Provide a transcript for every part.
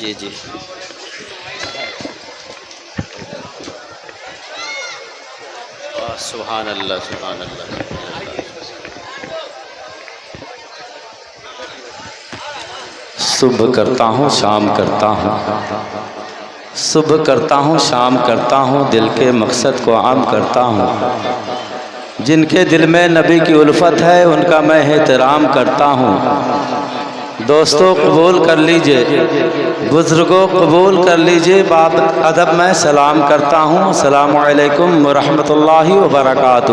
جی جی سبحان اللہ سبحان اللہ. صبح کرتا ہوں شام کرتا ہوں، صبح کرتا ہوں شام کرتا ہوں، دل کے مقصد کو عام کرتا ہوں. جن کے دل میں نبی کی الفت ہے ان کا میں احترام کرتا ہوں. دوستو قبول کر لیجئے، بزرگوں قبول کر لیجئے، باب ادب میں سلام کرتا ہوں. السلام علیکم ورحمۃ اللہ وبرکاتہ.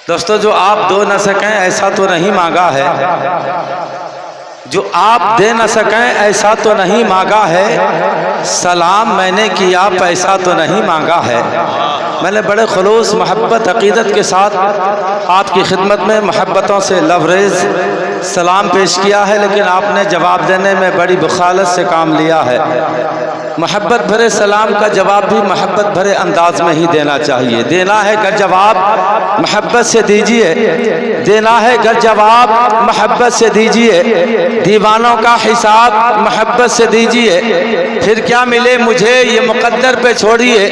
دوستو جو آپ دو نہ سکیں ایسا تو نہیں مانگا ہے، جو آپ دے نہ سکیں ایسا تو نہیں مانگا ہے. سلام میں نے کیا پیسہ تو نہیں مانگا ہے. میں نے بڑے خلوص محبت عقیدت کے ساتھ آپ کی خدمت میں محبتوں سے لبریز سلام پیش کیا ہے، لیکن آپ نے جواب دینے میں بڑی بخالت سے کام لیا ہے. محبت بھرے سلام کا جواب بھی محبت بھرے انداز میں ہی دینا چاہیے. دینا ہے گر جواب محبت سے دیجئے، دینا ہے گر جواب محبت سے دیجئے. دیوانوں کا حساب محبت سے دیجئے، پھر کیا ملے مجھے یہ مقدر پہ چھوڑیے.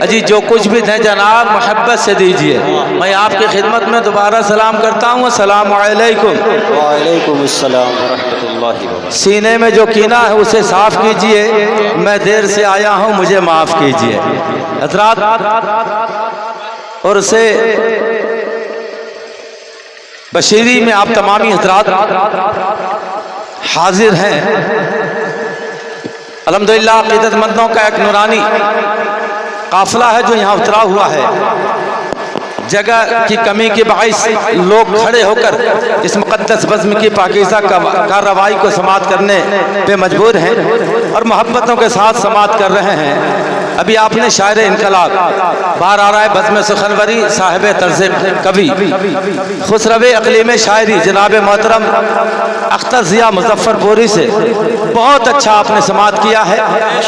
اجی جو کچھ بھی دیں جناب محبت سے دیجئے. میں آپ کی خدمت میں دوبارہ سلام کرتا ہوں. السلام علیکم. وعلیکم السلام ورحمۃ اللہ وبرکاتہ. سینے میں جو کینہ ہے اسے صاف کیجئے، میں دیر سے آیا ہوں مجھے معاف کیجئے. حضرات اور سے بشیری میں آپ تمامی حضرات حاضر ہیں. الحمدللہ عقیدت مندوں کا ایک نورانی قافلہ ہے جو یہاں اترا ہوا ہے. جگہ کی کمی کے باعث لوگ کھڑے ہو کر اس مقدس بزم کی پاکیزہ کارروائی کو سماعت کرنے پہ مجبور ہیں اور محبتوں کے ساتھ سماعت کر رہے ہیں. ابھی آپ نے شاعر انقلاب باہر آ رہا ہے بزم سخنوری صاحب طرز کبھی خسرو اقلیم شاعری جناب محترم اختر ضیاء مظفر پوری سے بہت اچھا آپ نے سماعت کیا ہے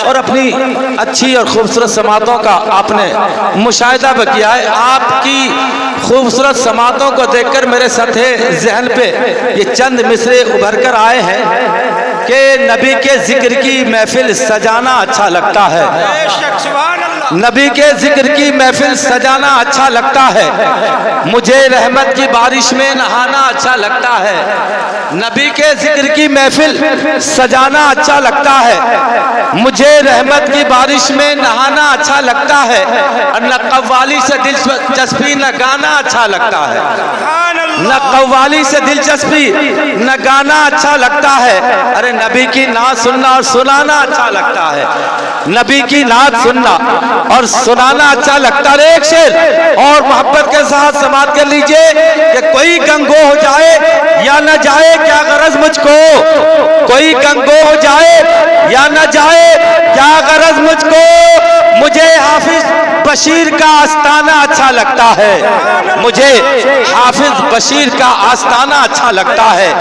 اور اپنی اچھی اور خوبصورت سماعتوں کا آپ نے مشاہدہ بھی کیا ہے. آپ کی خوبصورت سماعتوں کو دیکھ کر میرے سطح ذہن پہ یہ چند مصرے ابھر کر آئے ہیں کہ نبی کے ذکر کی محفل سجانا اچھا لگتا ہے. نبی کے ذکر کی محفل سجانا اچھا لگتا ہے. مجھے رحمت کی بارش میں نہانا اچھا لگتا ہے. نبی کے ذکر کی محفل سجانا اچھا لگتا ہے. مجھے رحمت کی بارش میں نہانا اچھا لگتا ہے. اور نہ قوالی سے دلچسپی نہ گانا اچھا لگتا ہے. نہ قوالی سے دلچسپی نہ گانا اچھا لگتا ہے. ارے نبی کی نعت سننا اور سنانا اچھا لگتا ہے. نبی کی نعت سننا اور سنانا اچھا لگتا ہے. ایک شعر اور محبت کے ساتھ سماعت کر لیجئے کہ کوئی گنگو ہو جائے یا نہ جائے کیا غرض مجھ کو. کوئی گنگو ہو جائے یا نہ جائے کیا غرض مجھ کو. مجھے حافظ بشیر کا آستانہ اچھا لگتا ہے. مجھے حافظ بشیر کا آستانہ اچھا لگتا ہے.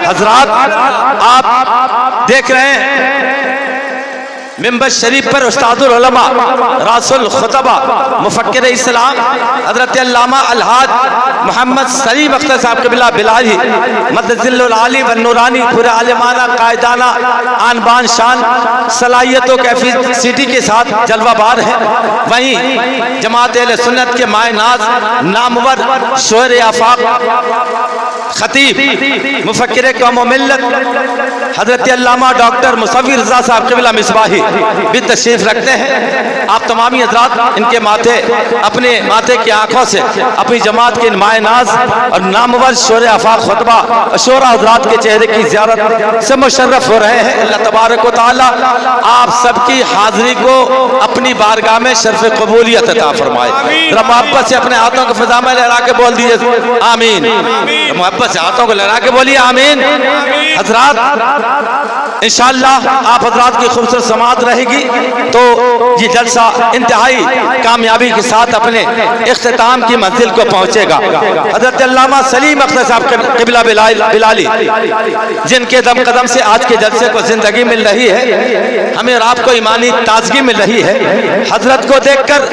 حضرات آپ دیکھ رہے ہیں ممبر شریف پر استاد العلماء راس الخطبہ مفکر اسلام حضرت علامہ الحاج محمد سلیم اختر صاحب قبلہ بلالی مدذل العالی والنورانی پورے عالمانہ قائدانہ آن بان شان صلاحیت و کیفیسٹی کے ساتھ جلوہ بار ہے. وہیں جماعت اہل سنت کے مائے ناز نامور شعر آفاق خطیب مفکر قوم و ملت حضرت علامہ ڈاکٹر مصور رضا صاحب قبلہ مصباحی بھی تشریف رکھتے ہیں. آپ تمامی حضرات ان کے ماتھے اپنے ماتھے کی آنکھوں سے اپنی جماعت کے نمائے ناز اور نامور شعر آفاق خطبہ شعراء حضرات کے چہرے کی زیارت سے مشرف ہو رہے ہیں. اللہ تبارک و تعالی آپ سب کی حاضری کو اپنی بارگاہ میں شرف قبولیت عطا فرمائے. ذرا محبت سے اپنے ہاتھوں کو فضا میں لہرا کے بول دیجئے آمین. محبت سے ہاتھوں کو لہرا کے بولیے آمین. حضرات انشاءاللہ آپ حضرات کی خوبصورت سماعت رہے گی تو یہ جلسہ انتہائی کامیابی کے ساتھ اپنے اختتام کی منزل کو پہنچے گا. حضرت علامہ سلیم اختر صاحب قبلہ بلالی جن کے دم قدم سے آج کے جلسے کو زندگی مل رہی ہے، ہمیں اور آپ کو ایمانی تازگی مل رہی ہے. حضرت کو دیکھ کر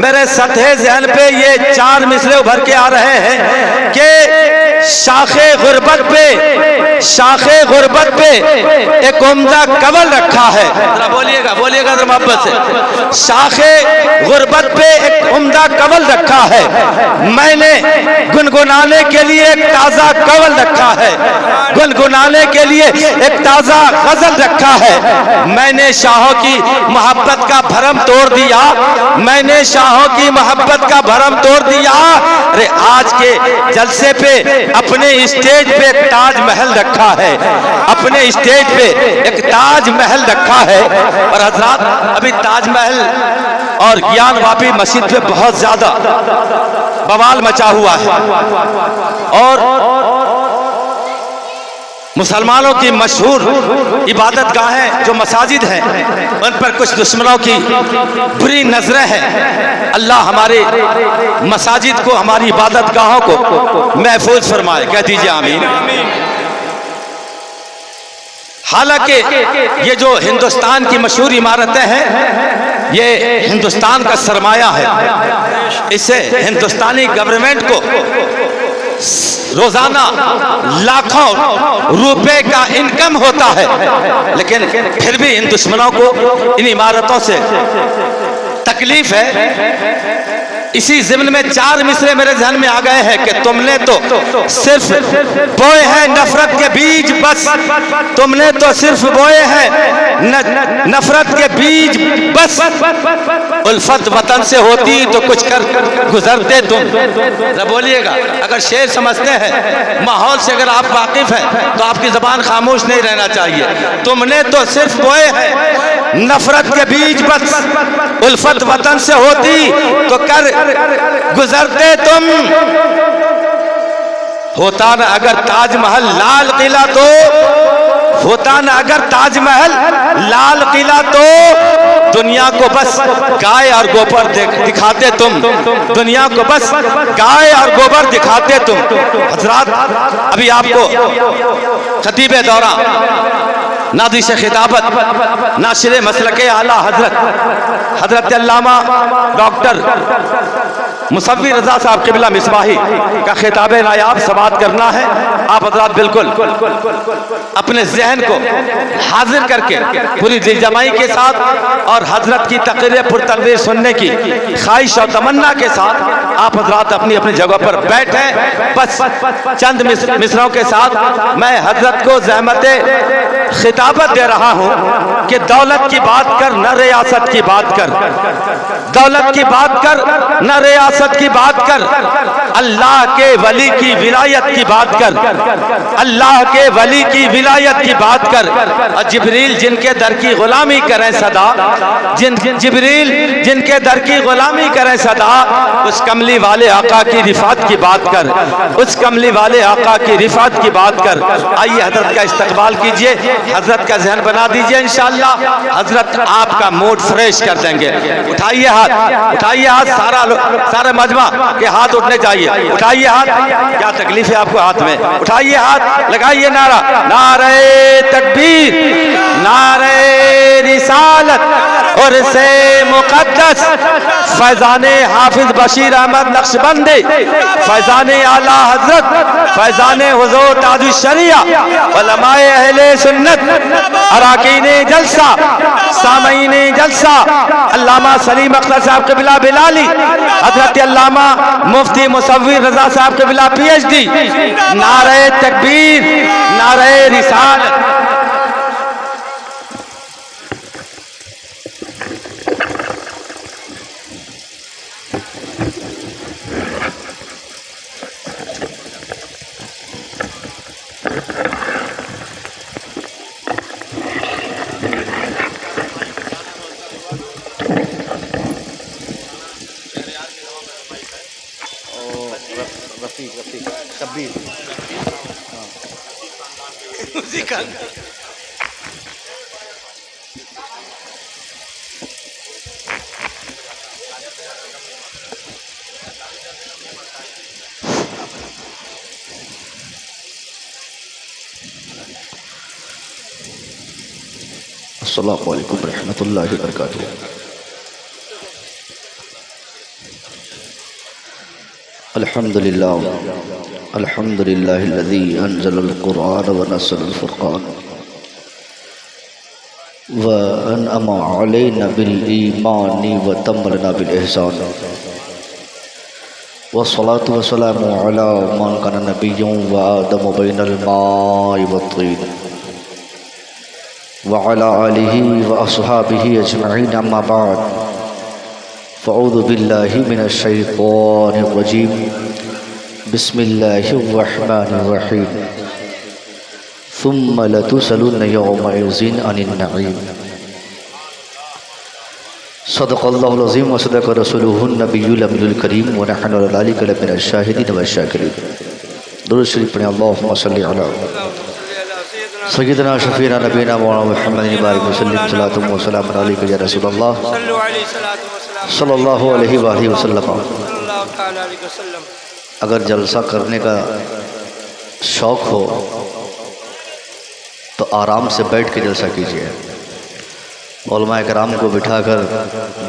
میرے سطح ذہن پہ یہ چار مصرے ابھر کے آ رہے ہیں کہ شاخ غربت پہ شاخ غربت پہ ایک عمدہ کنول رکھا ہے. ذرا بولیے گا ذرا محبت سے. شاخ غربت پہ ایک عمدہ کنول رکھا ہے. میں نے گنگنانے کے لیے ایک تازہ کنول رکھا ہے. گنگنانے کے لیے ایک تازہ غزل رکھا ہے. میں نے شاہوں کی محبت کا بھرم توڑ دیا. میں نے شاہوں کی محبت کا بھرم توڑ دیا. ارے آج کے جلسے پہ اپنے اسٹیج پہ ایک تاج محل رکھا ہے. اپنے اسٹیج پہ ایک تاج محل رکھا ہے. اور حضرات ابھی تاج محل اور گیان واپی مسجد پہ بہت زیادہ بوال مچا ہوا ہے. اور مسلمانوں کی مشہور عبادت گاہیں جو مساجد ہیں ان پر کچھ دشمنوں کی بری نظریں ہیں. اللہ ہمارے مساجد کو, ہماری عبادت گاہوں کو محفوظ فرمائے. کہہ دیجئے آمین. حالانکہ یہ جو ہندوستان کی مشہور عمارتیں ہیں یہ ہندوستان کا سرمایہ ہے. اسے ہندوستانی گورنمنٹ کو روزانہ لاکھوں روپے کا انکم ہوتا ہے, لیکن پھر بھی ان دشمنوں کو ان عمارتوں سے تکلیف ہے. اسی ضمن میں 4 مصرے میرے ذہن میں آ گئے ہیں کہ تم نے تو صرف بوئے ہیں نفرت کے بیج, بس تم نے تو صرف بوئے ہیں نفرت کے بیج بس. الفت وطن سے ہوتی تو کچھ کر گزرتے تم. بولیے گا اگر شعر سمجھتے ہیں, ماحول سے اگر آپ واقف ہیں تو آپ کی زبان خاموش نہیں رہنا چاہیے. تم نے تو صرف بوئے ہیں نفرت کے بیج بس. الفت وطن سے ہوتی تو کر گزرتے تم. ہوتا نہ اگر تاج محل لال قلعہ تو, ہوتا نہ اگر تاج محل لال قلعہ تو دنیا کو بس گائے اور گوبر دکھاتے تم. دنیا کو بس گائے اور گوبر دکھاتے تم. حضرات ابھی آپ کو خطیب دورہ, نادرِ خطابت, ناشر مسلک اعلیٰ حضرت علامہ ڈاکٹر مصوی رضا صاحب قبلہ مصباحی کا خطاب نایاب سماعت کرنا ہے. آپ حضرات بالکل اپنے ذہن کو حاضر کر کے پوری دل جمعی کے ساتھ اور حضرت کی تقریر پرتنویر سننے کی خواہش اور تمنا کے ساتھ آپ حضرات اپنی اپنی جگہ پر بیٹھیں. بس چند مصروں کے ساتھ میں حضرت کو زحمت خطابت دے رہا ہوں کہ دولت کی بات کر نہ ریاست کی بات کر. دولت کی بات کر نہ ریاست کی بات کر. اللہ کے ولی کی ولایت کی بات کر. اللہ کے ولی کی ولایت کی بات کر. اور جبریل جن کے در کی غلامی کریں صدا, جبریل جن کے در کی غلامی کریں صدا, اس کملی والے آقا کی رفعت کی بات کر. اس کملی والے آقا کی رفعت کی بات کر. آئیے حضرت کا استقبال کیجئے, حضرت کا ذہن بنا دیجئے. انشاءاللہ حضرت آپ کا موڈ فریش کر دیں گے. اٹھائیے ہاتھ, اٹھائیے ہاتھ, سارا مجمع کے ہاتھ اٹھنے چاہیے. اٹھائیے ہاتھ. کیا تکلیف ہے آپ کو ہاتھ میں؟ اٹھائیے ہاتھ, لگائیے نعرہ, نعرہ تکبیر, نعرہ رسالت اور سے مقدس, فیضان حافظ بشیر احمد نقشبندی, فیضان اعلیٰ حضرت, فیضان حضور تاج الشریعہ, علماء اہل سنت, اراکین جلسہ, سامعین جلسہ, علامہ سلیم اختر صاحب قبلہ بلالی, حضرت علامہ مفتی مصوی رضا صاحب قبلہ پی ایچ ڈی. نعرہ تکبیر, نعرہ رسالت. السلام علیکم ورحمۃ اللہ وبرکاتہ. الحمدللہ الحمد لله الذي أنزل القرآن ونزل الفرقان وأنعم علينا بالإيمان وتملنا بالإحسان والصلاة والسلام على من كان نبيا وآدم بين الماء والطين وعلى آله وأصحابه أجمعين أما بعد فأعوذ بالله من الشيطان الرجيم بسم الله الرحمن الرحيم ثم لتسألن يومئذ عن النعيم صدق الله العظيم وصدق رسوله النبي الأمين الكريم ونحن على ذلك لمن الشاهدين والشاكرين. درود شریف پڑھیں. اللهم صل علی سیدنا شفیعنا نبینا مولانا محمد بارک وسلم صلاۃ و سلام علیک یا رسول اللہ صلی اللہ علیہ وآلہ وسلم. اگر جلسہ کرنے کا شوق ہو تو آرام سے بیٹھ کے جلسہ کیجیے. علماء کرام کو بٹھا کر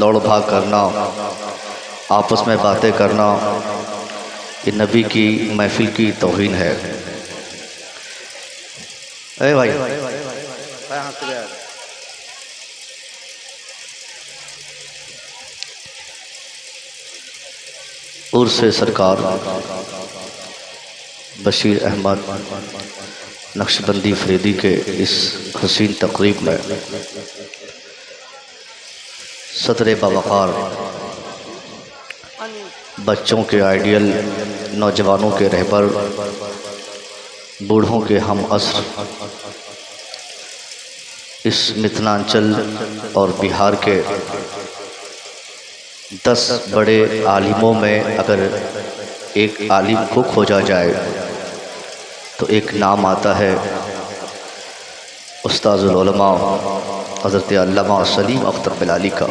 دوڑ بھاگ کرنا، آپس میں باتیں کرنا، یہ نبی کی محفل کی توہین ہے. اے بھائی عرس سرکار بشیر احمد نقشبندی فریدی کے اس حسین تقریب میں صدر باوقار، بچوں کے آئیڈیل، نوجوانوں کے رہبر، بوڑھوں کے ہم عصر، اس متھنانچل اور بہار کے 10 بڑے عالموں میں اگر ایک عالم کو کھوجا جائے تو ایک نام آتا ہے استاذ العلماء حضرت علامہ سلیم اختر بلالی کا،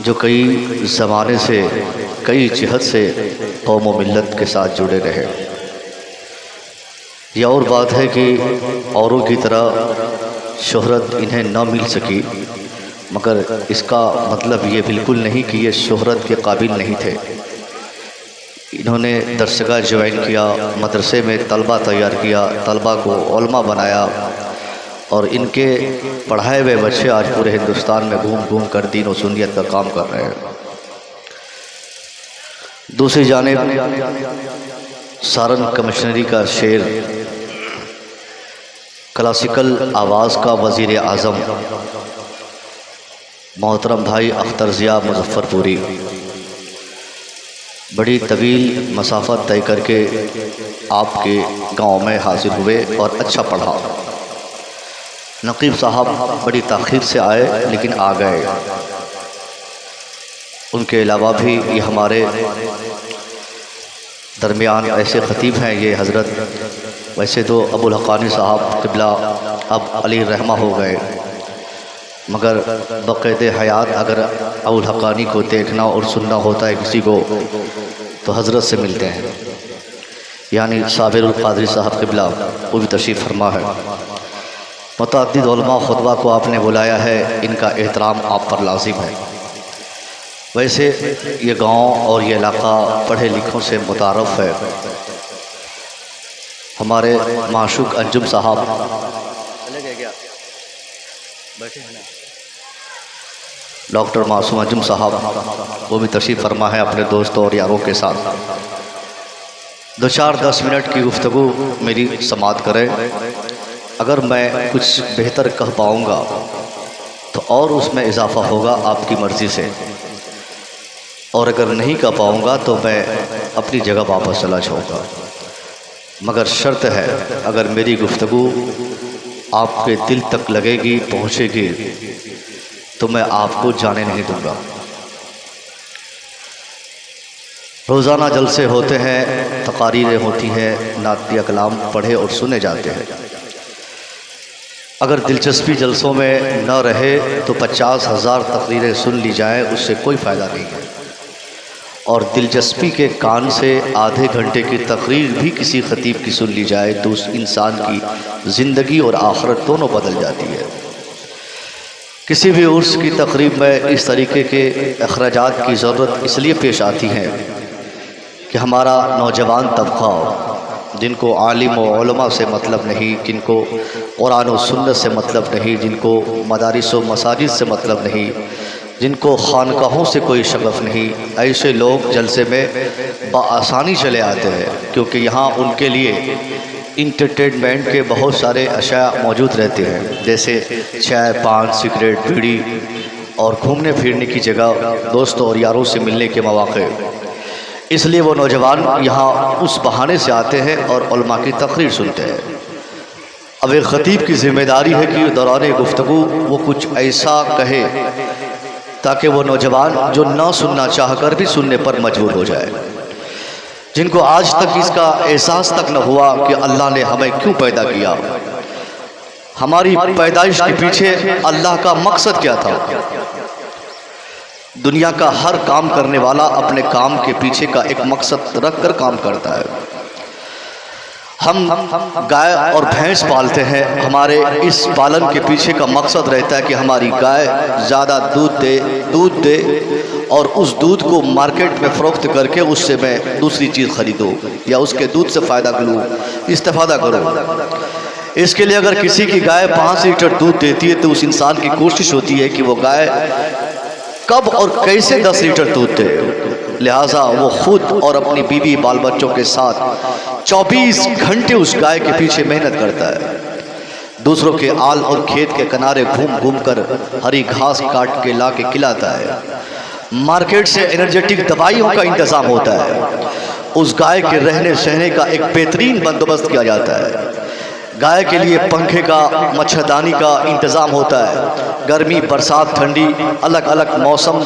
جو کئی زمانے سے کئی جہت سے قوم و ملت کے ساتھ جڑے رہے. یہ اور بات ہے کہ اوروں کی طرح شہرت انہیں نہ مل سکی، مگر اس کا مطلب یہ بالکل نہیں کہ یہ شہرت کے قابل نہیں تھے. انہوں نے درسگاہ جوائن کیا، مدرسے میں طلبہ تیار کیا، طلبہ کو علماء بنایا، اور ان کے پڑھائے ہوئے بچے آج پورے ہندوستان میں گھوم گھوم کر دین و سنیت کا کام کر رہے ہیں. دوسری جانب سارن کمشنری کا شیر، کلاسیکل آواز کا وزیر اعظم محترم بھائی اختر ضیاء مظفر پوری بڑی طویل مسافت طے کر کے آپ کے گاؤں میں حاضر ہوئے اور اچھا پڑھا. نقیب صاحب بڑی تاخیر سے آئے لیکن آ گئے. ان کے علاوہ بھی یہ ہمارے درمیان ایسے خطیب ہیں، یہ حضرت ویسے تو ابو الحقانی صاحب قبلہ اب علی رحمہ ہو گئے، مگر بقید حیات اگر ابو الحقانی کو دیکھنا اور سننا ہوتا ہے کسی کو تو حضرت سے ملتے ہیں. یعنی صابر القادری صاحب قبلہ وہ بھی تشریف فرما ہے. متعدد علماء خطبہ کو آپ نے بلایا ہے، ان کا احترام آپ پر لازم ہے. ویسے یہ گاؤں اور یہ علاقہ پڑھے لکھوں سے متعارف ہے. ہمارے معشوق انجم صاحب ڈاکٹر معصوم انجم صاحب وہ بھی تشریف فرما ہے اپنے دوستوں اور یاروں کے ساتھ. 2-4-10 منٹ کی گفتگو میری سماعت کریں. اگر میں کچھ بہتر کہہ پاؤں گا تو اور اس میں اضافہ ہوگا آپ کی مرضی سے، اور اگر نہیں کہہ پاؤں گا تو میں اپنی جگہ واپس چلا جاؤں گا. مگر شرط ہے اگر میری گفتگو آپ کے دل تک لگے گی، پہنچے گی، تو میں آپ کو جانے نہیں دوں گا. روزانہ جلسے ہوتے ہیں، تقاریریں ہوتی ہیں، نعتیہ کلام پڑھے اور سنے جاتے ہیں. اگر دلچسپی جلسوں میں نہ رہے تو 50,000 تقریریں سن لی جائیں، اس سے کوئی فائدہ نہیں ہے. اور دلچسپی کے کان سے آدھے گھنٹے کی تقریر بھی کسی خطیب کی سن لی جائے تو اس انسان کی زندگی اور آخرت دونوں بدل جاتی ہے. کسی بھی عرس کی تقریب میں اس طریقے کے اخراجات کی ضرورت اس لیے پیش آتی ہے کہ کہ ہمارا نوجوان طبقہ جن کو عالم و علماء سے مطلب نہیں، جن کو قرآن و سنت سے مطلب نہیں، جن کو مدارس و مساجد سے مطلب نہیں، جن کو خانقاہوں سے کوئی شغف نہیں، ایسے لوگ جلسے میں بآسانی چلے آتے ہیں، کیونکہ یہاں ان کے لیے انٹرٹینمنٹ کے بہت سارے اشیاء موجود رہتے ہیں، جیسے چائے، پان، سگریٹ، بیڑی اور گھومنے پھرنے کی جگہ، دوستوں اور یاروں سے ملنے کے مواقع۔ اس لیے وہ نوجوان یہاں اس بہانے سے آتے ہیں اور علماء کی تقریر سنتے ہیں۔ اب ایک خطیب کی ذمہ داری ہے کہ دوران گفتگو وہ کچھ ایسا کہے تاکہ وہ نوجوان جو نہ سننا چاہ کر بھی سننے پر مجبور ہو جائے، جن کو آج تک اس کا احساس تک نہ ہوا کہ اللہ نے ہمیں کیوں پیدا کیا، ہماری پیدائش کے پیچھے اللہ کا مقصد کیا تھا۔ دنیا کا ہر کام کرنے والا اپنے کام کے پیچھے کا ایک مقصد رکھ کر کام کرتا ہے۔ ہم گائے اور بھینس پالتے ہیں، ہمارے اس پالن کے پیچھے کا مقصد رہتا ہے کہ ہماری گائے زیادہ دودھ دے اور اس دودھ کو مارکیٹ میں فروخت کر کے اس سے میں دوسری چیز خریدوں یا اس کے دودھ سے فائدہ لوں، استفادہ کروں۔ اس کے لیے اگر کسی کی گائے 5 لیٹر دودھ دیتی ہے تو اس انسان کی کوشش ہوتی ہے کہ وہ گائے کب اور کیسے 10 لیٹر دودھ دے، لہٰذا وہ خود اور اپنی بیوی بال بچوں کے ساتھ 24 گھنٹے اس گائے کے پیچھے محنت کرتا ہے، دوسروں کے آل اور کھیت کے کنارے گھوم کر ہری گھاس کاٹ کے لا کے کھلاتا ہے، مارکیٹ سے انرجیٹک دوائیوں کا انتظام ہوتا ہے، اس گائے کے رہنے سہنے کا ایک بہترین بندوبست کیا جاتا ہے، گائے کے لیے پنکھے کا، مچھردانی کا انتظام ہوتا ہے، گرمی، برسات، ٹھنڈی، الگ الگ موسم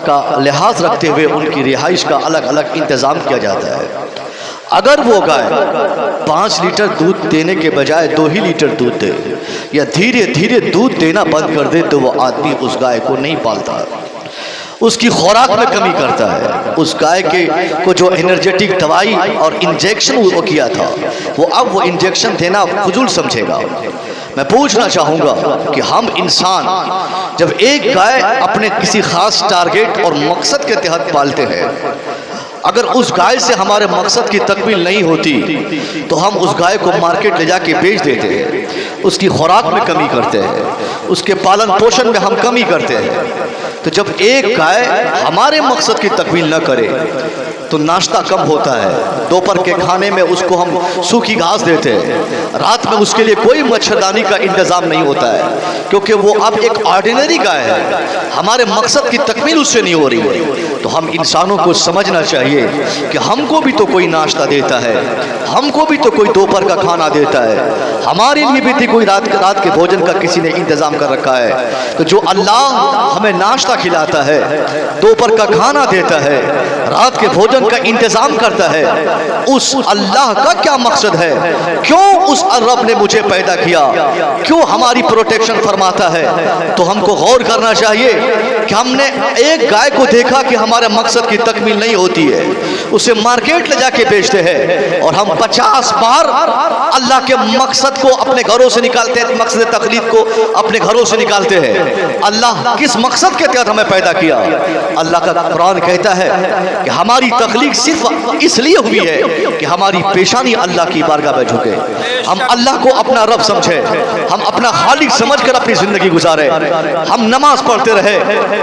کا لحاظ رکھتے ہوئے ان کی رہائش کا الگ الگ انتظام کیا جاتا ہے۔ اگر وہ گائے 5 لیٹر دودھ دینے کے بجائے 2 ہی لیٹر دودھ دے یا دھیرے دھیرے دودھ دینا بند کر دے تو وہ آدمی اس گائے کو نہیں پالتا، اس کی خوراک میں کمی کرتا ہے، اس گائے کو جو انرجیٹک دوائی اور انجیکشن وہ کیا تھا وہ اب وہ انجیکشن دینا فضول سمجھے گا۔ میں پوچھنا چاہوں گا کہ ہم انسان جب ایک گائے اپنے کسی خاص ٹارگیٹ اور مقصد کے تحت پالتے ہیں، اگر اس گائے سے ہمارے مقصد کی تکمیل نہیں ہوتی تو ہم اس گائے کو مارکیٹ لے جا کے بیچ دیتے ہیں، اس کی خوراک میں کمی کرتے ہیں، اس کے پالن پوشن میں ہم کمی کرتے ہیں۔ تو جب ایک گائے ہمارے مقصد کی تکمیل نہ کرے تو ناشتہ کم ہوتا ہے، دوپہر کے کھانے میں اس کو ہم سوکھی گھاس دیتے ہیں، رات میں اس کے لیے کوئی مچھردانی کا انتظام نہیں ہوتا ہے، کیونکہ وہ اب ایک آرڈینری گائے ہے، ہمارے مقصد کی تکمیل اس سے نہیں ہو رہی ہے۔ تو ہم انسانوں کو سمجھنا چاہیے کہ ہم کو بھی تو کوئی ناشتہ دیتا ہے، ہم کو بھی تو کوئی دوپہر کا کھانا دیتا ہے، ہمارے لیے بھی تو کوئی رات کے بھوجن کا کسی نے انتظام کر رکھا ہے۔ تو جو اللہ ہمیں ناشتہ کھلاتا ہے، دوپہر کا کھانا دیتا ہے، رات کے بھوجن کا انتظام کرتا ہے، اس اللہ کا کیا مقصد ہے؟ کیوں اس رب نے مجھے پیدا کیا؟ کیوں ہماری پروٹیکشن فرماتا ہے؟ تو ہم کو غور کرنا چاہیے کہ ہم نے ایک گائے کو دیکھا کہ ہمارے مقصد کی تکمیل نہیں ہوتی ہے، اسے مارکیٹ لے جا کے بیچتے ہیں، اور ہم 50 بار اللہ کے مقصد کو اپنے گھروں سے نکالتے ہیں، مقصد تخلیق کو اپنے گھروں سے نکالتے ہیں۔ اللہ کس مقصد کے تحت ہمیں پیدا کیا؟ اللہ کا قرآن کہتا ہے کہ ہماری تخلیق صرف اس لیے ہوئی ہے کہ ہماری پیشانی اللہ کی بارگاہ میں جھکے، ہم اللہ کو اپنا رب سمجھے، ہم اپنا خالق سمجھ کر اپنی زندگی گزارے، ہم نماز پڑھتے رہے،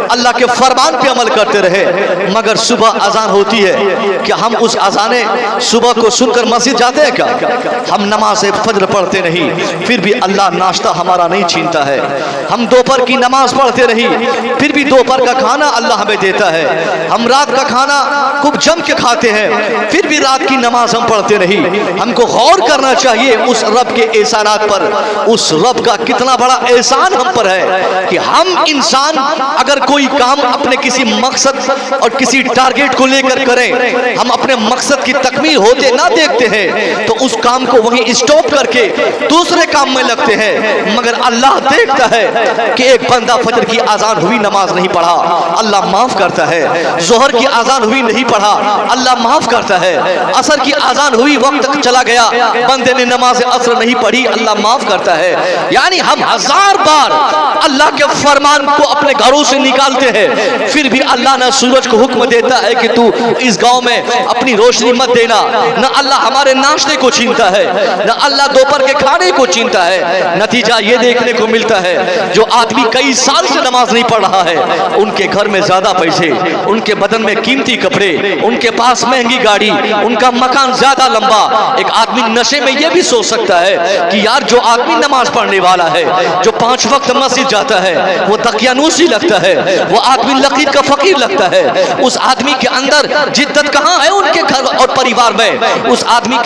اللہ کے فرمان پہ عمل کرتے رہے، مگر صبح اذان ہوتی ہے کہ ہم اس اذان صبح کو سن کر مسجد جاتے ہیں کیا؟ ہم نماز فجر پڑھتے نہیں، پھر بھی اللہ ناشتہ ہمارا نہیں چھینتا ہے، ہم دوپہر کی نماز پڑھتے رہی، پھر بھی دوپہر کا کھانا اللہ ہمیں دیتا ہے، ہم رات کا کھانا خوب جم کے کھاتے ہیں، پھر بھی رات کی نماز ہم پڑھتے رہی۔ ہم کو غور کرنا چاہیے اس رب کے احسانات پر، اس رب کا کتنا بڑا احسان ہم پر ہے کہ ہم انسان اگر کوئی کام اپنے کسی مقصد اور کسی ٹارگیٹ کو لے کر کریں، ہم اپنے مقصد کی تکمیل ہوتے نہ دیکھتے ہیں تو اس کام کو وہیں اسٹاپ کر کے دوسرے کام میں لگتے ہیں، مگر اللہ دیکھتا ہے کہ ایک بندہ فجر کی اذان ہوئی نماز نہیں پڑھا، اللہ معاف کرتا ہے، ظہر کی اذان ہوئی نہیں پڑھا، اللہ معاف کرتا ہے، عصر کی اذان ہوئی وقت تک چلا گیا، بندے نے نماز عصر نہیں پڑھی، اللہ معاف کرتا ہے۔ یعنی ہم 1000 بار اللہ کے فرمان کو اپنے گھروں سے نکالتے ہیں، پھر بھی اللہ نہ سورج सूरज को हुक्म देता है कि तू इस गांव में अपनी रोशनी मत देना। न अल्लाह हमारे नाश्ते को छीनता है, न अल्लाह दोपहर के खाने को छीनता है। नतीजा ये देखने को मिलता है जो आदमी कई साल से नमाज नहीं पढ़ रहा है, उनके घर में ज्यादा पैसे, उनके बदन में कीमती कपड़े, उनके पास महंगी गाड़ी, उनका मकान ज्यादा लंबा। एक आदमी नशे में ये भी सोच सकता है कि यार जो आदमी नमाज पढ़ने वाला है, जो 5 वक्त मस्जिद जाता है, वो दकियानूसी लगता है, वो आदमी लकीर का फकीर लगता है। उस आदमी के अंदर जिद्दत कहाँ है उनके घर और परिवार में? उस आदमी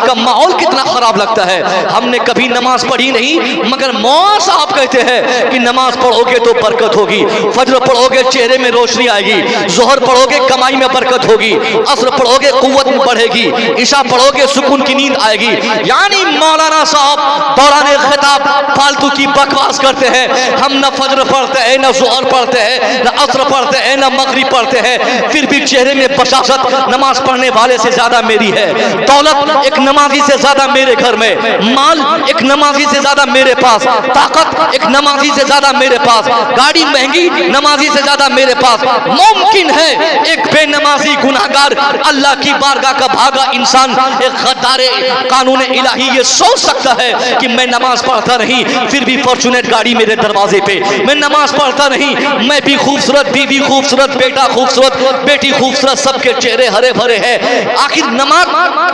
का माहौल कितना खराब लगता है। हमने कभी नमाज पढ़ी नहीं, मगर मौला साहब कहते हैं कि नमाज पढ़ोगे तो बरकत होगी, फजर पढ़ोगे चेहरे में रोशनी आएगी, जोहर पढ़ोगे कमाई में बरकत होगी, असर पढ़ोगे कुव्वत बढ़ेगी, इशा पढ़ोगे सुकून की नींद आएगी। यानी मौलाना साहब दौरान खिताब फालतू की बकवास करते हैं। हम न फजर पढ़ते हैं, न जोहर पढ़ते हैं, न असर पढ़ते हैं, न मगरिब पढ़ते हैं, फिर भी चेहरे में बशाशत नमाज पढ़ने वाले से ज्यादा मेरी है। दौलत एक नमाजी से ज्यादा मेरे घर में, माल एक नमाजी से ज्यादा मेरे पास, ताकत एक नमाजी से ज्यादा मेरे पास, गाड़ी महंगी नमाजी से ज्यादा मेरे पास। मुमकिन है एक बेनमाजी गुनाहगार अल्लाह की बारगाह का भागा इंसान, एक गद्दारे कानून इलाही ये सोच सकता है कि मैं नमाज पढ़ता नहीं फिर भी फॉर्चूनेट गाड़ी मेरे दरवाजे पे, मैं नमाज पढ़ता नहीं मैं भी खूबसूरत, बीवी खूबसूरत, बेटा खूबसूरत, बेटी खूबसूरत, सबके चेहरे हरे भरे हैं। आखिर नमाज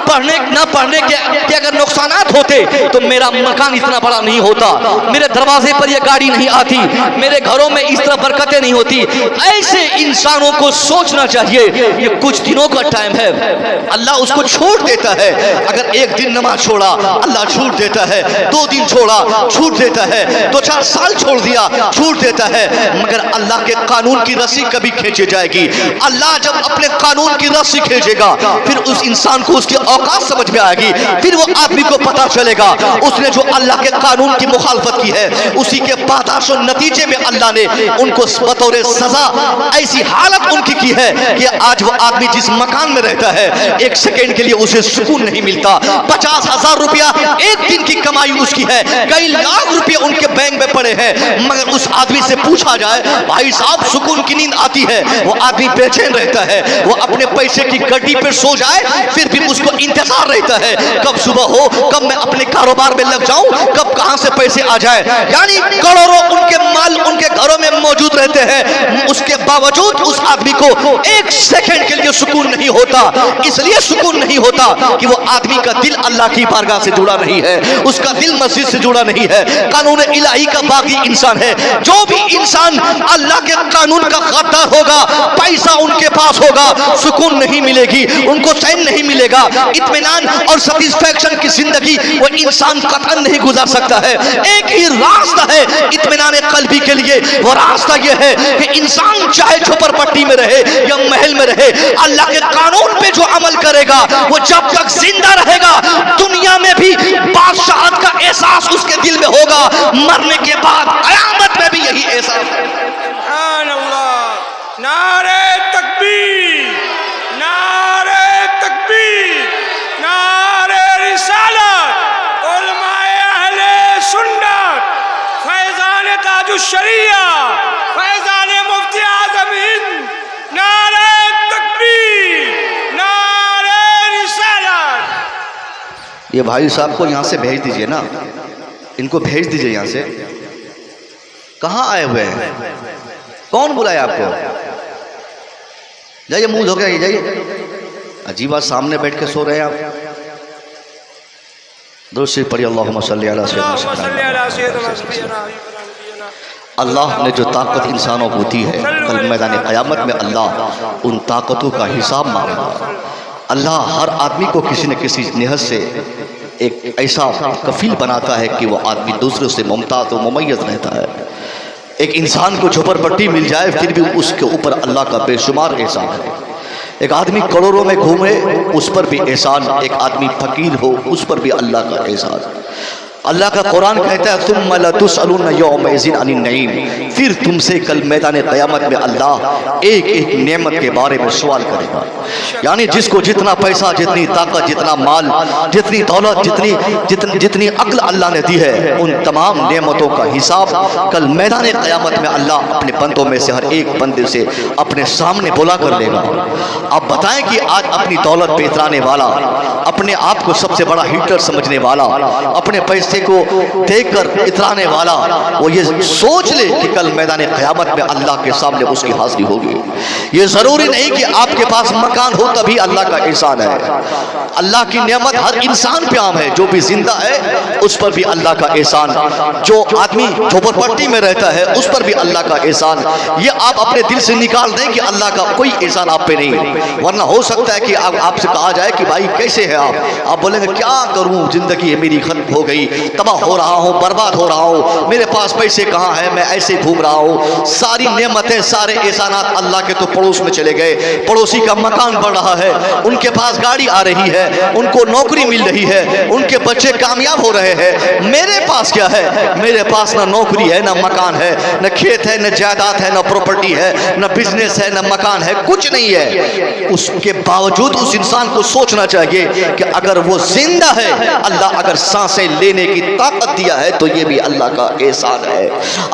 पढ़ने न पढ़ने के अगर नुकसानात होते तो मेरा मकान इतना बड़ा नहीं होता, मेरे दरवाजे पर ये गाड़ी नहीं आती, मेरे घरों में इस तरह बरकतें नहीं होती। ऐसे इंसानों को सोचना चाहिए ये कुछ दिनों का टाइम है, अल्लाह उसको छोड़ देता है। अगर एक दिन नमाज छोड़ा अल्लाह छूट देता है, 2 दिन छोड़ा छूट देता है, 2-4 साल छोड़ दिया छूट देता है। मगर अल्लाह के कानून की रस्सी कभी खींची जाएगी। अल्लाह जब अपने कानून की रस्सी खींचेगा फिर उस इंसान को उसकी औकात समझ में आएगी, फिर वो आदमी को पता चलेगा उसने जो अल्लाह के कानून की मुखालफत की है उसी के पादाश और नतीजे में अल्लाह ने उनको बतौर सजा ऐसी हालत उनकी की है कि आज वो आदमी जिस मकान में रहता है 1 सेकेंड के लिए उसे सुकून नहीं मिलता। 50,000 रुपया एक दिन की कमाई उसकी है, कई लाख रुपए उनके बैंक में पड़े हैं, मगर उस आदमी से पूछा जाए भाई साहब सुकून की नींद आती है, वो आदमी बेचैन रहता है। वो अपने पैसे की गड्डी पर सो जाए फिर भी उसको इंतजार रहता है कब सुबह हो, कब मैं अपने कारोबार में लग जाऊं, कब कहां से पैसे आ जाए। यानी करोड़ों उनके माल उनके घरों में मौजूद रहते हैं, उसके बावजूद उस आदमी को 1 सेकंड के लिए सुकून नहीं होता। इसलिए सुकून नहीं होता कि वो आदमी का दिल अल्लाह की बारगाह से जुड़ा नहीं है, उसका दिल मस्जिद से जुड़ा नहीं है, कानून इलाही का बागी इंसान है। जो भी इंसान अल्लाह के कानून का गद्दार होगा, पैसा उनके पास होगा, सुकून नहीं मिलेगी, उनको चैन नहीं मिलेगा, इत्मीनान और सैटिस्फैक्शन की जिंदगी वो इंसान कतई नहीं गुजार सकता है। एक ही रास्ता है इत्मीनान कल्बी के लिए, वो रास्ता ये है कि इंसान चाहे झोपड़पट्टी में रहे या महल में रहे, अल्लाह के कानून पे जो अमल करेगा वो जब तक जिंदा रहेगा दुनिया में भी बादशाहत का एहसास उसके दिल में होगा, मरने के बाद कयामत में भी यही एहसास। सुभान अल्लाह, नारे तकबीर, नारे तकबीर, नारे रिसालत, उलमाए अहले सुन्नत, फैज़ान ताजुश्शरिया, फैज़ान मुफ्ती आज़म हिंद, नारे तकबीर, नारे रिसालत। ये भाई साहब को यहाँ से भेज दीजिए ना, इनको भेज दीजिए यहाँ से। कहाँ आए हुए हैं, कौन बुलाया आपको? जाइए मुंह धो के जाइए। अजीब बात, सामने बैठ के सो रहे हैं आप। दुरूद शरीफ पढ़िए, अल्लाहुम्मा सल्ली अला सय्यिदना। अल्लाह ने जो ताकत इंसानों को दी है, कल मैदान क़यामत में अल्लाह उन ताकतों का हिसाब मांगेगा। अल्लाह हर आदमी को किसी न किसी निहत से एक ऐसा कफील बनाता है कि वो आदमी दूसरों से मुमताज़ और मुमय्यज़ रहता है। एक इंसान को झोपड़पट्टी मिल जाए फिर भी उसके ऊपर अल्लाह का बेशुमार एहसान है। एक आदमी करोड़ों में घूमे उस पर भी एहसान, एक आदमी फकीर हो उस पर भी अल्लाह का एहसान। اللہ کا قرآن کہتا ہے ثم لتسألن یومئذ عن النعیم، پھر تم سے کل میدان قیامت میں اللہ ایک ایک نعمت کے بارے میں سوال کرے گا. یعنی جس کو جتنا پیسہ، جتنی طاقت، جتنا مال، جتنی دولت، جتنی عقل اللہ نے دی ہے، ان تمام نعمتوں کا حساب کل میدان قیامت میں اللہ اپنے بندوں میں سے ہر ایک بندے سے اپنے سامنے بلا کر لے گا. اب بتائیں کہ آج اپنی دولت پہ اترانے والا، اپنے آپ کو سب سے بڑا ہٹلر سمجھنے والا، اپنے پیسے کو دیکھ کر اترانے والا، وہ یہ سوچ لے کہ کل میدان قیامت میں اللہ کے سامنے اس کی حاضری ہوگی. یہ ضروری نہیں کہ آپ کے پاس مکان ہو تبھی اللہ کا احسان ہے. اللہ کی نعمت ہر انسان پہ عام ہے. جو بھی زندہ ہے اس پر بھی اللہ کا احسان، جو آدمی جھوپڑ پٹی میں رہتا ہے اس پر بھی اللہ کا احسان. یہ آپ اپنے دل سے نکال دیں کہ اللہ کا کوئی احسان آپ پہ نہیں. ورنہ ہو سکتا ہے کہ آپ سے کہا جائے کہ بھائی کیسے ہے آپ بولیں گے کیا کروں، زندگی میری ختم ہو گئی، تباہ ہو رہا ہوں، برباد ہو رہا ہوں، میرے پاس پیسے کہاں ہیں، میں ایسے گھوم رہا ہوں. ساری نعمتیں، سارے احسانات اللہ کے تو پڑوس میں چلے گئے. پڑوسی کا مکان بڑھ رہا ہے، ان کے پاس گاڑی آ رہی ہے، ان کو نوکری مل رہی ہے، ان کے بچے کامیاب ہو رہے ہیں. میرے پاس کیا ہے؟ میرے پاس نہ نوکری ہے، نہ مکان ہے، نہ کھیت ہے، نہ جائیداد ہے، نہ پراپرٹی ہے، نہ بزنس ہے، نہ مکان ہے، کچھ نہیں ہے. اس کے باوجود اس انسان کو سوچنا چاہیے کہ اگر وہ زندہ ہے، اللہ اگر سانسیں لینے کی طاقت دیا ہے تو یہ بھی اللہ کا احسان ہے.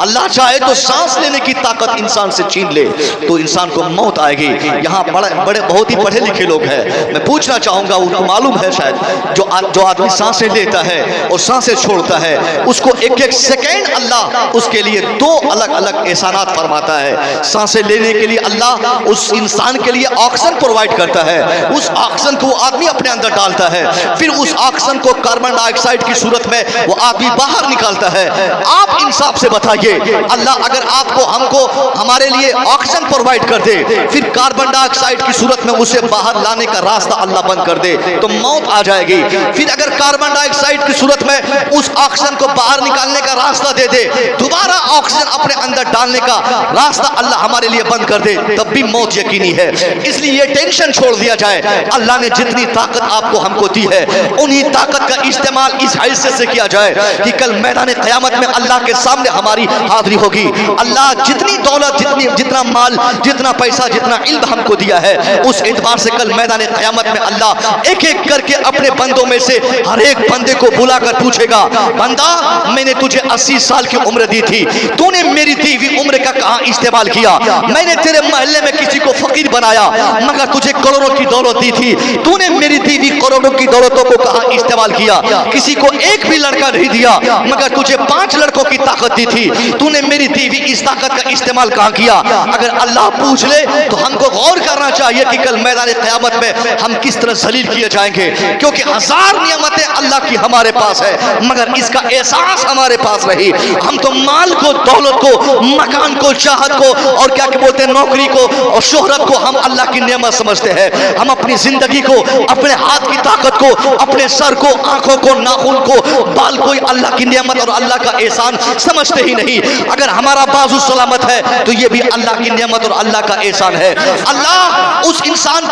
اللہ چاہے تو سانس لینے کی طاقت انسان سے چھین لے تو انسان کو موت آئے گی. یہاں بڑے بہت ہی پڑھے لکھے لوگ ہیں، میں پوچھنا چاہوں گا، ان کو معلوم ہے شاید، جو آدمی سانسیں لیتا ہے اور سانسیں چھوڑتا ہے اس کو ایک ایک سیکنڈ اللہ اس کے لیے دو الگ الگ احسانات فرماتا ہے. سانسیں لینے کے لیے اللہ اس انسان کے لیے آکسیجن پرووائڈ کرتا ہے، اس آکسیجن کو وہ آدمی اپنے اندر ڈالتا ہے، پھر اس آکسیجن کو کاربن ڈائی آکسائڈ کی صورت میں وہ آدمی باہر نکالتا ہے. آپ انصاف سے بتائیے، اللہ اگر آپ کو ہم کو ہمارے لیے آکسیجن پرووائڈ کر دے، پھر کاربن ڈائی آکسائڈ کی صورت میں اسے باہر لانے کا راستہ اللہ بند کر دے تو موت آ جائے گی. پھر اگر کاربن ڈائی آکسائڈ کی صورت میں اس آکسیجن کو باہر نکالنے کا راستہ دے دے، دوبارہ آکسیجن اپنے اندر ڈالنے کا راستہ اللہ ہمارے لیے بند کر دے، تب بھی موت یقینی ہے. اس لیے یہ ٹینشن چھوڑ دیا جائے، اللہ نے جتنی طاقت آپ کو ہم کو دی ہے انہی طاقت کا استعمال اس حیثیت سے کیا جائے کہ کل میدان قیامت میں اللہ کے سامنے ہماری حاضری ہوگی. اللہ جتنی دولت، جتنا مال، جتنا پیسہ، جتنا علم ہم کو دیا ہے، اس اعتبار سے کل میدان قیامت میں اللہ ایک ایک کر کے اپنے بندوں میں سے ہر ایک بندے کو بلا کر پوچھے گا، بندہ میں نے تجھے 80 سال کی عمر دی تھی، تو نے میری دی ہوئی عمر کا کہاں استعمال کیا؟ میں نے تیرے محلے میں کسی کو فقیر بنایا مگر تجھے کروڑوں کی دولت دی تھی، تو نے میری دی ہوئی کروڑوں کی دولتوں کو کہاں استعمال کیا؟ کسی کو ایک بھی لڑکا نہیں دیا مگر تجھے 5 لڑکوں کی طاقت دی تھی، تو نے میری دی ہوئی اس طاقت کا استعمال کہاں کیا؟ اگر اللہ پوچھ لے تو ہم کو غور کرنا چاہیے کہ کل میدان قیامت میں ہم کس طرح ذلیل کیے جائیں گے، کیونکہ 1000 نعمتیں اللہ کی ہمارے پاس ہے مگر اس کا احساس ہمارے پاس نہیں. ہم تو مال کو، دولت کو، مکان کو، چاہت کو اور کیا کہ بولتے ہیں نوکری کو اور شہرت کو ہم اللہ کی نعمت سمجھتے ہیں. ہم اپنی زندگی کو، اپنے ہاتھ کی طاقت کو، اپنے سر کو، آنکھوں کو، ناخن کو، بال کو اللہ کی نعمت اور اللہ کا احسان سمجھتے ہی نہیں. اگر ہمارا بازو سلامت ہے تو یہ بھی اللہ کی نعمت اور اللہ کا احسان ہے. اللہ اس انسان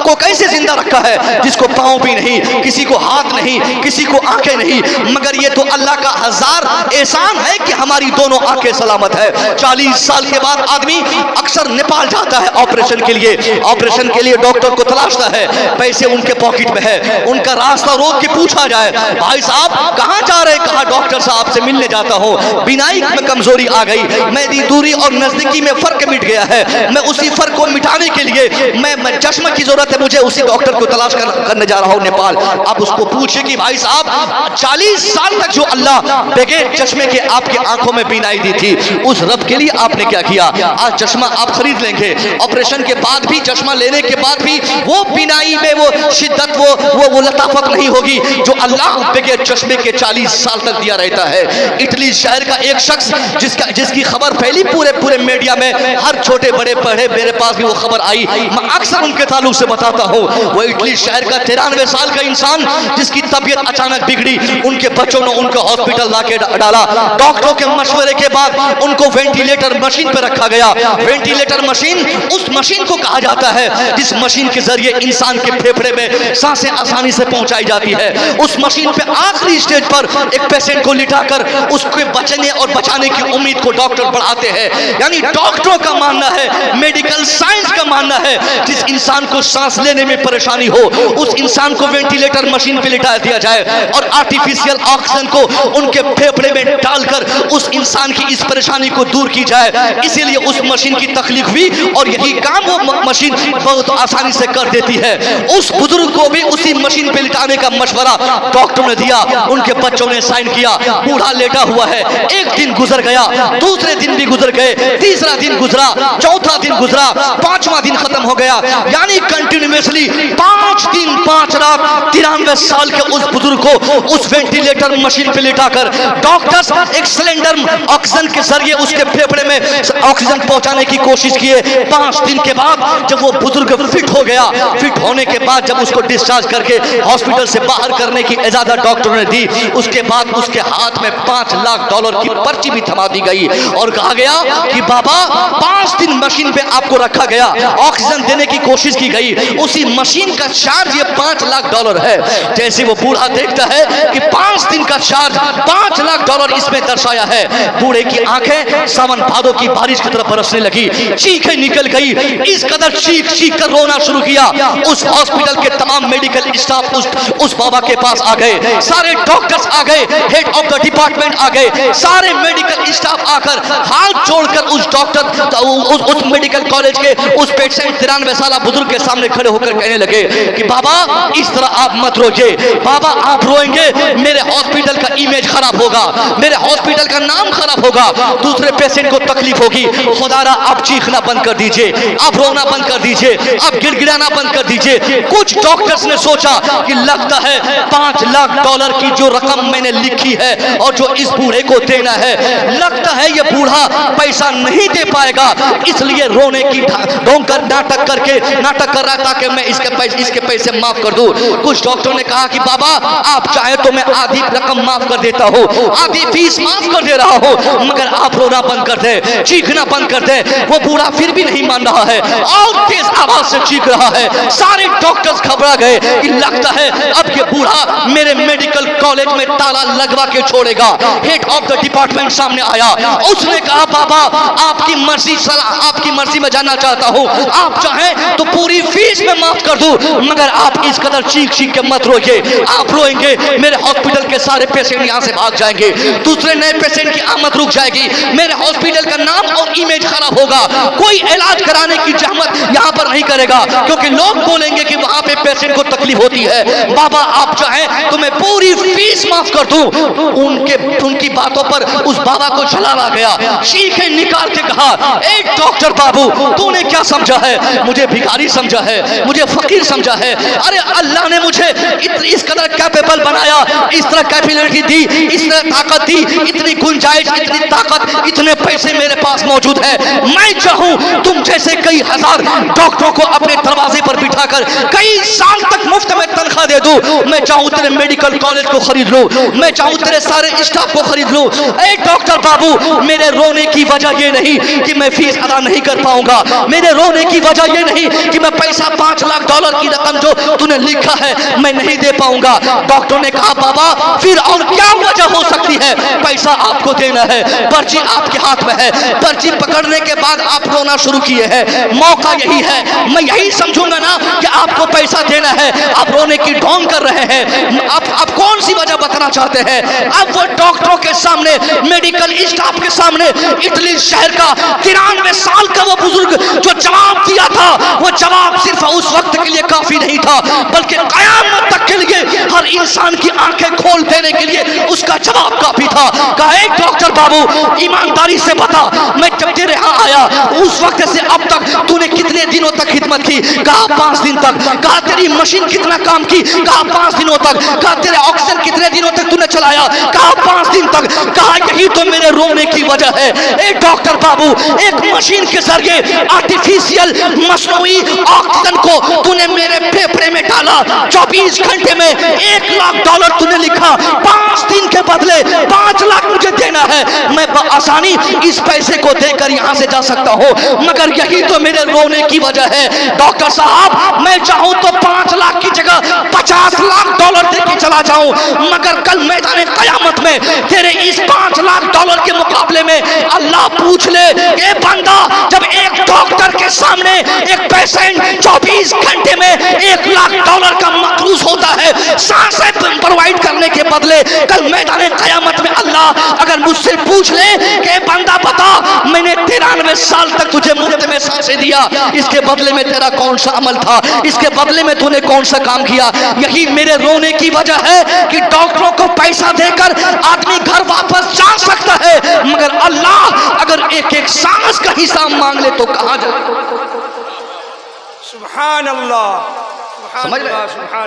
کو کیسے زندہ رکھا ہے جس کو پاؤں بھی نہیں، کسی کو ہاتھ نہیں، کسی کو آنکھیں نہیں، مگر یہ تو اللہ کا 1000 احسان ہے کہ ہماری دونوں آنکھیں سلامت ہے. 40 سال کے بعد آدمی اکثر نیپال جاتا ہے آپریشن کے لیے. آپریشن کے لیے ڈاکٹر کو تلاشتا ہے، پیسے ان کے پاکٹ میں ہے، ان کا راستہ روک کے پوچھا جائے بھائی صاحب کہاں جا رہے؟ کہا ڈاکٹر صاحب سے ملنے جاتا ہوں، بینائی میں کمزوری آ گئی، میری دوری اور نزدیکی میں فرق مٹ گیا ہے، میں اسی فرق کو مٹانے کے لیے میں چشمہ کی ضرورت ہے، مجھے اسی ڈاکٹر کو تلاش کرنے جا رہا ہوں نیپال. اب اس کو پوچھے کہ بھائی صاحب 40 سال تک جو اللہ بغیر چشمے کے آپ کے آنکھوں میں بینائی دی تھی اس رب کے لیے آپ نے کیا کیا؟ آج چشمہ آپ خرید لیں گے، آپریشن کے بعد بھی، چشمہ لینے کے بعد بھی وہ بینائی میں وہ شدت، وہ لطافت نہیں ہوگی جو اللہ بغیر چشمے کے 40 سال تک دیا رہتا ہے. اٹلی شہر کا ایک شخص جس کی خبر پھیلی پورے میڈیا میں، ہر چھوٹے بڑے پڑھے، میرے پاس بھی وہ خبر آئی، میں اکثر ان کے تعلق سے بتاتا ہوں. وہ اٹلی شہر کا 93 سال کا انسان جس کی طبیعت اچانک بگڑی، ان کے بچوں نے ان کو ہاسپٹل لا کے ڈالا، ڈاکٹروں کے مشورے کے بعد ان کو وینٹیلیٹر مشین پہ رکھا گیا. وینٹیلیٹر مشین اس مشین کو کہا جاتا ہے جس مشین کے ذریعے انسان کے پھیپھڑے میں سانسیں آسانی سے پہنچائی جاتی ہے. اس مشین پہ آخری سٹیج स्टेज पर एक पेशेंट को लिटा कर उसके बचने और बचाने की उम्मीद को डॉक्टर बढ़ाते हैं। यानी डॉक्टरों का मानना है, मेडिकल साइंस का मानना है, जिस इंसान को सांस लेने में परेशानी हो उस इंसान को वेंटिलेटर मशीन पे लिटा दिया जाए और आर्टिफिशियल ऑक्सीजन को उनके फेफड़े में डालकर उस इंसान की इस परेशानी को दूर की जाए। इसीलिए उस मशीन की तकलीफ हुई और यही काम वो मशीन बहुत आसानी से कर देती है। उस बुजुर्ग को भी उसी मशीन पे लिटाने का मशवरा डॉक्टर ने दिया, उनके बच्चों ने साइन किया। बूढ़ा लेटा हुआ है, एक दिन गुजर गया, दूसरे दिन भी गुजर गए, तीसरा दिन गुजरा, चौथा दिन गुजरा, पांचवां दिन खत्म हो गया। यानी कंटिन्यूअसली 5 दिन 5 रात 93 साल के उस बुजुर्ग को उस वेंटिलेटर मशीन पे लिटाकर डॉक्टर्स एक सिलेंडर ऑक्सीजन के जरिए उसके फेफड़े में ऑक्सीजन पहुंचाने की कोशिश किए। 5 दिन के बाद जब वो बुजुर्ग फिट हो गया, फिट होने के बाद जब उसको डिस्चार्ज करके हॉस्पिटल से बाहर करने की इजाजत डॉक्टर ने दी, उसके बाद उसके हाथ में $5 लाख की पर्ची भी थमा दी गई और कहा गया कि बाबा 5 दिन मशीन पे आपको रखा गया, ऑक्सीजन देने की कोशिश की गई, उसी मशीन का चार्ज ये $5 लाख है। जैसे वो बूढ़ा देखता है कि 5 दिन का चार्ज $5 लाख इसमें दर्शाया है, बूढ़े की आंखें सावन भादों की बारिश की तरह बरसने लगी, चीखें निकल गई, इस कदर चीख चीख कर रोना शुरू किया। उस हॉस्पिटल के तमाम मेडिकल स्टाफ उस बाबा के पास आ गए, सारे डॉक्टर्स आ गए, हेड ऑफ द डिपार्टमेंट आ गए, सारे मेडिकल स्टाफ आकर हाथ जोड़कर उस डॉक्टर उस मेडिकल कॉलेज के उस पेशेंट 93 साल बुजुर्ग के सामने खड़े होकर कहने लगे कि बाबा इस तरह आप मत रोइए, बाबा आप रोएंगे मेरे हॉस्पिटल का इमेज खराब होगा, मेरे हॉस्पिटल का नाम खराब होगा, दूसरे पेशेंट को तकलीफ होगी। खुदारा आप चीखना बंद कर दीजिए, आप रोना बंद कर दीजिए, आप गिड़गिड़ाना बंद कर दीजिए। कुछ डॉक्टर्स ने सोचा कि लगता है $5 लाख की जो रकम मैंने लिखी है और जो इस बूढ़े को देना है, लगता है ये बूढ़ा पैसा नहीं दे पाएगा, इसलिए रोने की ढोंग कर नाटक कर रहा ताकि मैं इसके पैसे माफ कर दूं। कुछ डॉक्टरों ने कहा कि बाबा आप चाहे तो मैं आधी रकम माफ कर देता हूं, आधी फीस माफ कर दे रहा हूं, मगर आप रोना बंद कर दे, चीखना बंद कर दे। वो बूढ़ा फिर भी नहीं मान रहा है और तेज आवाज से चीख रहा है। सारे डॉक्टर्स घबरा गए कि लगता है अब ये बूढ़ा मेरे मेडिकल कॉलेज में ताला लगवा के छोड़ेगा। हेड ऑफ द डिपार्टमेंट सामने आया, उसने कहा बाबा आपकी मर्जी में जाना चाहता हूं, आप चाहें तो पूरी फीस में माफ कर दूं, मगर आप इस कदर चीख चीख के मत रोइए, आप रोएंगे मेरे हॉस्पिटल के सारे पेशेंट यहां से भाग जाएंगे, दूसरे नए पेशेंट की आमद रुक जाएगी, मेरे हॉस्पिटल का नाम और इमेज खराब होगा, कोई इलाज कराने की जहमत यहां पर नहीं करेगा क्योंकि लोग बोलेंगे कि वहां पे पेशेंट को तकलीफ होती है। बाबा आप चाहें तो मैं पूरी फीस माफ कर दूं। उनकी बातों पर उस बाबा को जलावा गया, चीखें निकाल के कहा ए डॉक्टर बाबू तूने क्या समझा है, मुझे भिखारी समझा है, मुझे फकीर समझा है? अरे अल्लाह ने मुझे इस कदर कैपेबल बनाया, इस तरह कैपेबिलिटी दी, इस तरह ताकत दी, इतनी गुंजाइश, इतनी ताकत, इतने पैसे मेरे पास मौजूद है। मैं चाहूं तुम जैसे कई हजार डॉक्टरों को अपने दरवाजे पर बिठाकर कई साल तक मुफ्त में तनख्वाह दे दूं, मैं चाहूं तेरे मेडिकल कॉलेज को खरीद लूं, मैं चाहूं तेरे सारे स्टाफ को खरीद लूं। ए डॉक्टर बाबू मेरे रोने की वजह ये नहीं कि मैं फीस अदा नहीं कर पाऊंगा, मेरे रोने की वजह ये नहीं कि मैं पैसा $5 लाख की रकम जो तूने लिखा है मैं नहीं दे पाऊंगा। डॉक्टर ने कहा बाबा फिर और क्या वजह हो सकती है? पैसा आपको देना है, पर्ची आपके हाथ में है, पर्ची पकड़ने के बाद आप रोना शुरू किए हैं, मौका यही है, मैं यही समझूंगा ना कि आपको पैसा देना है, आप रोने की ढोंग कर रहे हैं। आप कौन सी वजह बताना चाहते हैं? अब वो डॉक्टरों के सामने, मेडिकल स्टाफ के सामने, इटली शहर का 93 साल का वो बुजुर्ग जो जवाब दिया था, वो जवाब सिर्फ उस वक्त के लिए काफी नहीं था बल्कि कयामत तक के लिए हर इंसान की आंखें खोल देने के लिए उसका जवाब काफी था। कहा एक डॉक्टर बाबू ईमानदारी से बता, मैं जब तेरे यहाँ आया उस वक्त से अब तक तूने कितने दिनों तक खिदमत की? कहा 5 दिन तक। कहा तेरी मशीन कितना काम की? कहा 5 दिनों तक। कहा तेरे ऑक्सीजन कितने दिनों तक तूने चलाया? कहा 5 दिन तक। कहा यही तो मेरे रोने की वजह है। एक डॉक्टर बाबू एक मशीन के जरिए आर्टिफिशियल मसनूई ऑक्सीजन को तूने मेरे फेफड़े में डाला, 24 घंटे में $1 लाख तूने लिखा, 5 दिन के बदले $5 लाख मुझे देना है, मैं आसानी इस पैसे को देकर यहां से जा सकता हूं, मगर यही तो मेरे रोने की वजह है। डॉक्टर साहब मैं चाहूं तो $5 लाख की जगह $50 लाख दे के चला जाऊं, मगर कल मैदान क़यामत में तेरे इस $5 लाख के मुकाबले में अल्लाह पूछ ले, ए बंदा, जब एक डॉक्टर के सामने एक पेशेंट 24 घंटे में $1 लाख का मकरूज होता है सांसें प्रोवाइड करने के बदले, कल मैदान क़यामत में अल्लाह अगर मुझसे पूछ ले कि बंदा बता, मैंने 93 साल तक तुझे मुफ्त में सांसें दिया, इसके बदले में तेरा कौन सा अमल था, इसके बदले में तूने कौन सा काम किया? यही मेरे रोने की वजह है कि डॉक्टरों को पैसा देकर आदमी घर वापस जा सकता है, मगर अल्लाह अगर एक एक सांस का हिसाब मांग ले तो कहां जाए? सुभान अल्लाह, समझ रहे?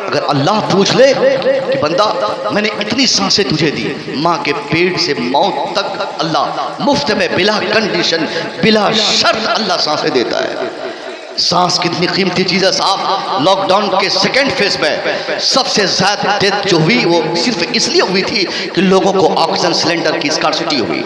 अगर अल्लाह पूछ ले कि बंदा मैंने इतनी सांसें तुझे दी, माँ के पेट से मौत तक अल्लाह मुफ्त में बिला कंडीशन बिला शर्त अल्लाह सांसें देता है। सांस कितनी कीमती चीज़ है साहब। लॉकडाउन के सेकेंड फेज में सबसे ज़्यादा डेथ जो हुई वो सिर्फ इसलिए हुई थी कि लोगों को ऑक्सीजन सिलेंडर की स्कार्सिटी हुई।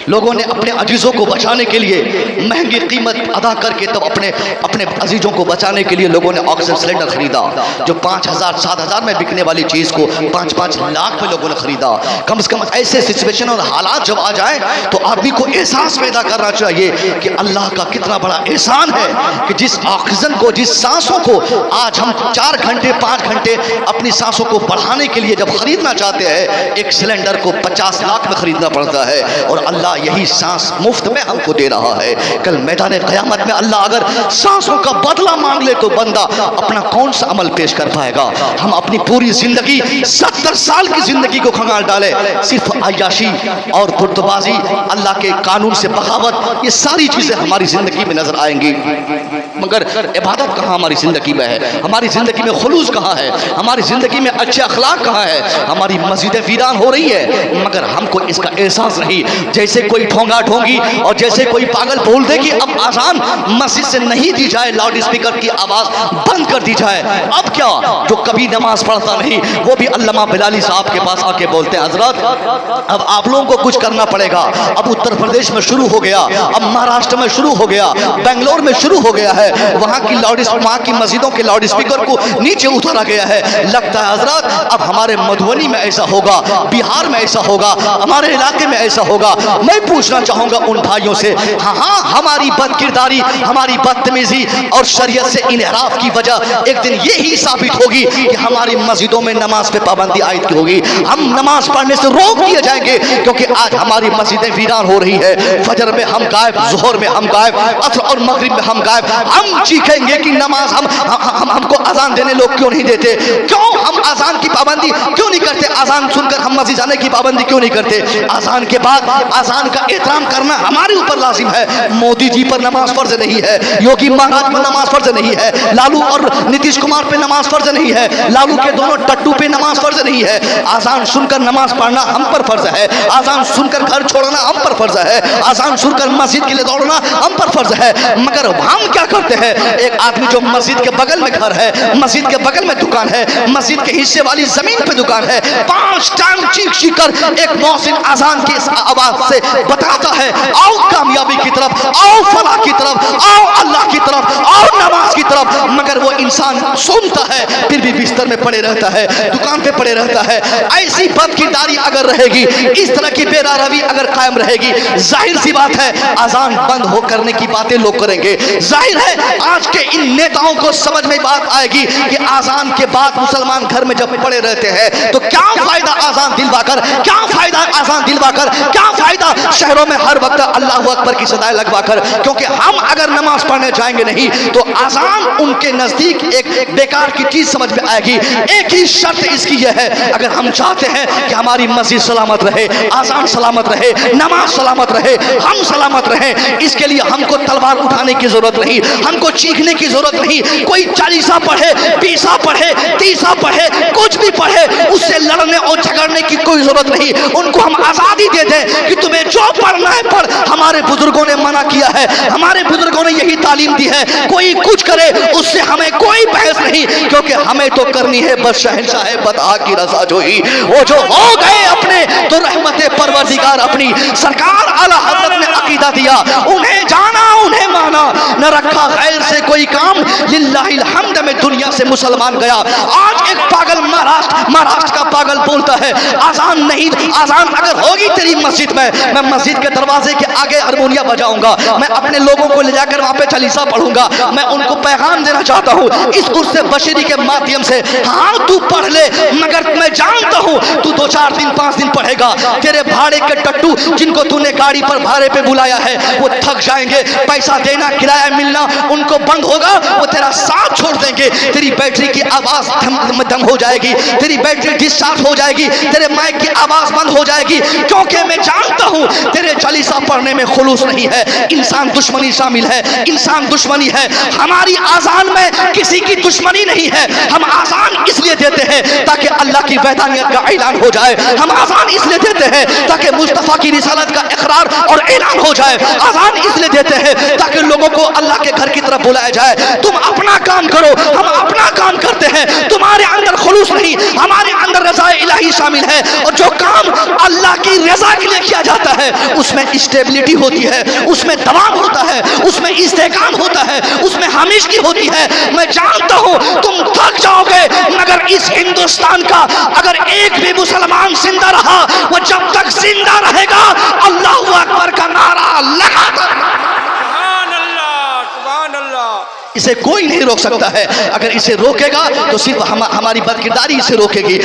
लोगों ने अपने अजीज़ों को बचाने के लिए महंगी कीमत अदा करके तब अपने अजीज़ों को बचाने के लिए लोगों ने ऑक्सीजन सिलेंडर खरीदा, जो 5,000 7,000 में बिकने वाली चीज़ को 5-5 लाख में लोगों ने खरीदा। कम से कम ऐसे सिचुएशन और हालात जब आ जाए तो आदमी को एहसास पैदा करना चाहिए कि अल्लाह का कितना बड़ा एहसान है कि जिस ऑक्सीजन को, जिस सांसों को आज हम 4 घंटे 5 घंटे अपनी सांसों को बढ़ाने के लिए जब खरीदना चाहते हैं, एक सिलेंडर को 50 लाख में खरीदना पड़ता है, और अल्लाह यही सांस मुफ्त में हमको दे रहा है। कल मैदान क़यामत में अल्लाह अगर सांसों का बदला मांग ले तो बंदा अपना कौन सा अमल पेश कर पाएगा? हम अपनी पूरी जिंदगी 70 साल की जिंदगी को खंगाल डाले सिर्फ अय्याशी और धुर्तबाजी, अल्लाह के कानून से बगावत, ये सारी चीजें हमारी जिंदगी में नजर आएंगी, मगर इबादत कहाँ हमारी जिंदगी में है? हमारी जिंदगी में खुलूस कहाँ है? हमारी जिंदगी में अच्छे अखलाक कहाँ है? हमारी मस्जिदें वीरान हो रही है मगर हमको इसका एहसास नहीं। जैसे कोई ढोंगा ढोंगी और जैसे कोई पागल बोल दे कि अब आजान मस्जिद से नहीं दी जाए, लाउड स्पीकर की आवाज बंद कर दी जाए, अब क्या? जो कभी नमाज पढ़ता नहीं वो भी अल्लामा बिलाली साहब के पास आके बोलते हैं, हजरत अब आप लोगों को कुछ करना पड़ेगा। अब उत्तर प्रदेश में शुरू हो गया, अब महाराष्ट्र में शुरू हो गया, बेंगलोर में शुरू हो गया है, वहाँ की मस्जिदों के लाउड स्पीकर को नीचे उतारा गया है। लगता है हजरत अब हमारे मधुबनी में ऐसा होगा, बिहार में ऐसा होगा, हमारे इलाके में ऐसा होगा। मैं पूछना चाहूंगा उन भाइयों से, हाँ हमारी बदकिरदारी, हमारी बदतमीजी और शरीयत से इनहराफ की वजह एक दिन यही साबित होगी कि हमारी मस्जिदों में नमाज पे पाबंदी आयद की होगी, हम नमाज पढ़ने से रोक दिए जाएंगे, क्योंकि आज हमारी मस्जिदें वीरान हो रही है। फजर में हम गायब, जोहर में हम गायब, असर और मगरिब में हम गायब। हम चीखेंगे कि नमाज हमको अजान देने लोग क्यों नहीं देते? क्यों हम अजान की पाबंदी क्यों नहीं करते? अजान सुनकर हम मस्जिद जाने की पाबंदी क्यों नहीं करते? अजान के बाद अजान का एहतराम करना हमारे ऊपर लाजिम है। मोदी जी पर नमाज फर्ज नहीं है, योगी महाराज पर नमाज फर्ज नहीं है, लालू और नीतीश कुमार पे नमाज फर्ज नहीं है, लालू के दोनों टट्टू पे नमाज फर्ज नहीं है। अजान सुनकर नमाज पढ़ना हम पर फर्ज है, अजान सुनकर घर छोड़ना हम पर फर्ज है, अजान सुनकर मस्जिद के लिए दौड़ना हम पर फर्ज है। मगर हम क्या करते हैं? एक आदमी जो मस्जिद के बगल में घर है, मस्जिद के बगल में दुकान है, मस्जिद के हिस्से वाली जमीन पे दुकान है, 5 टाइम चीख कर एक मौसिन अजान की आवाज से बताता है, आओ कामयाबी की तरफ, आओ फलाह की तरफ, आओ अल्लाह की तरफ, आओ नमाज की तरफ। मगर वो इंसान सुनता है फिर भी बिस्तर में पड़े रहता है, दुकान पे पड़े रहता है। ऐसी बदकिरदारी अगर रहेगी, इस तरह की बेरारवी अगर कायम रहेगी, जाहिर सी बात है अजान बंद हो करने की बातें लोग करेंगे। जाहिर है आज के इन नेताओं को समझ में बात आएगी कि आजान के बाद मुसलमान घर में जब पड़े रहते हैं तो क्या फायदा आजान दिलवाकर, क्या फायदा आजान दिलवाकर, क्या फायदा शहरों में हर वक्त अल्लाह अकबर की सदाएं लगवाकर? क्योंकि हम अगर नमाज पढ़ने जाएंगे नहीं तो आजान उनके नजदीक एक बेकार की चीज समझ में आएगी। एक ही शर्त इसकी यह है, अगर हम चाहते हैं कि हमारी मस्जिद सलामत रहे, आजान सलामत रहे, नमाज सलामत रहे, हम सलामत रहे, इसके लिए हमको तलवार उठाने की जरूरत नहीं, हमको चीखने की जरूरत नहीं। कोई 40 पढ़े, 20 पढ़े, 30 पढ़े, कुछ भी पढ़े, उससे लड़ने लड़ने और झगड़ने की कोई जरूरत नहीं, उनको हम आज़ादी दे दें कि तुम्हें जो पढ़ना है पढ़। हमारे बुजुर्गों ने मना किया है, हमारे बुजुर्गों ने यही तालीम दी है। कोई कुछ करे उससे हमें कोई बहस नहीं, क्योंकि हमें तो करनी है बस शहंशाह बता की रज़ा जोई। वो जो हो गए अपने तो रहमत परवरदिगार अपनी। सरकार आला हज़रत ने अकीदा दिया, उन्हें जाना उन्हें माना, न रखा गैर से कोई काम, लिल्लाहिल हम्द में दुनिया से मुसलमान गया। आज एक पागल महाराष्ट्र का पागल बोलता है आजान नहीं, आजान अगर होगी तेरी मस्जिद में, मैं मस्जिद के दरवाजे के आगे हारमोनिया बजाऊंगा, मैं अपने लोगों को ले जाकर वहां पे चालीसा पढ़ूंगा। मैं उनको पैगाम देना चाहता हूँ इस उर्स बशरी के माध्यम से, हाँ तू पढ़ ले, मगर मैं जानता हूँ तू 2-4 दिन 5 दिन पढ़ेगा, तेरे भाड़े के टट्टू जिनको तूने गाड़ी पर भाड़े पे बुलाया है वो थक जाएंगे, पैसा देना किराया मिलना उनको बंद होगा, वो तेरा साथ छोड़ देंगे, तेरी बैटरी की आवाज दम हो जाएगी, तेरी बैटरी डिस्चार्ज हो जाएगी, तेरे माइक की आवाज बंद हो जाएगी, क्योंकि मैं जानता हूँ तेरे चालीसा पढ़ने में खुलूस नहीं है, इंसान दुश्मनी शामिल है, इंसान दुश्मनी है। हमारी आजान में किसी की दुश्मनी नहीं है, हम आजान इसलिए देते हैं ताकि अल्लाह की वहदानियत का ऐलान हो जाए, हम आजान इसलिए देते हैं ताकि मुस्तफा की रिसालत का इकरार और ऐलान हो जाए, आजान इसलिए देते हैं ताकि लोगों को अल्लाह के घर की तरफ बुलाया जाए। तुम अपना काम करो, हम अपना काम करते हैं, तुम्हारे अंदर खुलूस नहीं, हमारे अंदर रज़ा इलाही शामिल है, और जो काम अल्लाह की रज़ा के लिए किया जाता है उसमें स्टेबिलिटी होती है, उसमें दबाव होता है, उसमें इस्तेकाम होता है, उसमें हमेशगी होती है। मैं जानता हूं तुम थक जाओगे, मगर इस हिंदुस्तान का अगर एक भी मुसलमान जिंदा रहा, वो जब तक जिंदा रहेगा अल्लाहू अकबर का नारा लगाता इसे कोई नहीं रोक सकता है। अगर इसे रोकेगा तो सिर्फ हमारी बदकिरदारी इसे रोकेगी।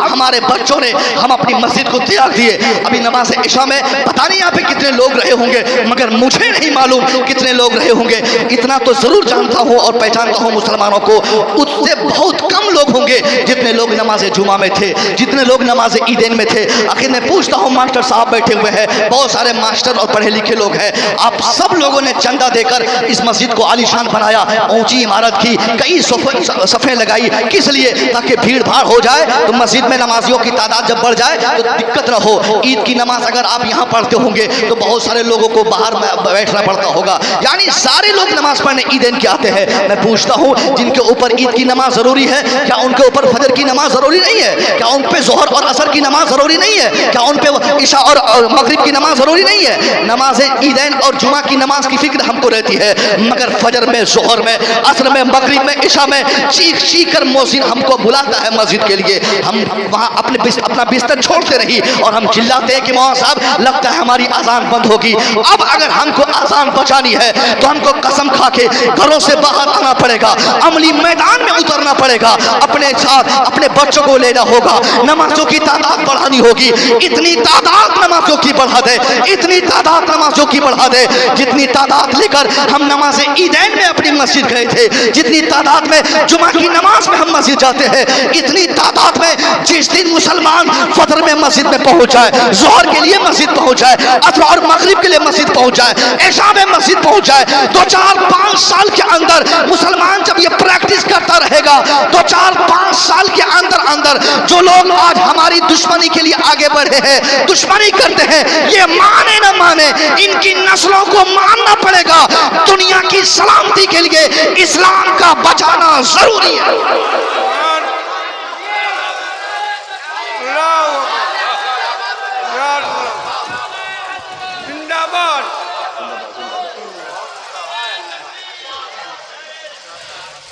हमारे बच्चों ने हम अपनी मस्जिद को त्याग दिए। अभी नमाज इशा में पता नहीं यहाँ पे कितने लोग रहे होंगे, मगर मुझे नहीं मालूम कितने लोग रहे होंगे। इतना तो जरूर जानता हूँ और पहचानता हूँ मुसलमानों को, उससे बहुत कम लोग होंगे जितने लोग नमाज जुमा में थे, जितने लोग नमाज ईदैन में थे। आखिर मैं पूछता हूँ, मास्टर साहब बैठे हुए हैं, बहुत सारे मास्टर और पढ़े लिखे लोग हैं, आप सब लोगों ने चंदा देकर इस मस्जिद को आलीशान बनाया, ऊंची इमारत की, कई सफ़े लगाई, किस लिए? ताकि भीड़ भाड़ हो जाए तो मस्जिद में नमाजियों की तादाद जब बढ़ जाए तो दिक्कत न हो। ईद की नमाज अगर आप यहाँ पढ़ते होंगे तो बहुत सारे लोगों को बाहर बैठना पड़ता होगा, यानी सारे लोग नमाज पढ़ने ईदैन के आते हैं। मैं पूछता हूँ, जिनके ऊपर ईद की नमाज जरूरी है, क्या उनके ऊपर फजर की नमाज जरूरी नहीं है? क्या उन पे जोहर और असर की नमाज जरूरी नहीं है? क्या उन पे इशा और मगरिब की नमाज जरूरी नहीं है? नमाज ईदैन और जुमा की नमाज की फिक्र हमको रहती है, मगर फजर में, जोहर में, असर में, मगरिब में, इशा में चीख कर मोहसिन हमको बुलाता है मस्जिद के लिए, हम वहाँ अपना बिस्तर छोड़ते रही और हम चिल्लाते हैं कि मौलाना साहब लगता है हमारी अजान बंद होगी। अब अगर हमको अजान बचानी है तो हमको कसम खा के घरों से बाहर आना पड़ेगा, अमली मैदान में उतरना पड़ेगा, अपने साथ अपने बच्चों को लेना होगा, नमाजों की तादाद बढ़ानी होगी। इतनी तादाद नमाजों की बढ़ा दे, इतनी तादाद नमाजों की बढ़ा दे जितनी तादाद लेकर हम नमाज ईदैन में अपनी मस्जिद गए थे, जितनी तादाद में जुमा की नमाज में हम मस्जिद जाते हैं, इतनी तादाद में जिस दिन मुसलमान फजर में मस्जिद में पहुंच जाए, जोहर के लिए मस्जिद पहुंच जाए, असर और मगरिब के लिए मस्जिद पहुंच जाए, इशा में मस्जिद पहुंच जाए, 2-4-5 साल के अंदर मुसलमान जब ये प्रैक्टिस करता रहेगा, 2-4-5 साल के अंदर जो लोग आज हमारी दुश्मनी के लिए आगे बढ़े हैं, दुश्मनी करते हैं, ये माने न माने, इनकी नस्लों को मानना पड़ेगा। दुनिया की सलामती के लिए इस्लाम का बचाना जरूरी है।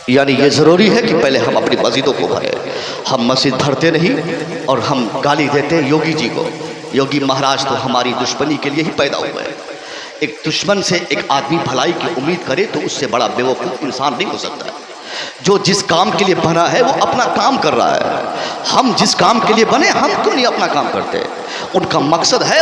यानी ये ज़रूरी है कि पहले हम अपनी मस्जिदों को भरें। हम मस्जिद भरते नहीं और हम गाली देते हैं योगी जी को। योगी महाराज तो हमारी दुश्मनी के लिए ही पैदा हुए हैं। एक दुश्मन से एक आदमी भलाई की उम्मीद करे तो उससे बड़ा बेवकूफ़ इंसान नहीं हो सकता। जो जिस काम के लिए बना है वो अपना काम कर रहा है। हम जिस काम के लिए बने हम क्यों नहीं अपना काम करते? ان کا مقصد ہے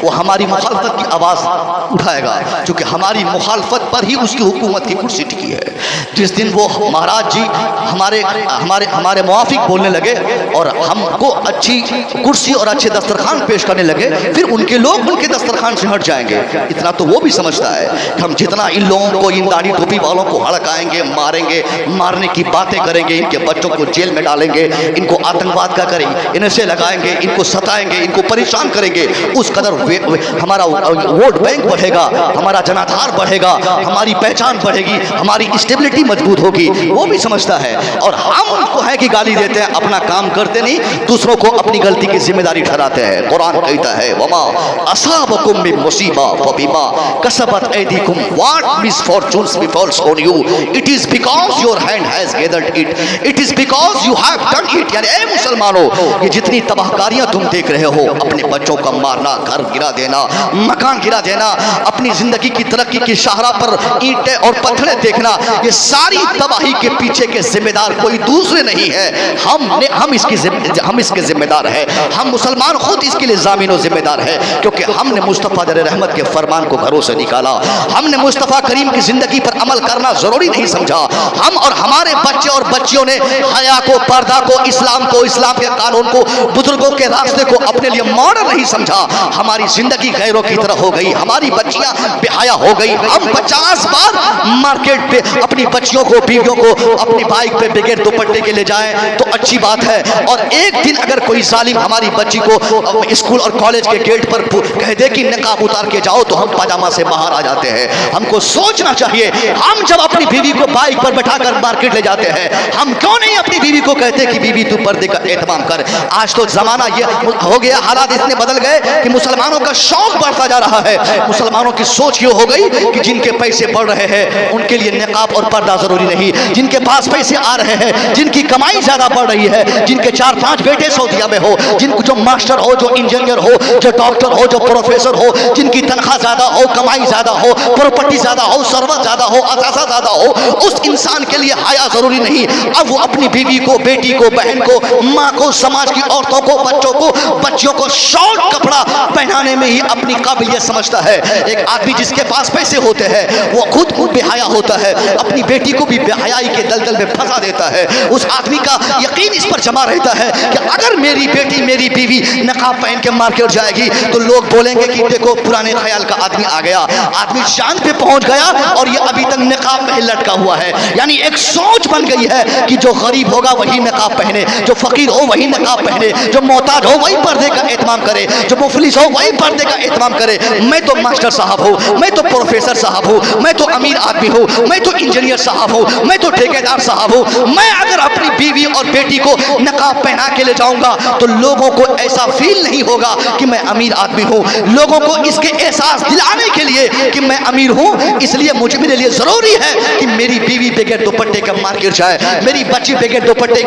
وہ ہماری مخالفت کی آواز اٹھائے گا، چونکہ ہماری مخالفت پر ہی اس کی حکومت کی کرسی ٹکی ہے۔ جس دن وہ مہاراج جی ہمارے موافق بولنے لگے اور ہم کو اچھی کرسی اور اچھے دسترخوان پیش کرنے لگے، پھر ان کے لوگ ان کے دسترخوان سے ہٹ جائیں گے۔ اتنا تو وہ بھی سمجھتا ہے کہ ہم جتنا ان لوگوں کو، ان داڑھی ٹوپی والوں کو ہڑکائیں گے، ماریں گے، مارنے کی باتیں کریں گے، ان کے بچوں کو جیل میں ڈالیں گے، ان کو آتنکواد کا کریں گے، انہیں سے لگائیں گے، ان کو ستائیں گے، ان کو پریشان کریں گے، اس قدر ہمارا ووٹ بینک بڑھے گا، ہمارا جنادھار بڑھے گا، ہماری پہچان بڑھے گی، ہماری اسٹیبلٹی مضبوط ہوگی۔ وہ بھی سمجھتا ہے، اور ہم ان کو ہے کہ گالی دیتے ہیں، اپنا کام کرتے نہیں، دوسروں کو اپنی غلطی کی ذمہ داری ٹھہراتے ہیں۔ قرآن کہتا ہے وما اصابکم من مصیبہ فبما کسبت ایدیکم what misfortunes befalls on you it is because your hand has gathered it is because you have done it۔ یعنی اے مسلمانوں، یہ جتنی تباہ کاریاں تم دیکھ رہے ہو، اپنے بچوں کا مارنا، گھر گرا دینا، مکان گرا دینا، اپنی زندگی کی ترقی کی شاہراہ پر اینٹیں اور پتھریں دیکھنا، یہ ساری تباہی کے پیچھے کے ذمہ دار کوئی دوسرے نہیں ہے، ہم اس کے ذمہ دار ہیں۔ ہم مسلمان خود اس کے لیے ضامن و ذمہ دار ہے، کیونکہ ہم نے مصطفیٰ در رحمت کے فرمان کو گھروں سے نکالا، ہم نے مصطفیٰ کریم کی زندگی پر عمل کرنا ضروری نہیں سمجھا، ہم اور ہمارے بچے اور بچیوں نے حیا کو، پردہ کو، اسلام کے قانون کو، بزرگوں کے راستے کو اپنے لیے ماڈل نہیں سمجھا۔ ہماری زندگی غیروں کی طرح ہو گئی، ہماری بچیاں بے حیا ہو گئی، ہم 50 بار مارکیٹ پہ اپنی بچیوں کو، بیویوں کو اپنی بائک پہ بغیر دوپٹے کے لے جائیں تو اچھی بات ہے، اور ایک دن اگر کوئی ظالم ہماری بچی کو اسکول اور کالج کے گیٹ پر کہہ دے کہ نقاب اتار کے جاؤ تو ہم پاجامہ سے باہر آ جاتے ہیں۔ ہم کو سوچنا چاہیے، ہم جب اپنی بیوی کو بائک پر بٹھا کر مارکیٹ لے جاتے ہیں، ہم کیوں نہیں اپنی بیوی کو کہتے کہ بیوی تو پردے کا اہتمام کر۔ آج تو زمانہ یہ ہو گیا، حالات اتنے بدل گئے کہ مسلمانوں کا شوق بڑھتا جا رہا ہے، مسلمانوں کی سوچ یہ ہو گئی کہ جن کے پیسے بڑھ رہے ہیں ان کے لیے نقاب اور پردہ ضروری نہیں، جن کے پاس پیسے آ رہے ہیں، جن کی کمائی زیادہ بڑھ رہی ہے، جن کے 4-5 بیٹے سعودیہ میں ہو، جن کو جو ماسٹر ہو، جو انجینئر ہو، جو ڈاکٹر ہو، جو پروفیسر ہو، جن کی تنخواہ زیادہ ہو، کمائی زیادہ ہو، پراپرٹی زیادہ ہو، ثروت زیادہ ہو، اثاثہ زیادہ ہو، اس انسان کے لیے حیا ضروری نہیں۔ اب وہ اپنی بیوی کو، بیٹی کو، بہن کو، ماں کو، سماج کی عورتوں کو، بچوں کو، بچیوں کو شارٹ کپڑا پہنانے میں ہی اپنی قابلیت سمجھتا ہے۔ ایک آدمی جس کے پاس پیسے ہوتے ہیں وہ خود کو بے حیا ہوتا ہے، اپنی بیٹی کو بھی بے حیائی کے دلدل میں پھنسا دیتا ہے۔ اس آدمی کا یقین اس پر جمع رہتا ہے کہ اگر میری بیٹی، میری بیوی نقاب پہن کے مارکیٹ جائے گی تو لوگ بولیں گے کہ دیکھو پرانے خیال کا آدمی آ گیا، آدمی چاند پہ پہنچ گیا اور یہ ابھی تک نقاب میں لٹکا ہوا ہے۔ یعنی ایک سوچ بن گئی ہے کہ جو غریب ہوگا وہی نقاب پہنے، جو فقیر ہو وہی نقاب پہنے، جو محتاج ہو وہی پردے کا اہتمام کرے، جو مفلس ہو وہی پردے کا اہتمام کرے۔ میں تو ماسٹر صاحب ہوں، میں تو پروفیسر صاحب ہوں، میں تو امیر آدمی ہوں، میں تو انجینئر صاحب ہوں، میں تو ٹھیکیدار صاحب ہوں، میں اگر اپنی بیوی اور بیٹی کو نقاب پہنا کے لے جاؤں گا تو لوگوں کو ایسا فیل نہیں ہوگا کہ میں امیر آدمی ہوں، لوگوں کو اس کے احساس دلانے کے لیے کہ میں امیر ہوں، اس لیے میرے لیے ضروری ہے کہ میری بیوی بغیر دوپٹے کا مارکیٹ جائے، میری بچی بغیر دوپٹے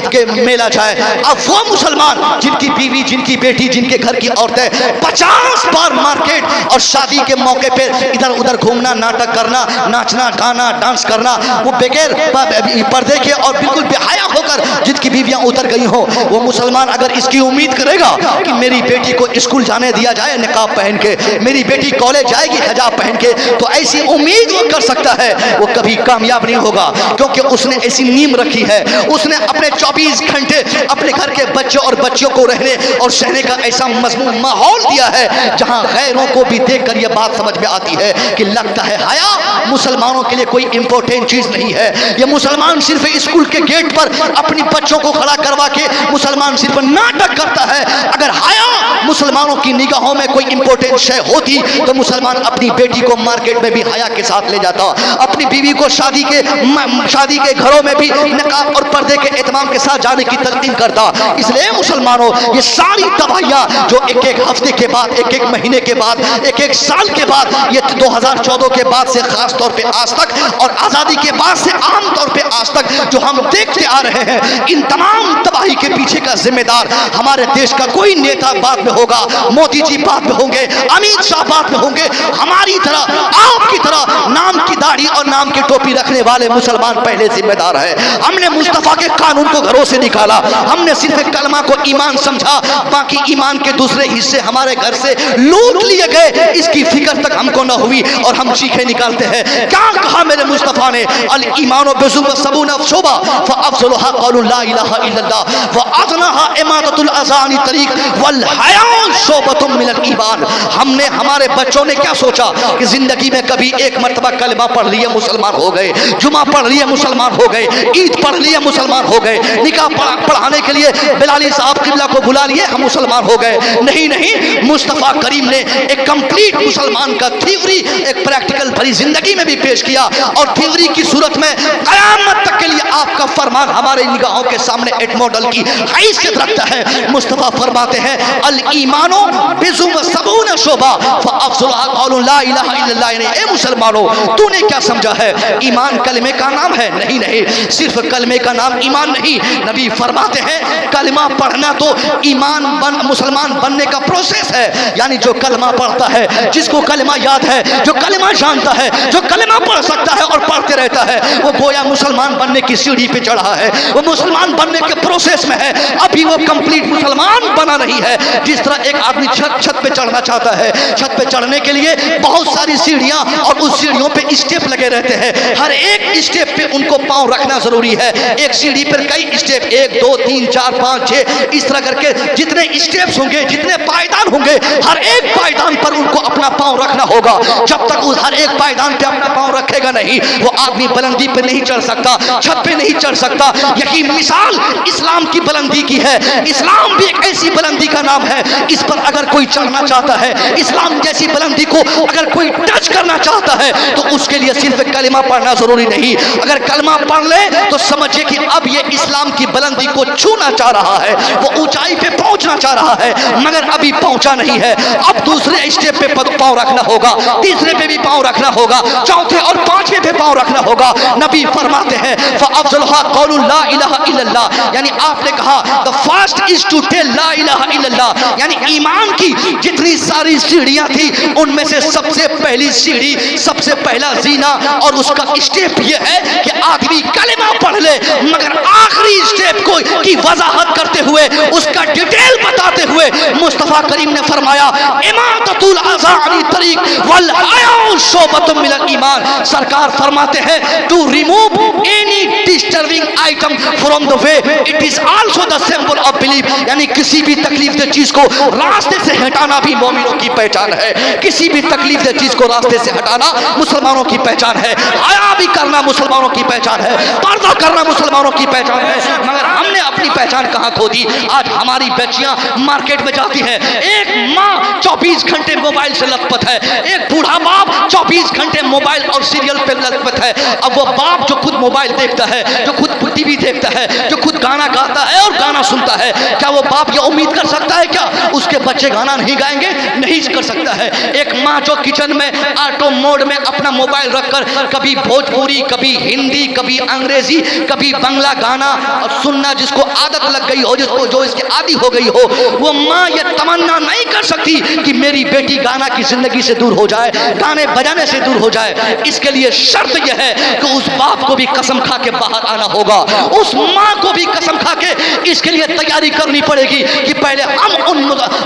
کے میلہ جائے۔ اب وہ مسلمان جن کی بیوی، جن کی بیٹی، جن کے گھر کی عورتیں 50 بار مارکیٹ اور شادی کے موقع پہ ادھر ادھر گھومنا، ناٹک کرنا، ناچنا، گانا، ڈانس کرنا، وہ بغیر پردے کے اور بالکل بے حیا ہو کر جن کی بیویاں اتر گئی ہوں، وہ مسلمان اگر اس کی امید کرے گا کہ میری بیٹی کو اسکول جانے دیا جائے نقاب پہن کے، میری بیٹی کالج جائے گی حجاب پہن کے، تو ایسی امید وہ کر سکتا ہے، وہ کبھی کامیاب نہیں ہوگا، کیونکہ اس نے ایسی نیم رکھی ہے، اس نے اپنے 24 گھنٹے اپنے گھر کے بچوں اور بچیوں کو رہنے اور سہنے کا ایسا مضمون ماحول دیا ہے جہاں غیروں کو بھی دیکھ کر یہ بات سمجھ میں آتی ہے کہ لگتا ہے حیا مسلمانوں کے لیے کوئی امپورٹنٹ چیز نہیں ہے۔ یہ مسلمان صرف اسکول کے گیٹ پر اپنی بچوں کو کھڑا کروا کے مسلمان صرف ناٹک کرتا ہے۔ اگر حیا مسلمانوں کی نگاہوں میں کوئی امپورٹنٹ شے ہوتی تو مسلمان اپنی بیٹی کو مارکیٹ میں بھی حیا کے ساتھ لے جاتا، اپنی بیوی کو شادی کے گھروں میں بھی نقاب اور پردے کے اہتمام کے ساتھ جانے کی تلقین کرتا۔ اس لیے مسلمانوں، یہ ساری تباہیاں جو ایک ہفتے کے بعد، ایک مہینے کے بعد، ایک سال کے بعد، یہ 2014 کے بعد سے خاص طور پہ آج تک اور آزادی کے بعد سے عام طور پہ آج تک جو ہم دیکھتے آ رہے ہیں، ان تمام تباہی کے پیچھے کا ذمہ دار ہمارے دیش کا کوئی نیتا بعد میں ہوگا होगा, मोदी जी बाद में होंगे, अमित शाह बाद में होंगे, हमारी तरह आपकी तरह नाम की दाढ़ी और नाम की टोपी रखने वाले मुसलमान पहले जिम्मेदार है। हमने मुस्तफा के कानून को घरों से निकाला, हमने सिर्फ कलमा को ईमान समझा, बाकी ईमान के दूसरे हिस्से हमारे घर से लूट लिए गए, इसकी फिक्र तक हमको न हुई और हम चीखें निकालते हैं। क्या कहा मेरे मुस्तफा ने, अल ईमानो बिजुम सबून शोबा फअफज़लुहा क़ौलु ला इलाहा इल्लल्लाह व अदनाहा इमादतुल अज़ानी तरीक वल हया शोबतुम मिनल ईमान। हमने, हमारे बच्चों ने क्या सोचा कि जिंदगी में कभी एक मर्तबा कलमा पढ़ लिए मुसलमान हो गए, जुमा पढ़ लिए मुसलमान हो गए, ईद पढ़ लिए मुसलमान हो गए, निकाह पढ़ाने के लिए बिलाली साहब किबला को बुला लिए हम मुसलमान हो गए। नहीं नहीं, मुस्तफा करीम ने एक कंप्लीट मुसलमान का थ्योरी एक प्रैक्टिकल भरी जिंदगी में भी पेश किया और थ्योरी की सूरत में कयामत तक के लिए आपका फरमान हमारे निगाहों के सामने एक मॉडल की हैसियत रखता है। मुस्तफा फरमाते हैं अल ईमानो बिजुम सबून शोबा फअफज़लुहा क़ौलु ला इलाहा इल्लल्लाह। ए मुसलमानों, तूने क्या समझा है ईमान कलमे का नाम है? नहीं नहीं, सिर्फ कलमे का नाम ईमान नहीं। नबी फरमाते हैं कलमा पढ़ना तो ईमान मुसलमान बनने का प्रोसेस है। यानी जो कलमा पढ़ता है, जिसको कलमा याद है, जो कलमा जानता है, जो कलमा पढ़ सकता है और पढ़ते रहता है, वो गोया मुसलमान बनने की सीढ़ी पे चढ़ा है, वो मुसलमान बनने के प्रोसेस में है, अभी वो कंप्लीट मुसलमान बना नहीं है। जिस तरह एक आदमी छत पे चढ़ना चाहता है, छत पे चढ़ने के लिए बहुत सारी सीढ़ियां और उस सीढ़ियों पे स्टेप लगे रहते हैं, हर एक स्टेप पे उनको पांव रखना जरूरी है। एक सीढ़ी पर कई स्टेप, 1 2 3 4 5 6 इस तरह करके जितने स्टेप्स होंगे, जितने पायदान होंगे, हर एक पायदान पर उनको अपना पांव रखना होगा। जब तक उस हर एक पायदान पे अपना पांव रखेगा नहीं, वो आदमी बुलंदी पे नहीं चढ़ सकता, छत पे नहीं चढ़ सकता। यही मिसाल इस्लाम की बुलंदी की है। इस्लाम भी एक ऐसी बुलंदी का नाम है, इस पर अगर कोई चढ़ना चाहता है, इस्लाम जैसी बुलंदी को अगर कोई टच करना चाहता है, तो उसके लिए सिर्फ कलिमा पढ़ना जरूरी नहीं। अगर कलमा पढ़ ले तो समझिए कि अब ये इस्लाम की बुलंदी को छूना चाह रहा है, वो ऊंचाई पे पहुंचना चाह रहा है, मगर अभी पहुंचा नहीं है। अब दूसरे स्टेप पे पांव रखना होगा, तीसरे पे भी पांव रखना होगा, चौथे और पांचवे पे पांव रखना होगा। नबी फरमाते हैं फअफज़लुहा क़ौलु ला इलाहा इल्लल्लाह। यानी आपने कहा the first is to tell ला इलाहा इल्लल्लाह, यानी ईमान की जितनी सारी सीढ़ियां थी उनमें से सबसे पहली सीढ़ी, सबसे पहला जीना और उसका स्टेप ये है कि आदमी कलमा पढ़ ले, मगर आखिरी स्टेप को की वजाहत करते हुए, उसका डिटेल बताते हुए मुस्तफा करीम ने फरमाया इमादतुल अज़ानी तरीक वल हया शोबतुम मिनल ईमान। सरकार फरमाते हैं to remove any disturbing item from the way it is also the symbol of belief. यानी किसी भी तकलीफ दे चीज को रास्ते से हटाना भी मोमिनों की पहचान है, किसी भी तकलीफ दे चीज को रास्ते से हटाना मुसलमानों की पहचान है, हया भी करना मुसलमानों की पहचान है, पर्दा करना मुसलमानों की पहचान है। मगर हमने अपनी पहचान कहाँ खो दी? आज हमारी बच्चियां मार्केट में जाती हैं, एक माँ 24 घंटे मोबाइल से लथपथ है, एक बूढ़ा बाप 24 घंटे मोबाइल और सीरियल पे लथपथ है। अब वो बाप जो खुद मोबाइल देखता है, जो खुद टीवी देखता है, जो खुद गाना गाता है और गाना सुनता है, क्या वो बाप ये उम्मीद कर सकता है क्या उसके बच्चे गाना नहीं गाएंगे? नहीं कर सकता है। एक माँ जो किचन में ऑटो मोड में अपना मोबाइल रखकर कभी भोजपुरी, कभी हिंदी, कभी अंग्रेजी, कभी बांग्ला गाना और सुनना जिसको आदत लग गई हो, जिसको जो इसके आदी हो गई हो, वो माँ ये तमन्ना नहीं कर सकती कि मेरी बेटी गाना की जिंदगी से दूर हो जाए, गाने बजाने से दूर हो जाए। इसके लिए शर्त यह है कि उस बाप को भी कसम खा के बाहर आना होगा, उस माँ को भी कसम खा के इसके लिए तैयारी करनी पड़ेगी कि पहले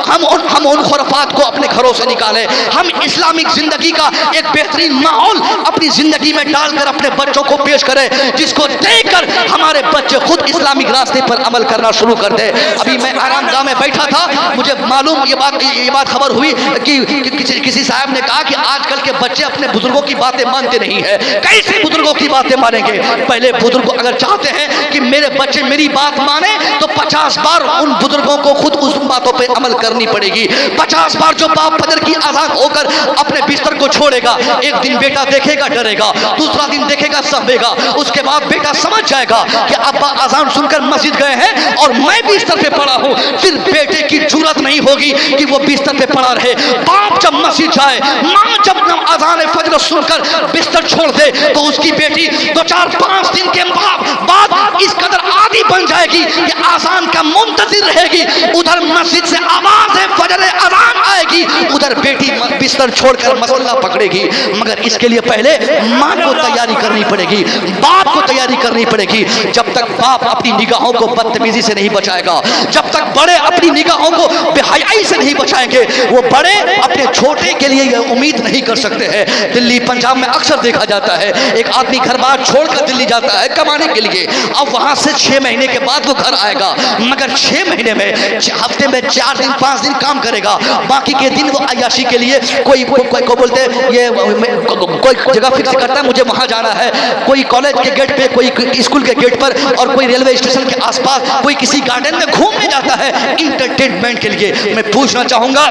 हम उन खुराफात को अपने घरों से निकालें, हम इस्लामिक जिंदगी का एक बेहतरीन माहौल अपनी जिंदगी में डालकर अपने बच्चों को पेश करें, जिसको देखकर हमारे बच्चे खुद इस्लामिक रास्ते पर अमल करना शुरू कर दे। अभी मैं आरामगाह में बैठा था, मुझे मालूम ये बात खबर हुई कि किसी साहब ने कहा कि आजकल के बच्चे अपने बुजुर्गों की बातें मानते नहीं है। कैसे बुजुर्गों की बातें मानेंगे? पहले बुजुर्ग अगर चाहते हैं कि मेरे बच्चे मेरी बात माने तो 50 बार उन बुजुर्गों को खुद उस बातों पे अमल करनी पड़ेगी। 50 बार जो बाप फजर की अज़ान होकर अपने बिस्तर को छोड़ेगा, एक दिन बेटा देखेगा डरेगा, दूसरा दिन देखेगा सहमेगा, उसके बाद बेटा समझ जाएगा कि अब्बा अज़ान सुनकर मस्जिद गए हैं और मैं बिस्तर पे पड़ा हूँ, फिर बेटे की जुर्रत जरूरत नहीं होगी कि वो बिस्तर पे पड़ा रहे। बाप जब मस्जिद जाए, माँ जब अज़ान फजर सुनकर बिस्तर छोड़ दे, तो उसकी बेटी 2-4-5 दिन के बाद इस कदर आदी बन जाएगी कि आज़ान का मुंतज़िर रहेगी। उधर मस्जिद से आवाज़ फजर अज़ान आएगी, उधर बेटी बिस्तर छोड़कर मसल्ला पकड़ेगी। मगर इसके लिए पहले माँ को तैयारी करनी पड़ेगी, बाप को तैयारी करनी पड़ेगी। जब तक बाप अपनी निगाहों को बदतमीजी से नहीं बचाएगा, जब तक बड़े अपनी निगाहों को बेहयाई से नहीं बचाएंगे, वो बड़े अपने छोटे के लिए यह उम्मीद नहीं कर सकते हैं। दिल्ली पंजाब में अक्सर देखा जाता है, एक आदमी घर बार छोड़कर दिल्ली जाता है कमाने के लिए, अब वहां से 6 महीने के बाद वो घर आएगा। मगर 6 महीने में हफ्ते में 4 दिन 5 दिन काम करेगा, बाकी के दिन वो अय्याशी के लिए कोई बोलते ये कोई जगह फिक्स करता है मुझे वहां जाना है, कोई कॉलेज के गेट पे, कोई स्कूल के गेट पर, और कोई रेलवे स्टेशन के आसपास, कोई किसी गार्डन में घूमने जाता है इंटरटेनमेंट के लिए। मैं पूछना चाहूंगा,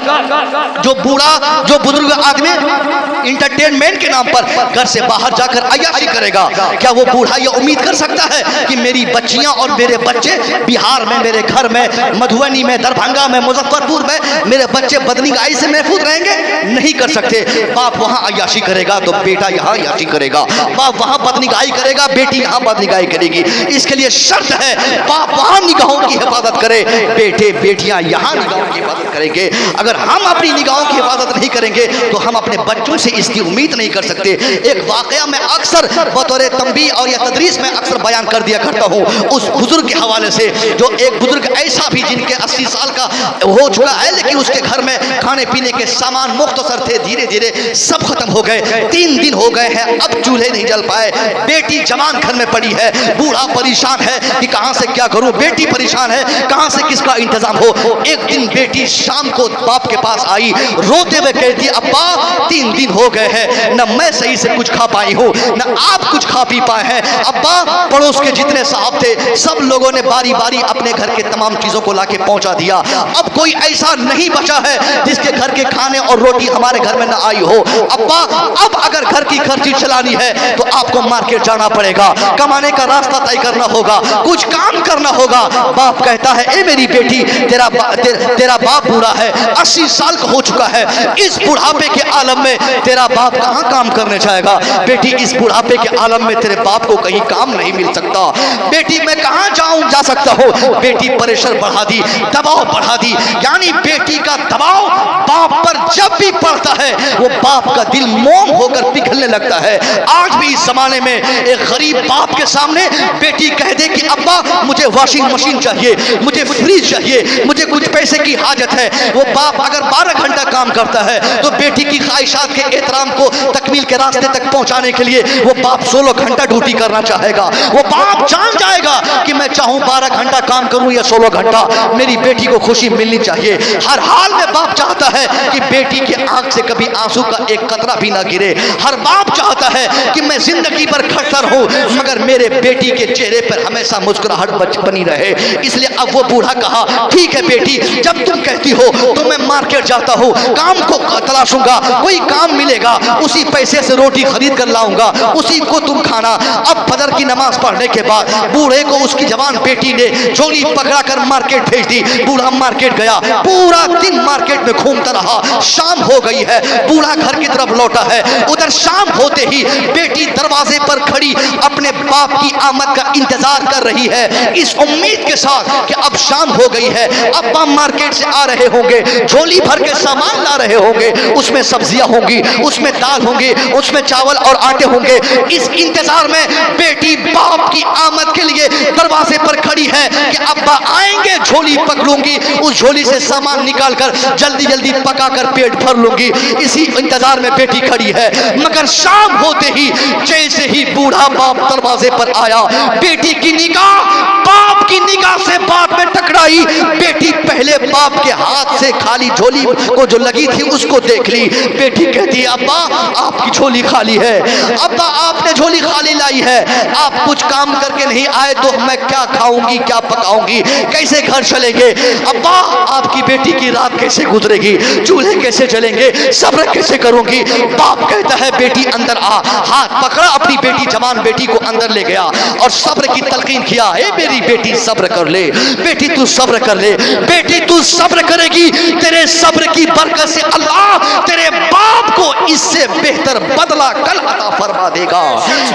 जो बूढ़ा जो बुजुर्ग आदमी इंटरटेनमेंट के नाम पर घर से बाहर जाकर अय्याशी करेगा, क्या वो बूढ़ा ये उम्मीद कर सकता है कि मेरी बच्चियां और मेरे बच्चे बिहार में, मेरे घर में, मधुबनी में, दरभंगा में, मुजफ्फरपुर में मेरे बच्चे बदनीगाही से महफूज रहेंगे? नहीं कर सकते। बाप वहां अय्याशी करेगा तो बेटा यहां अय्याशी करेगा, बाप वहां बदनीगाही करेगा, बेटी यहां बदनीगाही करेगी। इसके लिए शर्त है, बाप वहां निगाहों की हिफाजत करे, बेटे बेटियां यहां निगाहों की हिफाजत करेंगे। अगर हम अपनी निगाहों की हिफाजत नहीं करेंगे तो हम अपने बच्चों से इसकी उम्मीद नहीं कर सकते। एक वाकया मैं अक्सर बतौर तंबीह और या तदरीस में अक्सर बयान कर दिया करता हूँ, उस बुजुर्ग के हवाले से, जो एक बुजुर्ग ऐसा भी जिनके 80 साल का हो चुका है, लेकिन उसके घर में खाने पीने के सामान मुख्तसर थे, धीरे धीरे सब खत्म हो गए। 3 दिन हो गए हैं, अब चूल्हे नहीं जल पाए। बेटी जवान घर में पड़ी है, बूढ़ा परेशान है कि कहां से क्या करूं, बेटी परेशान है कहां से किसका इंतजाम हो। एक दिन बेटी शाम को बाप के पास आई, रोते हुए कहती, अब्बा 3 दिन हो गए हैं, न मैं सही से कुछ खा पाई हूं, न आप कुछ खा पी पाए हैं। अब्बा पड़ोस के जितने साहब थे सब लोगों ने बारी बारी अपने घर के तमाम चीजों को लाके पहुंचा दिया, अब कोई ऐसा नहीं बचा है जिसके घर के खाने और रोटी हमारे घर में न आई हो। अब्बा अब अगर घर की खर्ची चलानी है तो आपको मार्केट जाना पड़ेगा, कमाने का रास्ता तय करना होगा, कुछ काम करना होगा। बाप कहता है, ए मेरी बेटी, तेरा बाप बूढ़ा है, 80 साल का हो चुका है, इस बुढ़ापे के आलम में तेरा बाप कहां काम करने जाएगा? बेटी, इस बुढ़ापे के आलम में तेरे बाप को कहीं काम नहीं मिल सकता। बेटी, मैं कहां जा सकता हूं? बेटी प्रेशर बढ़ा दी, दबाव बढ़ा दी, यानी बेटी का दबाव बाप पर जब भी पड़ता है वो बाप का दिल मोम होकर पिघलने लगता है। आज भी इस जमाने में एक गरीब बाप के सामने बेटी कह दे कि अब्बा मुझे वॉशिंग मशीन चाहिए, मुझे फ्रिज चाहिए, मुझे कुछ पैसे की हाजत है, वो बाप अगर 12 घंटा काम करता है तो बेटी की ख्वाहिशात के एहतराम को तकमील के रास्ते तक पहुंचाने के लिए वो बाप 16 घंटा ड्यूटी करना चाहेगा। वो बाप जान जाएगा कि मैं चाहूं 12 घंटा काम करूं या 16 घंटा, मेरी बेटी को खुशी मिलनी चाहिए। हर हाल में बाप चाहता है कि बेटी की आंख से कभी आंसू का एक कतरा भी ना गिरे। हर बाप चाहता है कि मैं जिंदगी पर खड़ता रहूं मगर मेरे बेटी के चेहरे पर हमेशा मुस्कुराहट बनी रहे। इसलिए अब वो बूढ़ा कहा, ठीक है बेटी, जब तुम कहती हो तो मैं मार्केट जाता हूं, काम को तलाशूंगा, कोई काम मिलेगा उसी पैसे से रोटी खरीद कर लाऊंगा, उसी को तुम खाना। अब फजर की नमाज पढ़ने के बाद बूढ़े को उसकी जवान बेटी ने झोली पकड़ा कर मार्केट भेज दी। बूढ़ा मार्केट गया, पूरा दिन मार्केट में घूमता रहा। शाम हो गई है, बूढ़ा घर की तरफ लौटा है। उधर शाम होते ही बेटी दरवाजे पर खड़ी अपने बाप की आमद का इंतजार कर रही है, इस उम्मीद के साथ कि अब शाम हो गई है, अब्बा मार्केट से आ रहे होंगे, झोली भर के सामान ला रहे होंगे, उसमें सब्जियां होंगी, उसमें दाल होंगी, उसमें चावल और आटे होंगे। इस इंतजार में बेटी बाप की आमद के लिए दरवाजे पर खड़ी है कि अब्बा आएंगे, झोली पकड़ूंगी, उस झोली से सामान निकालकर जल्दी जल्दी पकाकर पेट भर लूंगी। इसी इंतजार में बेटी खड़ी है। मगर शाम होते ही जैसे ही बूढ़ा बाप दरवाजे पर आया, बेटी की निगाह बाप की निगाह से बाप में टकराई। बेटी पहले बाप के हाथ से खाली झोली को जो लगी थी उसको देख ली। बेटी कहती है, अब्बा आपकी झोली खाली है, अब्बा आपने झोली खाली लाई है, आप कुछ काम करके नहीं आए तो मैं क्या खाऊंगी, क्या पकाऊंगी, कैसे घर चलेंगे? अब्बा आपकी बेटी की रात कैसे गुजरेगी? चूल्हे कैसे जलेंगे, सब्र कैसे करूंगी। बाप कहता है बेटी अंदर आ, हाथ पकड़ा अपनी बेटी, जवान बेटी को अंदर ले गया और सब्र की तलकीन किया। ए मेरी बेटी सब्र कर ले, बेटी तू सब्र कर ले, बेटी तू सब्र करेगी, तेरे सब्र की बरकत से अल्लाह तेरे बाप को इससे बेहतर बदला कल अता फरमा देगा,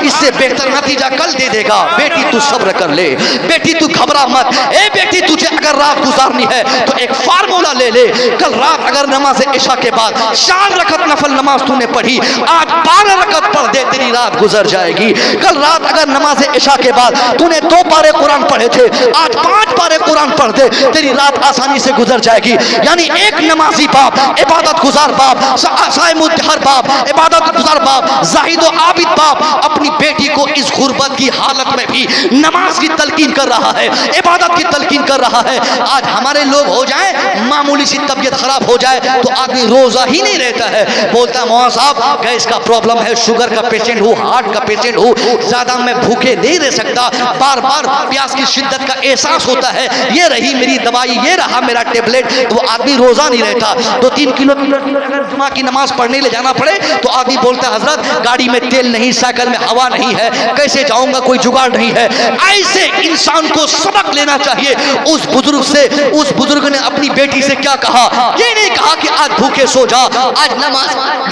इससे बेहतर नतीजा कल दे देगा। बेटी तू सब्र कर ले, बेटी तू घबरा मत। ए बेटी तुझे अगर रात गुजारनी है तो एक फार्मूला ले ले। कल रात अगर नमाज इशा के बाद 4 रकत नफल नमाज तूने पढ़ी, आज 12 रकत पढ़ दे, तेरी रात गुजर जाएगी। कल रात अगर नमाज इशा के बाद तूने 2 पारे कुरान पढ़े थे, आज 5 पारे कुरान पढ़ दे, तेरी रात आसानी से गुजर जाएगी। यानी एक नमाजी बाप, इबादत गुजार बाप, साइमुद्दहर बाप, इबादत गुजार बाप, जाहिद व आबिद बाप अपनी बेटी को इस गुर्बत की हालत में भी नमाज की तलकीन कर रहा है, इबादत की तलकीन कर रहा है। आज हमारे लोग हो जाए, मामूली सी तबीयत खराब हो जाए तो आदमी रोजा ही नहीं रहता है, बोलता मौलाना साहब गैस का प्रॉब्लम है, शुगर का पेशेंट हूँ, हार्ट का पेशेंट हूँ, ज्यादा मैं भूखे नहीं रह सकता, बार बार प्यास की शिद्दत का एहसास होता है, ये रही मेरी दवाई, ये रहा मेरा टेबलेट। तो वो आदमी रोजा नहीं रहता। 2-3 किलोमीटर अगर जुमा की नमाज पढ़ने ले जाना पड़े तो आदमी बोलता है हजरत गाड़ी में तेल नहीं, साइकिल में हवा नहीं है, कैसे जाऊंगा, कोई जुगाड़ नहीं है। ऐसे इंसान को सबक लेना चाहिए उस बुजुर्ग से। उस बुजुर्ग ने अपनी बेटी से क्या कहा, ये नहीं कहा कि आज भूखे सो जा, आज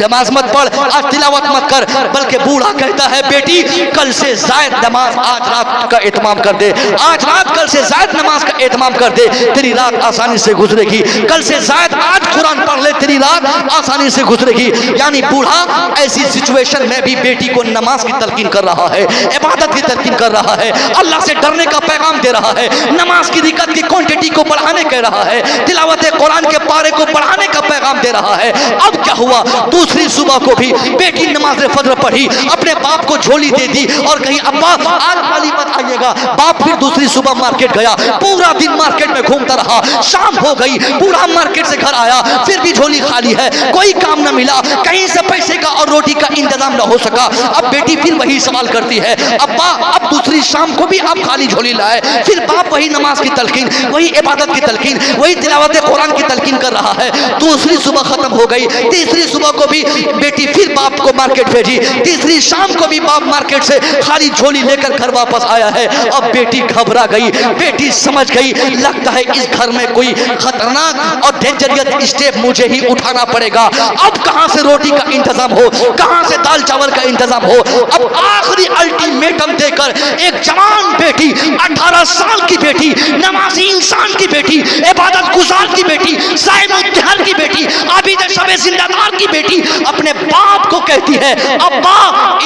नमाज मत पढ़, आज तिलावत मत कर, बल्कि बूढ़ा कहता है बेटी कल से जायद नमाज आज रात का एहतमाम कर दे, आज रात कल से जायद नमाज का एहतमाम कर दे, तेरी रात आसानी से गुजरेगी। कल से जायद आज कुरान पढ़ ले, तेरी रात आसानी से गुजरेगी। यानी बूढ़ा ऐसी सिचुएशन में भी बेटी को नमाज की तलकीन कर रहा है, इबादत की तलकीन कर रहा है, अल्लाह से डरने का पैगाम दे रहा है, नमाज की रिकत की क्वांटिटी को बढ़ाने कह रहा है, तिलावत कुरान के पारे को बढ़ाने का पैगाम दे रहा है। अब क्या हुआ, दूसरी सुबह को भी बेटी नमाज फजर पढ़ी, अपने बाप को झोली दे दी और कहीं अब्बा आज खाली मत आइएगा। बाप फिर दूसरी सुबह मार्केट गया, पूरा दिन मार्केट में घूमता रहा, शाम हो गई, पूरा मार्केट से घर आया, फिर भी झोली खाली है, कोई काम न मिला, कहीं से पैसे का और रोटी का इंतजाम न हो सका। अब बेटी फिर वही सवाल करती है, अब्बा अब दूसरी शाम को भी आप खाली झोली लाए। फिर बाप वही नमाज की तलकीन, वही इबादत की तलकीन, वही तिलावत कुरान की तलकीन कर रहा है। दूसरी सुबह खत्म हो गई, तीसरी सुबह को भी बेटी फिर बाप को मार्केट भेजी, तीसरी शाम को भी बाप मार्केट से खाली झोली लेकर घर वापस आया है। अब बेटी घबरा गई, बेटी समझ गई, लगता है इस घर में कोई खतरनाक और डेंजरियस स्टेप मुझे ही उठाना पड़ेगा। अब कहां से रोटी का इंतजाम हो, कहां से दाल चावल का इंतजाम हो। अब आखिरी अल्टीमेटम देकर एक जवान बेटी, 18 साल की बेटी, नमाजी इंसान की बेटी, इबादत गुजार की बेटी, साइमुद्दहर की बेटी, आबिद शबे जिंदादार की बेटी अपने बाप को कहती है अब्बा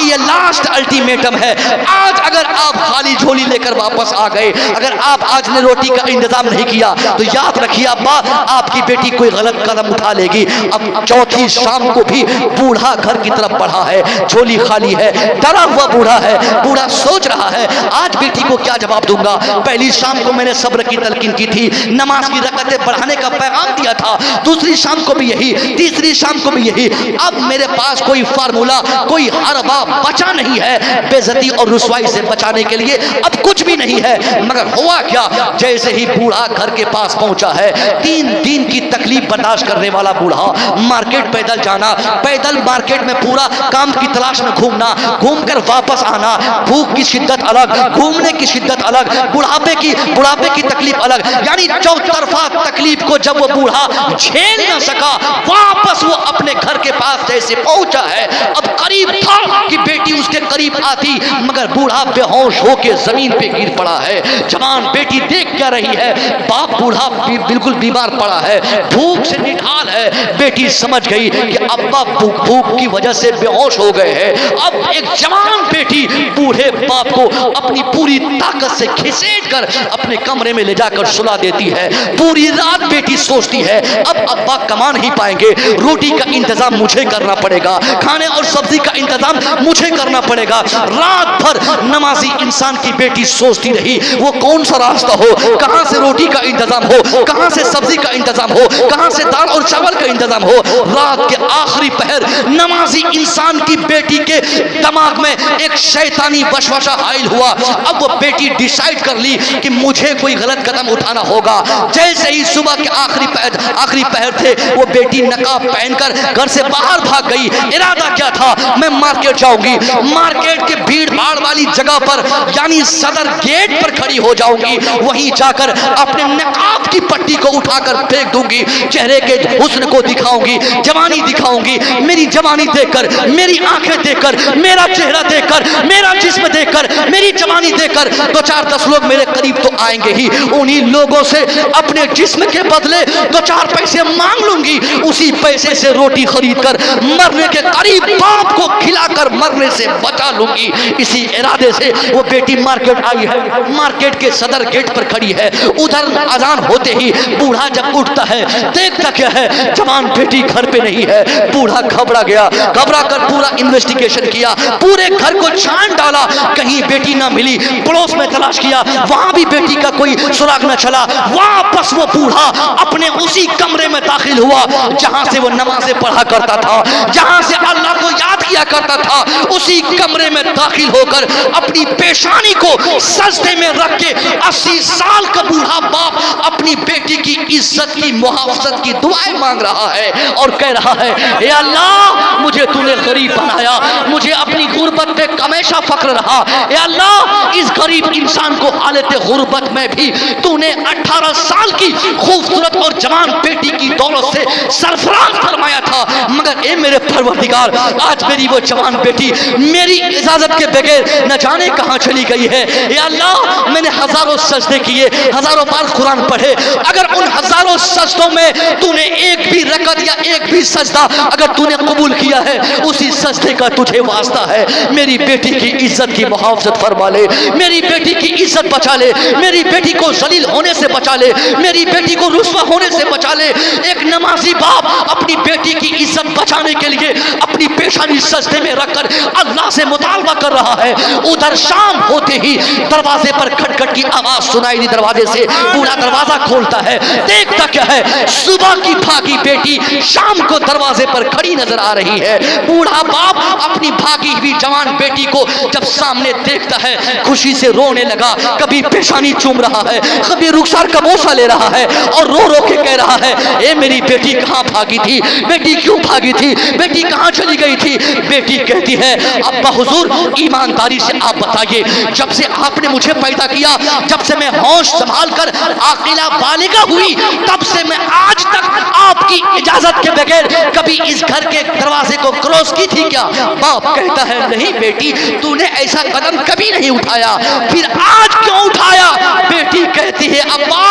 ये लास्ट अल्टीमेटम है, आज अगर आप खाली झोली लेकर वापस आ गए, अगर आप आज ने रोटी का इंतजाम नहीं किया तो याद रखिए अब्बा आपकी बेटी कोई गलत कदम उठा लेगी। अब चौथी शाम को भी बूढ़ा घर की तरफ बढ़ा है, झोली खाली है, डरा हुआ बूढ़ा है। बूढ़ा सोच रहा है आज बेटी को क्या जवाब दूंगा, पहली शाम को मैंने सब्र की तलकीन की थी, नमाज की रकतें बढ़ाने का पैगाम दिया था, दूसरी शाम को भी यही, तीसरी शाम को भी यही। अब मेरे पास कोई फार्मूला, कोई हरबा बचा नहीं है बेइज्जती और रुसवाई से बचाने के लिए, अब कुछ भी नहीं है। मगर हुआ क्या, जैसे ही बूढ़ा घर के पास पहुंचा है, 3 दिन की तकलीफ बर्दाश्त करने वाला बूढ़ा, मार्केट पैदल जाना, पैदल मार्केट में पूरा काम की तलाश में घूमना, घूमकर वापस आना, भूख की शिद्दत अलग, घूमने की शिद्दत अलग, बुढ़ापे की तकलीफ अलग, यानी चौतरफा तकलीफ को जब वो बूढ़ा झेल न सका, वापस वो अपने घर के पास जैसे पहुंचा है, अब करीब था कि बेटी उसके करीब आती, मगर बूढ़ा बेहोश होकर जमीन पे गिर पड़ा है। जवान बेटी देख क्या रही है, बाप बूढ़ा बिल्कुल बीमार पड़ा है, भूख से निढाल है। बेटी समझ गई कि अब्बा भूख की वजह से बेहोश हो गए हैं। अब एक जवान बेटी बूढ़े बाप को अपनी पूरी ताकत से खिसेट कर अपने कमरे में ले जाकर सुला देती है। पूरी रात बेटी सोचती है अब अब्बा कमा नहीं पाएंगे, रोटी का इंतजाम मुझे करना पड़ेगा, खाने और सब्जी का इंतजाम मुझे करना पड़ेगा। रात भर नमाजी इंसान की बेटी सोचती रही वो कौन सा रास्ता हो, कहां से रोटी का इंतजाम हो, कहां से सब्जी का इंतजाम इंतजाम हो, कहां से दाल और चावल का इंतजाम हो। रात के आखिरी पहर नमाजी इंसान की बेटी के दिमाग में एक शैतानी वसवसा हाइल हुआ। अब वो बेटी डिसाइड कर ली कि मुझे कोई गलत कदम उठाना होगा। जैसे ही सुबह के आखिरी पहर थे, वो बेटी नकाब पहनकर घर से बाहर भाग गई। इरादा क्या था, मैं मार्केट जाऊंगी, मार्केट के भीड़ भाड़ वाली जगह पर यानी सदर गेट पर खड़ी हो जाऊंगी, वहीं जाकर अपने नकाब की पट्टी को उठाकर फेंक दूंगी, चेहरे के हुस्न को दिखाऊंगी, जवानी दिखाऊंगी। मेरी जवानी देखकर, मेरी आंखें देखकर, मेरा चेहरा देखकर, मेरा जिस्म देखकर, मेरी जवानी देखकर 2-4-10 लोग मेरे करीब तो आएंगे ही। उन्हीं लोगों से अपने जिस्म के बदले 2-4 पैसे मांग लूंगी, उसी पैसे से रोटी खरीदकर मरने के करीब बाप को खिलाकर मरने से बचा लूंगी। इसी इरादे से वो बेटी मार्केट आई है, मार्केट के सदर गेट पर खड़ी है। उधर अजान होते ही बूढ़ा जब उठता है, देखता क्या है, जवान बेटी घर पे नहीं है। बूढ़ा घबरा गया, घबरा कर पूरा इन्वेस्टिगेशन किया, पूरे घर को छान डाला, कहीं बेटी ना मिली। पड़ोस में तलाश किया, वहां भी बेटी का कोई सुराग न चला। वापस वो बूढ़ा अपने उसी कमरे में दाखिल हुआ जहां से वो नमाज़ें पढ़ा करता था, जहां से अल्लाह को याद किया करता था। उसी कमरे में दाखिल होकर अपनी पेशानी को सजदे में रख के 80 साल का बूढ़ा बाप अपनी बेटी की इज्जत की मुहाफजत की दुआएं मांग रहा है और कह रहा है, ए अल्लाह मुझे तूने गरीब बनाया, मुझे अपनी गुर्बत पे हमेशा फक्र रहा। ए अल्लाह इस गरीब इंसान को हालत गुर्बत में भी तूने 18 साल की खूबसूरत और जवान बेटी की दौलत से सरफराज फरमाया था, मगर ए मेरे परवरदिगार आज मेरी वो जवान बेटी मेरी इजाजत के बगैर न जाने कहां चली गई है। ए अल्लाह मैंने हजारों सजदे किए, हजारों बार कुरान पढ़े, अगर उन हजारों सजदों में तूने एक भी रकत या एक भी सजदा अगर तूने कबूल किया है, उसी सजदे का तुझे वास्ता है। मेरी बेटी की इज्जत की मुहाफजत फरमा ले, मेरी बेटी की इज्जत बचा ले, मेरी बेटी को जलील होने से बचा ले, मेरी बेटी को रुस्वा होने से बचा ले। एक नमाजी बाप अपनी बेटी की इज्जत बचाने के लिए अपनी पेशानी सजदे में रखकर अल्लाह से मुतालबा कर रहा है। उधर शाम होते ही दरवाजे पर खटखट की आवाज सुनाई दी। दरवाजे से बूढ़ा दरवाजा खोलता है, देखता क्या है, सुबह की भागी बेटी शाम को दरवाजे पर खड़ी नजर आ रही है। बूढ़ा बाप अपनी भागी हुई जवान बेटी को जब सामने देखता है, खुशी से रोने लगा, कभी पेशानी चूम रहा है, कभी रुखसार का बोसा ले रहा है और रो रो के कह रहा है, ए मेरी बेटी कहां भागी थी, बेटी क्यों भागी थी, बेटी कहां चली गई थी। बेटी कहती है, अब्बा हुजूर ईमानदारी से आप बताइए, जब से आपने मुझे पैदा किया, जब से मैं होश संभाल कर आकिला बालिगा हुई, तब से मैं आज तक आपकी इजाजत के बगैर कभी इस घर के दरवाजे को क्रॉस की थी क्या। बाप कहता है, नहीं बेटी तूने ऐसा कदम कभी नहीं उठाया, फिर आज क्यों उठाया। बेटी कहती है, अब्बा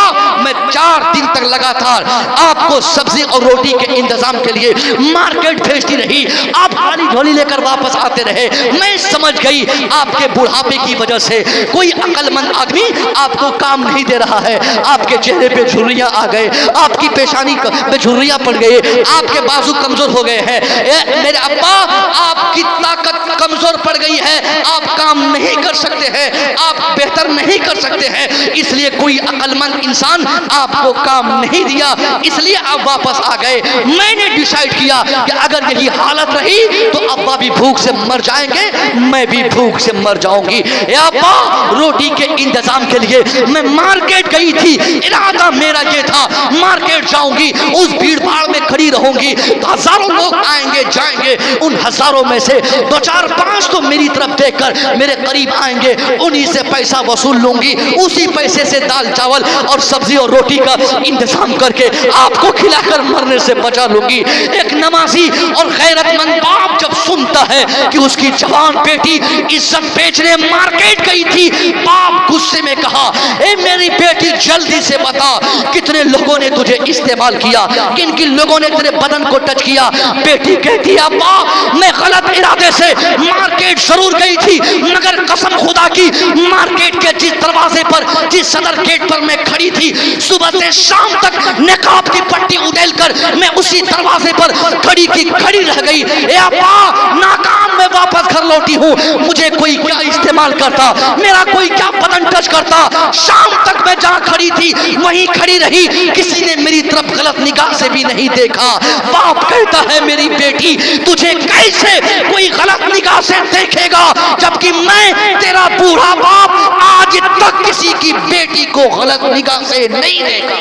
मैं 4 दिन तक लगातार आपको सब्जी और रोटी के इंतजाम के लिए मार्केट भेजती रही, आप खाली झोली लेकर वापस आते रहे। मैं समझ गई आपके बुढ़ापे की वजह से कोई अक्लमंद आदमी आपको काम नहीं दे रहा है। आपके चेहरे पे झुर्रियां आ गए, आपकी पेशानी पे झुर्रियां पड़ गए, आपके बाजू कमजोर हो गए हैं। मेरे अब्बा आपकी ताकत कमजोर पड़ गई है, आप काम नहीं कर सकते हैं, आप बेहतर नहीं कर सकते हैं, इसलिए कोई अक्लमंद इंसान आपको काम नहीं दिया, इसलिए आप वापस आ गए। मैंने डिसाइड किया कि अगर यही हालत रही तो अब्बा भी भूख से मर जाएंगे, मैं भी भूख से मर जाऊंगी। अब्बा रोटी के इंतजाम के लिए मैं मार्केट गई थी, इरादा मेरा ये था मार्केट जाऊंगी, उस भीड़ भाड़ में खड़ी रहूंगी, हजारों लोग आएंगे जाएंगे, उन हजारों में से 2-4-5 तो मेरी तरफ देखकर मेरे करीब आएंगे, उन्हीं से पैसा वसूल लूंगी, उसी पैसे से दाल चावल और सब्जी और रोटी का इंतजाम करके आपको खिलाकर मरने से बचा लूंगी। एक नमाजी और गैरतमंद बाप जब सुनता है कि उसकी जवान बेटी इज्जत बेचने मार्केट गई थी, बाप गुस्से में कहा, ए मेरी बेटी जल्दी से बता कितने लोगों ने तुझे इस्तेमाल किया, किन किन लोगों ने तेरे बदन को टच किया। बेटी कहती है, अब्बा मैं गलत इरादे से मार्केट जरूर गई थी, मगर कसम खुदा की मार्केट के जिस दरवाजे पर, जिस सदर गेट पर मैं खड़ी थी, सुबह से शाम तक नकाब की पट्टी उड़ेल कर मैं उसी दरवाजे पर खड़ी की खड़ी रह गई। ए अब्बा नाकाम मैं वापस घर लौटी हूँ, मुझे कोई क्या इस्तेमाल करता, मेरा कोई क्या बदन टच करता। शाम तक मैं जहाँ खड़ी थी वहीं खड़ी रही, किसी ने मेरी तरफ गलत निगाह से भी नहीं देखा। बाप कहता है मेरी बेटी तुझे कैसे कोई गलत निगाह से देखेगा, जबकि मैं तेरा बूढ़ा बाप आज तक किसी की बेटी को गलत निगाह से नहीं देखा।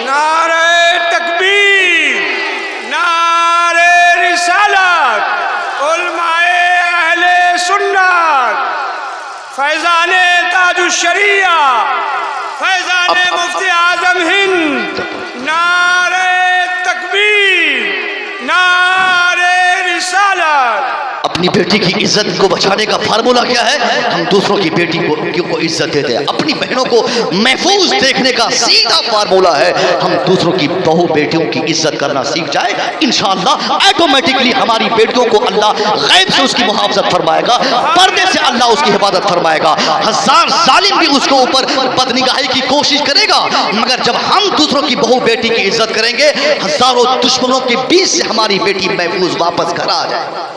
नारे तकबीर, नारे रिसालत, उलमाए अहले सुन्नत, फैजाने ताजुश्शरिया, फैजाने मुफ्ती आजम हिंद, नारे तकबीर, नारे रिसालत। अपनी बेटी की इज्जत को बचाने का फार्मूला क्या है? हम दूसरों की बेटी को इज्जत देते हैं। अपनी बहनों को महफूज देखने का सीधा फार्मूला है, हम दूसरों की बहू बेटियों की इज्जत करना सीख जाए, इंशाअल्लाह ऑटोमेटिकली हमारी बेटियों को अल्लाह गैब से उसकी मुहाफ़ज़त फरमाएगा, पर्दे से अल्लाह उसकी हिफाजत फरमाएगा। हजार जालिम भी उसको ऊपर बदनिगाही की कोशिश करेगा, मगर जब हम दूसरों की बहू बेटी की इज्जत करेंगे, हजारों दुश्मनों के बीच से हमारी बेटी महफूज वापस घर आ जाए।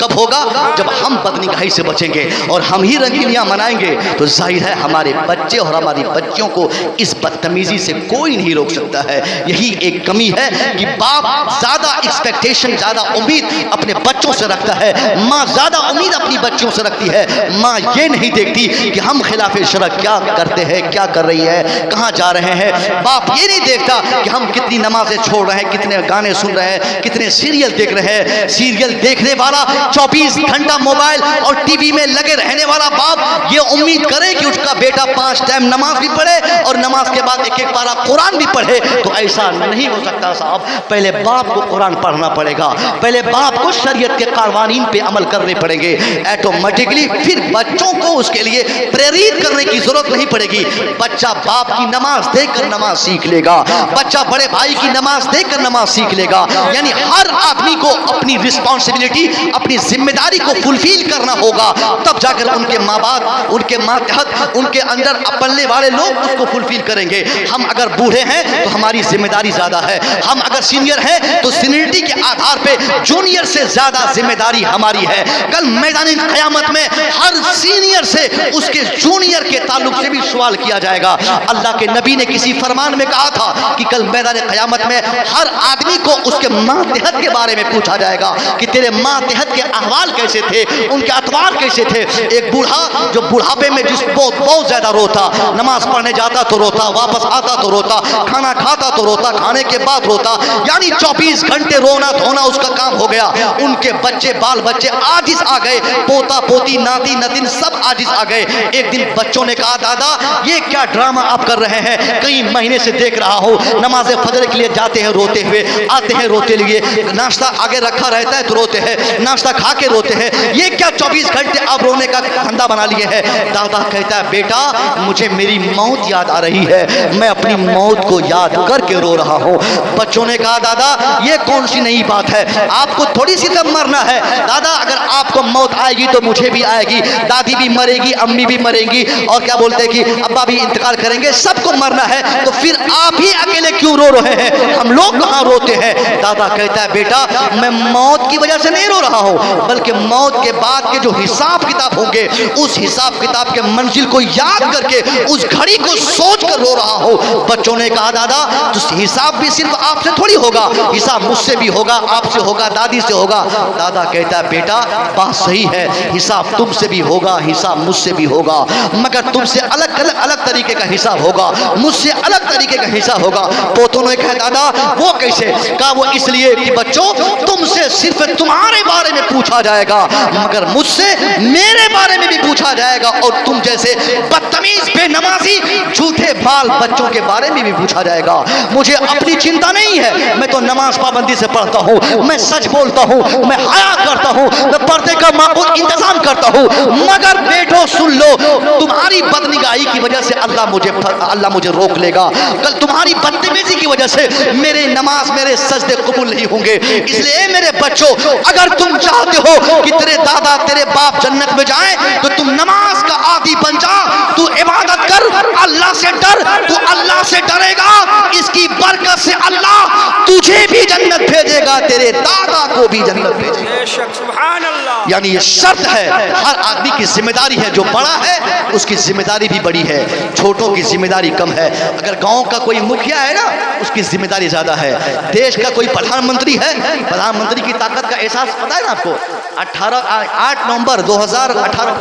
कब होगा? जब हम बदनिगाही से बचेंगे और हम ही रंगीनियां मनाएंगे, तो जाहिर है हमारे बच्चे और हमारी बच्चियों को इस बदतमीजी से कोई नहीं रोक सकता है। यही एक कमी है कि बाप ज्यादा एक्सपेक्टेशन, ज्यादा उम्मीद अपने बच्चों से रखता है, माँ ज्यादा उम्मीद अपनी बच्चियों से रखती है। माँ ये नहीं देखती कि हम खिलाफ शरअ क्या करते हैं, क्या कर रही है, कहाँ जा रहे हैं। बाप ये नहीं देखता कि हम कितनी नमाजें छोड़ रहे हैं, कितने गाने सुन रहे हैं, कितने सीरियल देख रहे हैं। सीरियल देखने वाला 24 घंटा मोबाइल और टीवी में लगे रहने वाला बाप ये उम्मीद करे कि उसका बेटा 5 टाइम नमाज भी पढ़े और नमाज के बाद एक एक पारा कुरान भी पढ़े, तो ऐसा नहीं हो सकता साहब। पहले बाप को कुरान पढ़ना पड़ेगा, पहले बाप को शरीयत के कानून पे अमल करने पड़ेंगे। ऑटोमेटिकली फिर बच्चों को उसके लिए प्रेरित करने की जरूरत नहीं पड़ेगी। बच्चा बाप की नमाज देखकर नमाज सीख लेगा, बच्चा बड़े भाई की नमाज देखकर नमाज सीख लेगा। यानी हर आदमी को अपनी रिस्पॉन्सिबिलिटी, अपनी जिम्मेदारी को फुलफिल करना होगा, तब जाकर उनके माँ बाप, उनके मातहत, उनके अंदर अपलने वाले लोग उसको फुलफिल करेंगे। हम अगर बूढ़े हैं तो हमारी जिम्मेदारी ज्यादा है, हम अगर सीनियर हैं तो सीनियरिटी के आधार पे जूनियर से ज्यादा जिम्मेदारी हमारी है। कल मैदान क़यामत में हर सीनियर से उसके जूनियर के ताल्लुक से भी सवाल किया जाएगा। अल्लाह के नबी ने किसी फरमान में कहा था कि कल मैदान क़यामत में हर आदमी को उसके मातहत के बारे में पूछा जाएगा कि तेरे मातहत के अहवाल कैसे थे, उनके अतवार कैसे थे। एक बूढ़ा जो बुढ़ापे में जिस बहुत ज्यादा रोता, नमाज पढ़ने जाता तो रोता, वापस आता तो रोता, खाना खाता तो रोता, खाने के बाद रोता, यानी 24 घंटे रोना धोना उसका काम हो गया। उनके बच्चे, बाल बच्चे आजिज आ गए, पोता पोती, नाती नतिन सब आजिज आ गए। एक दिन बच्चों ने कहा दादा ये क्या ड्रामा आप कर रहे हैं, कई महीने से देख रहा हूँ, नमाज फजर के लिए जाते हैं रोते हुए, आते हैं रोते लिए, नाश्ता आगे रखा रहता है तो रोते हैं, नाश्ता खा के रोते हैं, ये क्या 24 घंटे आप रोने का धंधा बना लिए हैं। दादा कहता है बेटा मुझे मेरी मौत याद आ रही है, मैं अपनी मौत को याद करके रो रहा हूँ। बच्चों ने कहा दादा ये कौन सी नई बात है, आपको थोड़ी सी तब मरना है। दादा अगर आपको मौत आएगी तो मुझे भी आएगी, दादी भी मरेगी, अम्मी भी मरेंगी, और क्या बोलते हैं कि अब्बा भी इंतकाल करेंगे, सबको मरना है, तो फिर आप ही अकेले क्यों रो रहे हैं, हम लोग कहाँ रोते हैं। दादा कहता है बेटा मैं मौत की वजह से नहीं रो रहा हूँ, बल्कि मौत के बाद के जो हिसाब किताब होंगे उस हिसाब किताब के मंजिल को याद करके उस घड़ी को सोच कर रो रहा हूँ। बच्चों ने कहा दादा तो हिसाब भी सिर्फ आपसे थोड़ी होगा, हिसाब मुझसे भी होगा, आपसे होगा, दादी से होगा। दादा कहता है बेटा बात सही है, हिसाब तुमसे भी होगा, हिसाब मुझसे भी होगा, मगर तुमसे अलग तरीके का हिसाब होगा, मुझसे अलग तरीके का हिसाब होगा। पोतों ने कहा दादा वो कैसे? कहा वो इसलिए कि बच्चों तुमसे सिर्फ तुम्हारे बारे में पूछा जाएगा, मगर मुझसे मेरे बारे में भी पूछा जाएगा, और तुम जैसे बदतमीज बेनमाजी झूठे बाल बच्चों के बारे में भी पूछा जाएगा। मुझे अपनी चिंता नहीं है, मैं तो नमाज पाबंदी से पढ़ता हूँ, मैं सच बोलता हूँ, मैं हया करता हूँ, मैं पर्दे का माकूल इंतजाम करता हूँ, मगर बेटो सुन लो तुम्हारी बदनिगाही की वजह से अल्लाह मुझे रोक लेगा। कल तुम्हारी बदतमीजी की वजह से मेरे नमाज, मेरे सजदे कबूल नहीं होंगे। इसलिए मेरे बच्चों अगर तुम चाहते हो कि तेरे दादा तेरे बाप जन्नत में जाएं, तो तुम नमाज का आदी बन जा, तू इबादत कर, अल्लाह से डर, तू अल्लाह से डरेगा, इसकी बरकत से अल्लाह तुझे भी जन्नत भेजेगा। گا تیرے دادا کو بھی جنت بھیجیں گے۔ بے شک سبحان اللہ۔ یعنی یہ شرط ہے، ہر آدمی کی ذمہ داری ہے، جو بڑا ہے اس کی ذمہ داری بھی بڑی ہے، چھوٹوں کی ذمہ داری کم ہے۔ اگر گاؤں کا کوئی مکھیا ہے نا اس کی ذمہ داری زیادہ ہے، دیش کا کوئی پردھان منتری ہے، پردھان منتری کی طاقت کا احساس پتہ ہے نا آپ کو؟ 8 نومبر 2018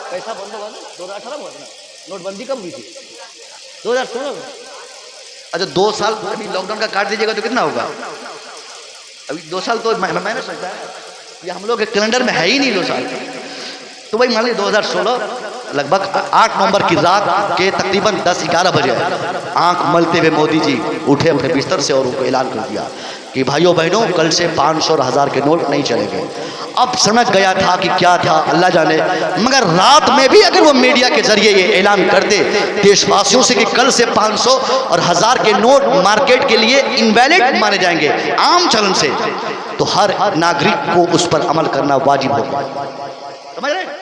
پیسہ بند ہوا نا 2018 میں، نوٹ بندی کب ہوئی تھی؟ 2016 میں۔ اچھا 2 سال ابھی لاک ڈاؤن کا کاٹ دیجیے گا تو کتنا ہوگا؟ ابھی 2 سال تو میں نے سوچا ہے یہ ہم لوگ کے کیلنڈر میں ہے ہی نہیں 2 سال، تو بھائی مان لیجیے 2016 لگ بھگ 8 نومبر کی رات کے تقریباً 10-11 بجے آنکھ ملتے ہوئے مودی جی اٹھے اپنے بستر سے اور ان کو اعلان کر دیا کہ بھائیوں بہنوں کل سے 500 اور 1000 کے نوٹ نہیں چلیں گے۔ اب سمجھ گیا تھا کہ کیا تھا اللہ جانے، مگر رات میں بھی اگر وہ میڈیا کے ذریعے یہ اعلان کرتے دیش واسیوں سے کہ کل سے 500 اور 1000 کے نوٹ مارکیٹ کے لیے انویلڈ مانے جائیں گے عام چلن سے، تو ہر ناگرک کو اس پر عمل کرنا واجب ہوگا۔ سمجھ رہے ہیں؟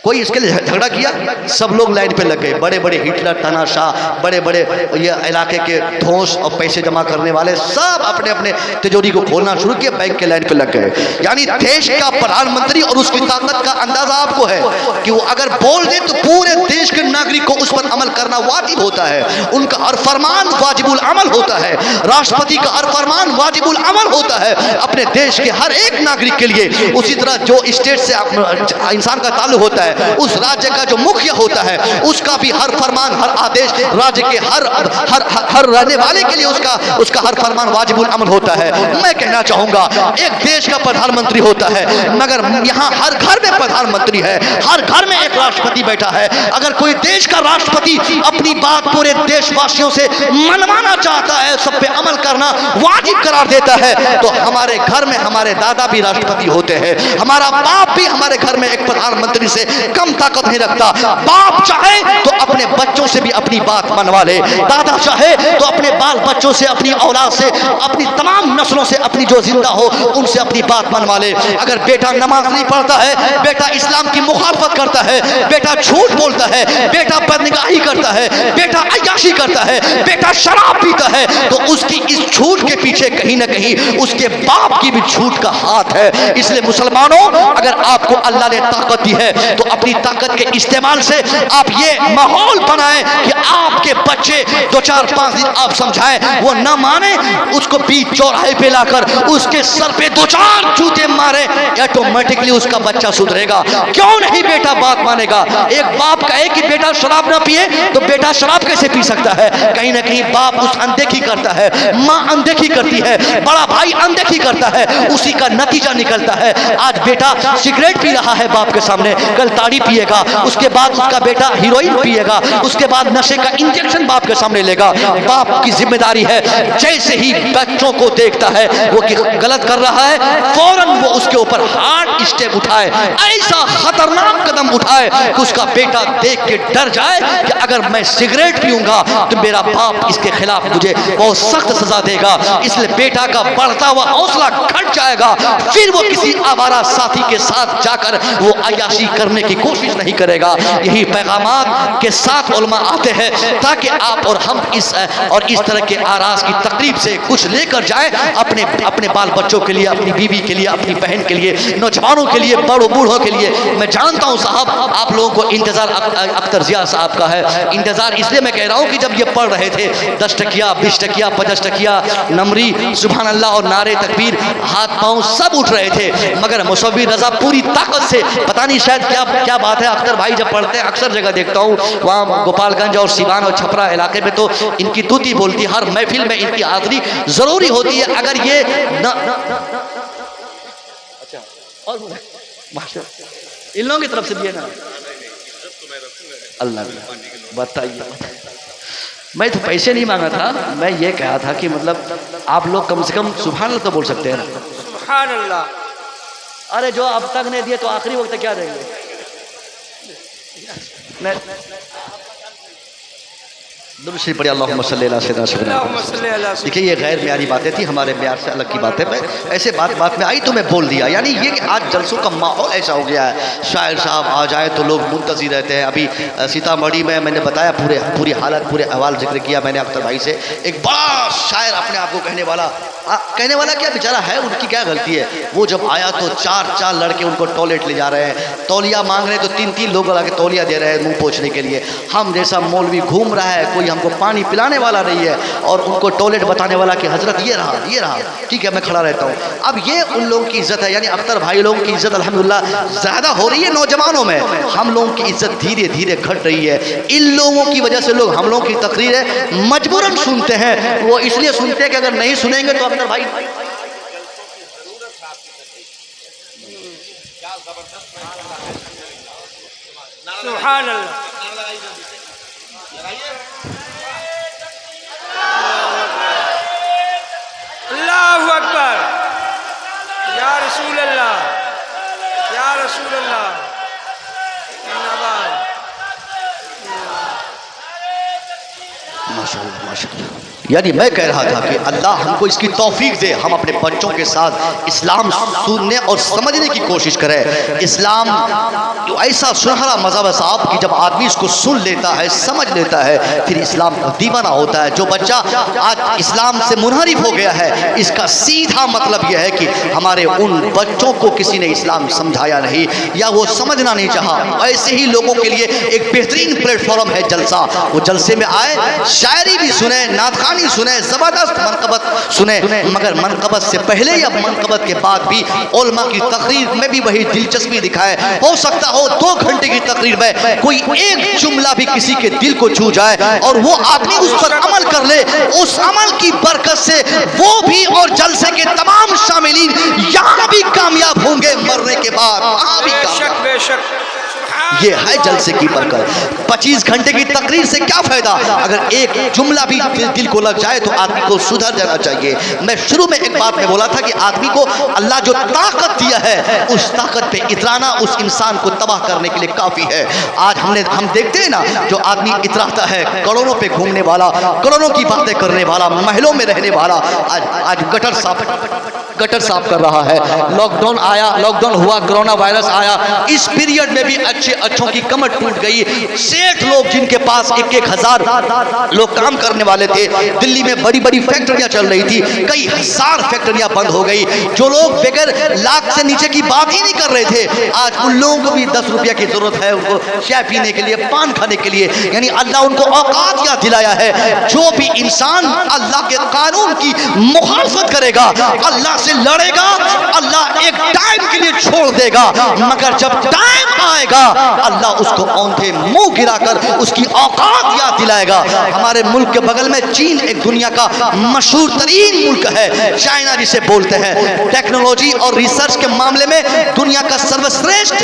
کوئی اس کے لیے جھگڑا کیا، سب لوگ لائن پہ لگ گئے، بڑے بڑے ہٹلر، تاناشاہ، بڑے بڑے یہ علاقے کے دھوس اور پیسے جمع کرنے والے سب اپنے اپنے تجوری کو کھولنا شروع کیا، بینک کے لائن پہ لگ گئے۔ یعنی دیش کا پردھان منتری اور اس کی طاقت کا اندازہ آپ کو ہے کہ وہ اگر بول دے تو پورے دیش کے ناگرک کو اس پر عمل کرنا واجب ہوتا ہے، ان کا ہر فرمان واجب العمل ہوتا ہے، راشٹرپتی کا ہر فرمان واجب العمل ہوتا ہے اپنے دیش کے ہر ایک ناگرک کے لیے۔ اسی طرح جو اسٹیٹ سے انسان کا تعلق ہوتا ہے، اس راجیہ کا جو مکھیا ہوتا ہے اس کا بھی ہر فرمان، ہر آدیش راجیہ کے ہر رہنے والے کے لیے اس کا ہر فرمان واجب العمل ہوتا ہے۔ میں کہنا چاہوں گا ایک دیش کا پردھان منتری ہوتا ہے، مگر یہاں ہر گھر میں پردھان منتری ہے، ہر گھر میں ایک راشٹرپتی بیٹھا ہے۔ اگر کوئی دیش کا راشٹرپتی اپنی بات پورے دیش واسیوں سے منوانا چاہتا ہے، سب پہ عمل کرنا واجب قرار دیتا ہے، تو ہمارے گھر میں ہمارے دادا بھی راشٹرپتی ہوتے ہیں، ہمارا باپ بھی ہمارے گھر میں ایک پردھان منتری سے کم طاقت نہیں رکھتا۔ باپ چاہے تو اپنے بچوں سے بھی اپنی بات منوا لے، دادا چاہے تو اپنے بال بچوں سے، اپنی اولاد سے، اپنی تمام نسلوں سے اپنی جو زندہ ہو ان سے اپنی بات منوا لے۔ اگر بیٹا نماز نہیں پڑھتا ہے، بیٹا اسلام کی مخالفت کرتا ہے، بیٹا جھوٹ بولتا ہے، بیٹا بدنگاہی کرتا ہے، بیٹا عیاشی کرتا ہے، بیٹا شراب پیتا ہے، تو اس کی اس جھوٹ کے پیچھے کہیں نہ کہیں اس کے باپ کی بھی جھوٹ کا ہاتھ ہے۔ اس لیے مسلمانوں اگر آپ کو اللہ نے طاقت دی ہے تو اپنی طاقت کے استعمال سے آپ یہ ماحول بنائیں کہ آپ کے بچے 2-4-5 دن آپ سمجھائیں، وہ نہ مانے، اس کو بیچ چوراہے پہ لا کر اس کے سر پہ 2-4 جوتے مارے، آٹومیٹکلی اس کا بچہ سدھرے گا۔ کیوں نہیں بیٹا بات مانے گا؟ ایک باپ کہے کہ بیٹا شراب نہ پیے تو بیٹا شراب کیسے پی سکتا ہے؟ کہیں نہ کہیں باپ اس اندیکھی کرتا ہے، ماں اندیکھی کرتی ہے، بڑا بھائی اندیکھی کرتا ہے، اسی کا نتیجہ نکلتا ہے آج بیٹا سگریٹ پی رہا ہے باپ کے سامنے، کل تاڑی پیے گا، اس کے بعد اس کا بیٹا ہیروئن پیے گا، اس کے بعد نشے کا انجیکشن باپ کے سامنے لے گا۔ باپ کی ذمہ داری ہے جیسے ہی بچوں کو دیکھتا ہے وہ غلط کر رہا ہے فوراً وہ اس کے اوپر ہارڈ اسٹیپ اٹھائے، ایسا خطرناک قدم اٹھائے کہ اس کا بیٹا دیکھ کے ڈر جائے کہ اگر میں سگریٹ پیوں گا تو میرا باپ اس کے خلاف مجھے بہت سخت سزا دے گا۔ اس لیے بیٹا کا بڑھتا ہوا حوصلہ گھٹ جائے گا، پھر وہ کسی آوارہ ساتھی کے ساتھ جا کر وہ عیاشی کرنے کی کوشش نہیں کرے گا۔ یہی پیغامات کے ساتھ علماء آتے ہیں تاکہ آپ اور ہم اس طرح کے آراز کی تقریب سے کچھ لے کر جائیں اپنے بال بچوں کے لیے، اپنی بیوی کے لیے، اپنی بہن کے لیے، نوجوانوں کے لیے، بڑوں بوڑھوں کے لیے۔ میں جانتا ہوں صاحب آپ لوگوں کو انتظار اختر ضیاء صاحب کا ہے، انتظار اس لیے میں کہہ رہا ہوں کہ جب یہ پڑھ رہے تھے 10 ٹکیا 20 ٹکیا 50 ٹکیا نمری سبحان اللہ اور نعرے تکبیر، ہاتھ پاؤں سب اٹھ رہے تھے، مگر مصور رضا پوری طاقت سے پتہ نہیں شاید کیا بات ہے، اختر بھائی جب پڑھتے ہیں اکثر جگہ دیکھتا ہوں وہاں گوپال گنج اور سیوان اور چھپرا علاقے میں تو ان کی توتی بولتی ہے، ہر محفل میں ان کی حاضری ضروری ہوتی ہے۔ اگر یہ اچھا اور ان لوگوں کی طرف سے بھی ہے نا، اللہ بتائیے، میں تو پیسے نہیں مانگا تھا، میں یہ کہا تھا کہ مطلب آپ لوگ کم سے کم سبحان اللہ تو بول سکتے ہیں نا، سبحان اللہ۔ ارے جو اب تک نہیں دیے تو آخری وقت کیا دیں گے؟ درود شریف پڑھیے، اللہم صلی علی سیدنا اللہم صلی علی سیدنا۔ دیکھیے یہ غیر معیاری باتیں تھی، ہمارے معیار سے الگ کی باتیں، ایسے بات میں آئی تو میں بول دیا۔ یعنی یہ کہ آج جلسوں کا ماحول ایسا ہو گیا ہے، شاعر صاحب آ جائے تو لوگ منتظر رہتے ہیں۔ ابھی سیتامڑھی میں نے بتایا پوری حالت، پورے احوال ذکر کیا میں نے اختر بھائی سے، ایک بڑا شاعر اپنے آپ کو کہنے والا کہنے والا کیا بیچارہ ہے، ان کی کیا غلطی ہے؟ وہ جب آیا تو چار چار لڑکے ان کو ٹوائلٹ لے جا رہے ہیں، تولیہ مانگ رہے ہیں تو تین تین لوگ لا کے تولیہ دے رہے ہیں منہ پوچھنے کے لیے. ہم جیسا مولوی گھوم رہا ہے، کوئی ہم کو پانی پلانے والا نہیں ہے، اور ان کو ٹوائلٹ بتانے والا کہ حضرت یہ رہا ٹھیک ہے میں کھڑا رہتا ہوں. اب یہ ان لوگوں کی عزت ہے. یعنی اختر بھائی لوگوں کی عزت الحمدللہ زیادہ ہو رہی ہے نوجوانوں میں. ہم لوگوں کی عزت دھیرے دھیرے گھٹ رہی ہے. ان لوگوں کی وجہ سے لوگ ہم لوگوں کی تقریریں مجبوراً سنتے ہیں. وہ اس لیے سنتے ہیں کہ اگر نہیں سنیں گے تو اختر بھائی سبحان اللہ. اللہ اکبر. یا رسول اللہ، یا رسول اللہ. ماشاءاللہ ماشاءاللہ. یعنی میں کہہ رہا تھا کہ اللہ ہم کو اس کی توفیق دے، ہم اپنے بچوں کے ساتھ اسلام سننے اور سمجھنے کی کوشش کریں. اسلام ایسا سنہرا مذہب ہے صاحب کہ جب آدمی اس کو سن لیتا ہے، سمجھ لیتا ہے، پھر اسلام کا دیوانہ ہوتا ہے. جو بچہ آج اسلام سے منحرف ہو گیا ہے، اس کا سیدھا مطلب یہ ہے کہ ہمارے ان بچوں کو کسی نے اسلام سمجھایا نہیں یا وہ سمجھنا نہیں چاہا. ایسے ہی لوگوں کے لیے ایک بہترین پلیٹ فارم ہے جلسہ. وہ جلسے میں آئے، شاعری بھی سنیں، نعت خوانی سنیں، زبردست منقبت سنیں، مگر منقبت سے پہلے یا منقبت کے بعد بھی علماء کی تقریر میں بھی وہی دلچسپی دکھائے. ہو سکتا ہو 2 گھنٹے کی تقریر میں کوئی ایک جملہ بھی کسی کے دل کو چھو جائے اور وہ آدمی اس پر عمل کر لے. اس عمل کی برکت سے وہ بھی اور جلسے کے تمام شاملین یہاں بھی کامیاب ہوں گے، مرنے کے بعد وہاں بھی کامیاب. بے شک. یہ ہے جلسے کی برکت. 25 گھنٹے کی تقریر سے کیا فائدہ اگر ایک جملہ بھی دل کو لگ جائے تو آدمی کو سدھر جانا چاہیے. میں شروع میں ایک بات میں بولا تھا کہ آدمی کو اللہ جو طاقت دیا ہے اس طاقت پہ اترانا اس انسان کو تباہ کرنے کے لیے کافی ہے. آج ہم دیکھتے ہیں نا جو آدمی اتراتا ہے، کروڑوں پہ گھومنے والا، کروڑوں کی باتیں کرنے والا، محلوں میں رہنے والا، آج گٹر صاف کر رہا ہے. لاک ڈاؤن آیا، لاک ڈاؤن ہوا، کرونا وائرس آیا، اس پیریڈ میں بھی اچھوں کی کمر ٹوٹ گئی. 60 لوگ جن کے پاس 1,000 لوگ کام کرنے والے تھے. دلی میں بڑی بڑی فیکٹریاں چل رہی تھی، کئی ہزار فیکٹریاں بند ہو گئی. جو لوگ بغیر لاکھ سے نیچے کی بات ہی نہیں کر رہے تھے، آج ان لوگوں کو بھی 10 روپیہ کی ضرورت ہے، ان کو چائے پینے کے لیے، پان کھانے کے لیے. یعنی اللہ ان کو اوقات یاد دلایا ہے. جو بھی انسان اللہ کے قانون کی مخالفت کرے گا، اللہ سے لڑے گا، اللہ ایک ٹائم کے لیے چھوڑ دے گا، مگر جب ٹائم آئے گا اللہ اس کو اوندھے منہ گرا کر اس کی اوقات یاد دلائے گا. ہمارے ملک کے بغل میں چین ایک دنیا کا مشہور ترین ملک ہے، چائنا جسے بولتے ہیں. ٹیکنالوجی اور ریسرچ کے معاملے میں دنیا کا سروشریشٹھ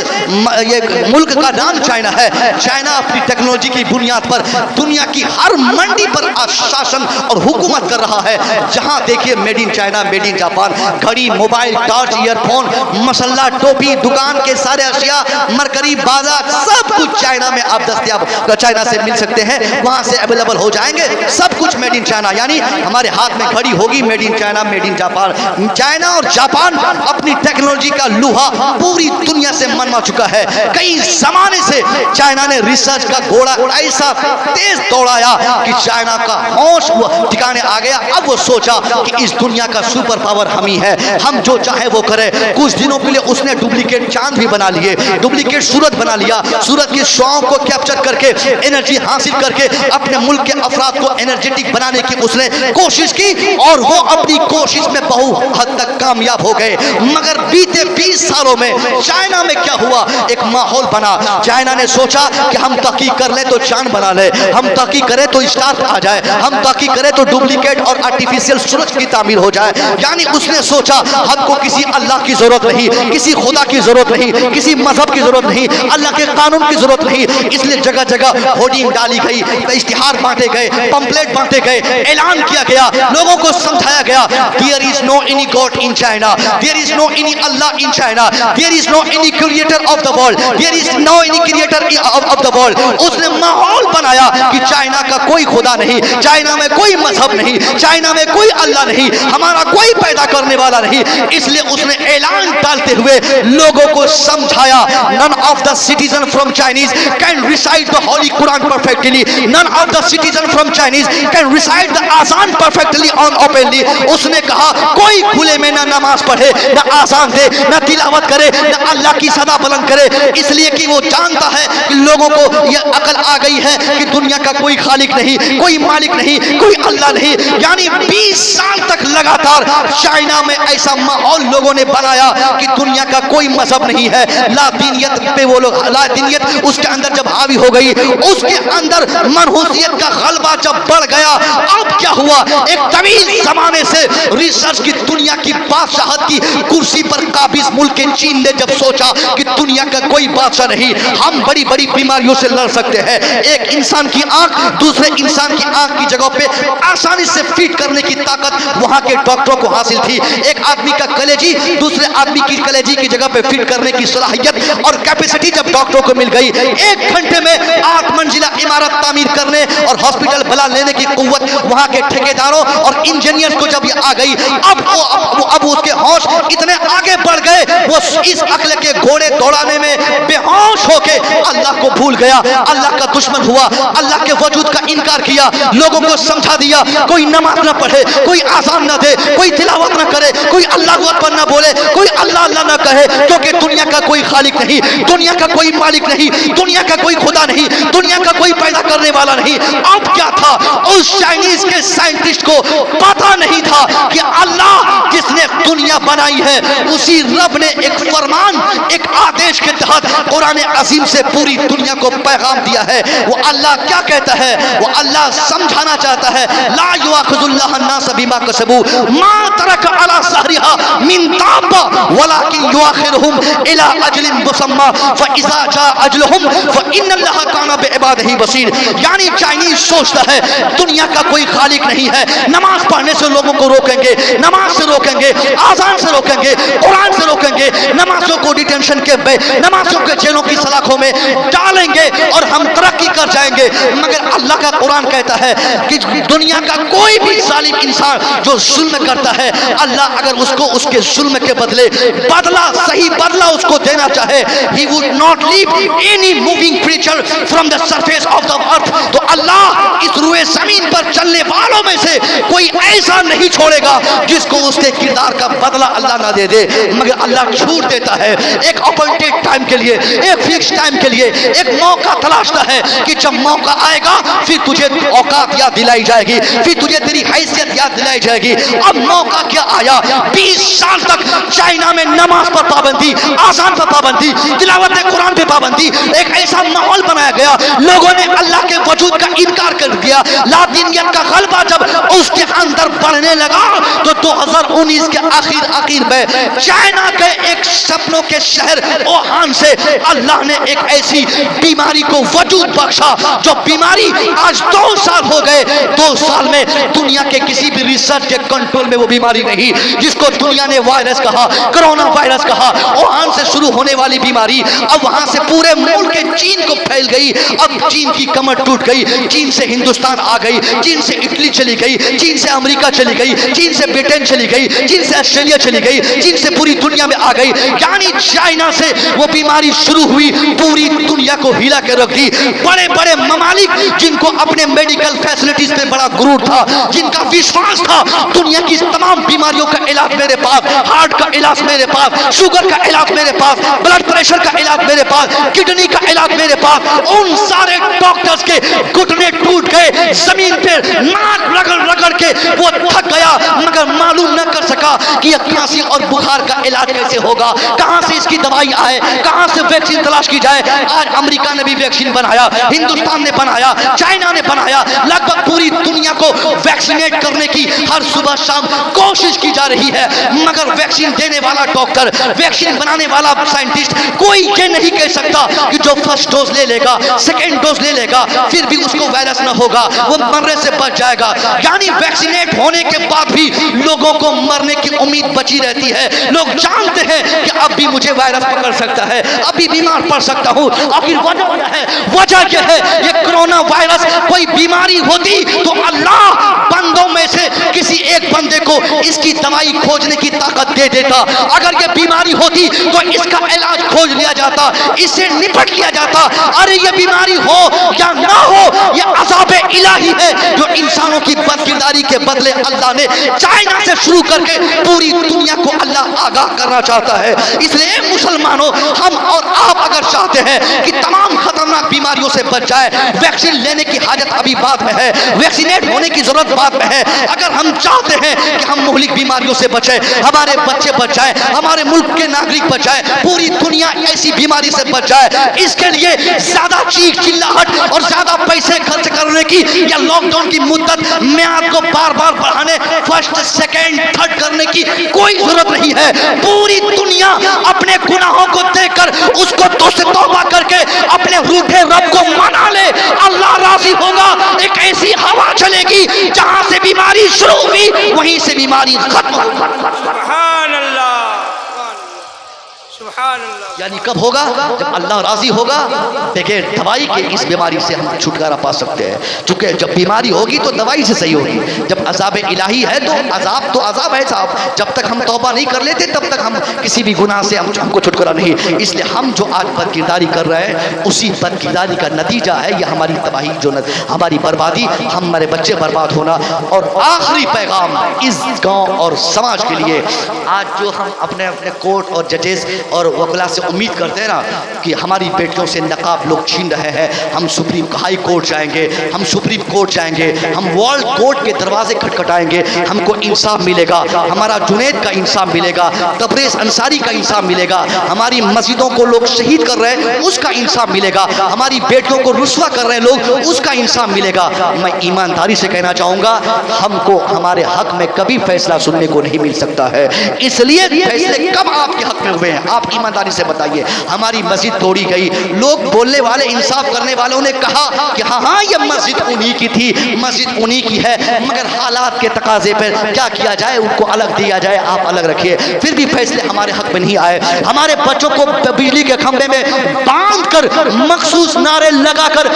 یہ ملک کا نام چائنا ہے. چائنا اپنی ٹیکنالوجی کی بنیاد پر دنیا کی ہر منڈی پر شاشن اور حکومت کر رہا ہے. جہاں دیکھیے made in China, made in Japan. گھڑی، موبائل، ٹارچ، ایئر فون، مسلح، ٹوپی، دکان کے سارے اشیاء، مرکری، بازار، سب کچھ چائنا میں آپ دستیاب چائنا سے مل سکتے ہیں، وہاں سے اویلیبل ہو جائیں گے. سب کچھ میڈ ان چائنا. یعنی ہمارے ہاتھ میں گھڑی ہوگی made in China, made in Japan. China اور جاپان اپنی ٹیکنالوجی کا لوہا پوری دنیا سے منوا چکا ہے. کئی زمانے سے چائنا نے ریسرچ کا گھوڑا ایسا تیز دوڑایا کہ چائنا کا ہوش ٹھکانے آ گیا. اب وہ سوچا کہ اس دنیا کا سپر پاور ہم ہی ہے، ہم جو چاہے وہ کرے. کچھ دنوں کے لیے اس نے ڈپلیکیٹ چاند بھی بنا لیے، ڈپلیکیٹ سورج بنا لیا. سورج کی شعاؤں کو کیپچر کر کے انرجی حاصل کر کے اپنے ملک کے افراد کو انرجیٹک بنانے کی اس نے کوشش کی اور وہ اپنی کوشش میں بہت حد تک کامیاب ہو گئے. مگر بیتے 20 سالوں میں چائنا میں کیا ہوا؟ ایک ماحول بنا. چائنا نے سوچا کہ ہم تحقیق کر لیں تو چاند بنا لیں، ہم تحقیق کریں تو اسٹار آ جائے، ہم تحقیق کریں تو ڈپلیکیٹ اور آرٹیفیشل سورج کی تعمیر ہو جائے. یعنی اس نے سوچا ہم کو کسی اللہ کی ضرورت نہیں، کسی خدا کی ضرورت نہیں، کسی مذہب کی ضرورت نہیں، اللہ کے قانون کی ضرورت نہیں. اس لیے جگہ جگہ ہوڈنگ ڈالی گئی، اشتہار بانٹے گئے، پمپلیٹ بانٹے گئے، اعلان کیا گیا، لوگوں کو سمجھایا گیا there is no any God in China, there is no any Allah in China, there is no any creator of the world, there is no any creator of the world. اس نے ماحول بنایا کہ چائنا کا کوئی خدا نہیں، China میں کوئی مذہب نہیں، چائنا میں کوئی اللہ نہیں، ہمارا کوئی پیدا کرنے والا نہیں. اس لیے اس نے اعلان निकालते हुए लोगों को समझाया, none of the citizen from Chinese can recite the Holy Quran perfectly, none of the citizen from Chinese can recite the azan perfectly on openly. उसने कहा कोई खुले में ना नमाज पढ़े, ना आजान दे, ना तिलावत करे, ना अल्लाह की सदा बुलंद करे, इसलिए कि वो जानता है कि लोगों को यह अकल आ गई है कि दुनिया का कोई खालिक नहीं, कोई मालिक नहीं, कोई अल्लाह नहीं. यानी 20 साल तक लगातार चाइना में ऐसा माहौल लोगों ने बनाया कि दुनिया का कोई मजहब नहीं है. लादीनियत पे वो लोग, लादीनियत उसके अंदर जब हावी हो गई, उसके अंदर मनहूसियत का गलबा जब बढ़ गया, अब क्या हुआ, एक तवील जमाने से रिसर्च की दुनिया की बादशाहत की कुर्सी पर काबिज मुल्क के चीन ने जब सोचा कि दुनिया का कोई बादशाह नहीं, हम बड़ी बड़ी बीमारियों से लड़ सकते हैं. एक इंसान की आंख दूसरे इंसान की आंख की जगह पे आसानी से फिट करने की ताकत वहां के डॉक्टरों को हासिल थी. एक आदमी का कलेजी दूसरे आदमी की कलेजी की जगह पे फिट करने की सलाहियत और कैपेसिटी जब डॉक्टरों को मिल गई, 1 घंटे में 8 मंजिला इमारत तामीर करने और हॉस्पिटल बना लेने की कुव्वत वहां के ठेकेदारों और इंजीनियर्स को जब ये आ गई, अब उसके होश इतने आगे बढ़ गए, वो इस अक्ल के घोड़े दौड़ाने में बेहोश होके अल्लाह को भूल गया, अल्लाह का दुश्मन हुआ, अल्लाह के वजूद का इनकार किया. लोगों को समझा दिया कोई नमाज न पढ़े, कोई आजान न दे, कोई तिलावत न करे, कोई अल्लाह अकबर न बोले, कोई अल्लाह अल्लाह न कहे, क्योंकि दुनिया का कोई खालिक नहीं, दुनिया का कोई मालिक नहीं, दुनिया का कोई खुदा नहीं, दुनिया का कोई पैदा करने वाला नहीं. अब क्या था, उस चाइनीज के साइंटिस्ट को पता नहीं था कि अल्लाह जिसने दुनिया बनाई है उसी रब ने एक फरमान, एक आदेश के तहत कुरान अजीम से पूरी दुनिया को पैगाम दिया है. वो अल्लाह क्या कहता है, वो अल्लाह समझाना चाहता है, ला युआखिजुल्लाहु अन्नास बिमा कसबू मा तरक अला सहरिहा मिन दाब्बा वलाकिन युआखिरुहुम इला अजलिन मुसम्मा फइज़ा जा अजलुहुम फइन्नल्लाहा काना बिइबादिही बसीर. यानी चाइनीज सोचता है दुनिया का कोई खालिक नहीं है, नमाज पढ़ने से लोगों को रोकेंगे, नमाज से रोकेंगे, आजान से रोकेंगे, कुरान से रोकेंगे, नमाजों को डिटेंशन के नमाजों के जेलों की सलाखों में डालेंगे और हम तरक्की कर जाएंगे. मगर अल्लाह का कुरान कहता है कि दुनिया का कोई भी जालिम इंसान जो जुल्म करता है, अल्लाह अगर उसको उसके जुल्म के बदले बदला, सही बदला उसको देना चाहे, he would not leave any moving creature from the surface of the earth. तो अल्लाह इस रुए जमीन पर चलने वालों में से कोई ऐसा नहीं छोड़ेगा जिसको उसके किरदार का बदला अल्लाह ना दे दे. मगर अल्लाह छूट देता है एक अपॉइंटेड टाइम के लिए, एक फिक्स टाइम के लिए, एक मौका तलाशता है कि जब मौका आएगा फिर तुझे औकात याद दिलाई जाएगी, फिर तुझे तेरी हैसियत याद दिलाई जाएगी. अब मौका क्या आया, 20 साल तक चाइना में नमाज पर पाबंदी, आजान पर पाबंदी, तिलावत कुरान पे पाबंदी, एक ऐसा माहौल बनाया गया, लोगों ने अल्लाह के वजूद का इनकार कर दिया. लादीनियत का गलबा जब उसके अंदर बढ़ने लगा तो 2019 के आखिर में चाइना के एक सपनों के शहर वुहान से अल्लाह ने एक ऐसी बीमारी को वजूद बख्शा, जो बीमारी आज 2 साल हो गए, 2 साल में दुनिया के किसी भी रिसर्च के कंट्रोल में वो बीमारी नहीं, जिसको दुनिया ने वायरस कहा, कोरोना वायरस कहा. वुहान से शुरू होने वाली बीमारी अब वहां से पूरे मुल्क के चीन को फैल गई. अब चीन की कमर टूट गई, चीन से हिंदुस्तान आ गई, चीन से इटली चली गई, चीन से अमेरिका चली गई, चीन से ब्रिटेन चली गई, चीन से ऑस्ट्रेलिया चली गई, चीन से पूरी दुनिया में आ गई. यानी चाइना से वो बीमारी शुरू हुई, पूरी दुनिया को हिला के रख दी. बड़े बड़े ममालिक जिनको अपने मेडिकल फैसिलिटीज पे बड़ा गुरूर था, जिनका विश्वास था दुनिया की तमाम बीमारियों का इलाज मेरे पास, हार्ट का इलाज मेरे पास, शुगर का इलाज मेरे पास, ब्लड प्रेशर का इलाज मेरे पास, किडनी का इलाज मेरे पास, उन सारे डॉक्टर्स के घुटने टूट गए, जमीन पे नाक रगड़ के वो थक गया, मगर मालूम न कर सका कि खांसी और बुखार का इलाज कैसे होगा, कहां से इसकी दवाई आए, कहां से वैक्सीन तलाश की जाए. आज अमेरिका ने भी वैक्सीन बनाया, हिंदुस्तान ने बनाया, चाइना ने बनाया, लगभग पूरी दुनिया को वैक्सीनेट करने की हर सुबह शाम कोशिश की जा रही है. मगर वैक्सीन देने वाला डॉक्टर, वैक्सीन बनाने वाला साइंटिस्ट कोई ये नहीं कह सकता कि जो फर्स्ट डोज ले लेगा, सेकेंड डोज ले लेगा, फिर भी उसको वायरस न होगा, वो मरने से बच जाएगा. यानी वैक्सीनेट होने के बाद भी लोगों को मरने की उम्मीद बची रहती है. लोग जानते हैं कि अब भी मुझे वायरस पकड़ सकता है, अभी बीमार पड़ सकता हूं. आखिर वजह क्या है, ये कोरोना वायरस कोई बीमारी होती तो अल्लाह बंदों में से किसी एक बंदे को इसकी दवाई खोजने की طاقت دے دیتا. اگر یہ بیماری ہوتی تو اس کا علاج کھوج لیا جاتا, اس سے نپٹ لیا جاتا. ارے یہ بیماری ہو یا نہ ہو, یہ عذاب الہی ہے جو انسانوں کی بد کرداری کے بدلے اللہ نے چائنا سے شروع کر کے پوری دنیا کو اللہ آگاہ کرنا چاہتا ہے. اس لیے مسلمانوں, ہم اور آپ اگر چاہتے ہیں کہ تمام خطرناک بیماریوں سے بچ جائے, ویکسین لینے کی حاجت ابھی بعد میں ہے, ویکسینیٹ ہونے کی ضرورت بعد میں ہے. اگر ہم چاہتے ہیں کہ ہم مہلک بیماریوں سے بچیں, ہمارے بچے بچ جائیں, ہمارے ملک کے ناگرک بچ جائیں, پوری دنیا ایسی بیماری سے بچ جائے, اس کے لیے زیادہ چیخ چلاہٹ اور زیادہ پیسے خرچ کرنے کی یا لاک ڈاؤن کی مدت میعاد کو بار بار بڑھانے, فرسٹ سیکنڈ تھرڈ کرنے کی کوئی ضرورت نہیں ہے. پوری دنیا اپنے گناہوں کو دیکھ کر اس کو تو سے توبہ کر کے اپنے روٹھے رب کو منا لے, اللہ راضی ہوگا. ایک ایسی ہوا چلے گی جہاں سے بیماری شروع ہوئی وہیں سے بیماری ختم. سبحان اللہ, سبحان اللہ. یعنی کب ہوگا؟ جب اللہ راضی ہوگا. بغیر دوائی کے اس بیماری سے ہم چھٹکارا پا سکتے ہیں, چونکہ جب بیماری ہوگی تو دوائی سے صحیح ہوگی. جب عذاب الہی ہے تو عذاب ہے صاحب. جب تک ہم توبہ نہیں کر لیتے تب تک ہم کسی بھی گناہ سے ہم کو چھٹکارا نہیں. اس لیے ہم جو آج بد کرداری کر رہے ہیں اسی بد کرداری کا نتیجہ ہے یہ ہماری تباہی, جو ہماری بربادی, ہمارے بچے برباد ہونا. اور آخری پیغام اس گاؤں اور سماج کے لیے, آج جو ہم اپنے کورٹ اور ججز اور وکلا سے امید کرتے ہیں نا کہ ہماری بیٹیوں سے نقاب لوگ چھین رہے ہیں, ہم سپریم ہائی کورٹ جائیں گے, ہم سپریم کورٹ جائیں گے, ہم ورلڈ کورٹ کے دروازے کھٹکھٹائیں گے, ہم کو انصاف ملے گا. ہمارا جنید کا انصاف ملے گا, تبریز انصاری کا انصاف ملے گا, ہماری مسجدوں کو لوگ شہید کر رہے ہیں اس کا انصاف ملے گا, ہماری بیٹیوں کو رسوا کر رہے ہیں لوگ اس کا انصاف ملے گا. میں ایمانداری سے کہنا چاہوں گا, ہم کو ہمارے حق میں کبھی فیصلہ سننے کو نہیں مل سکتا ہے. اس لیے فیصلے کب آپ کے حق میں ہوئے ہیں آپ ایمانداری سے بتائیے. ہماری مسجد توڑی گئی, لوگ بولنے والے, انصاف کرنے والوں نے کہا کہ ہاں یہ مسجد انہی کی تھی, مسجد انہی کی ہے, مگر حالات کے تقاضے پر کیا کیا جائے, ان کو الگ دیا جائے, آپ الگ رکھیے. پھر بھی فیصلے ہمارے حق میں نہیں آئے. ہمارے بچوں کو بجلی کے کھمبے میں باندھ کر مخصوص نعرے لگا کر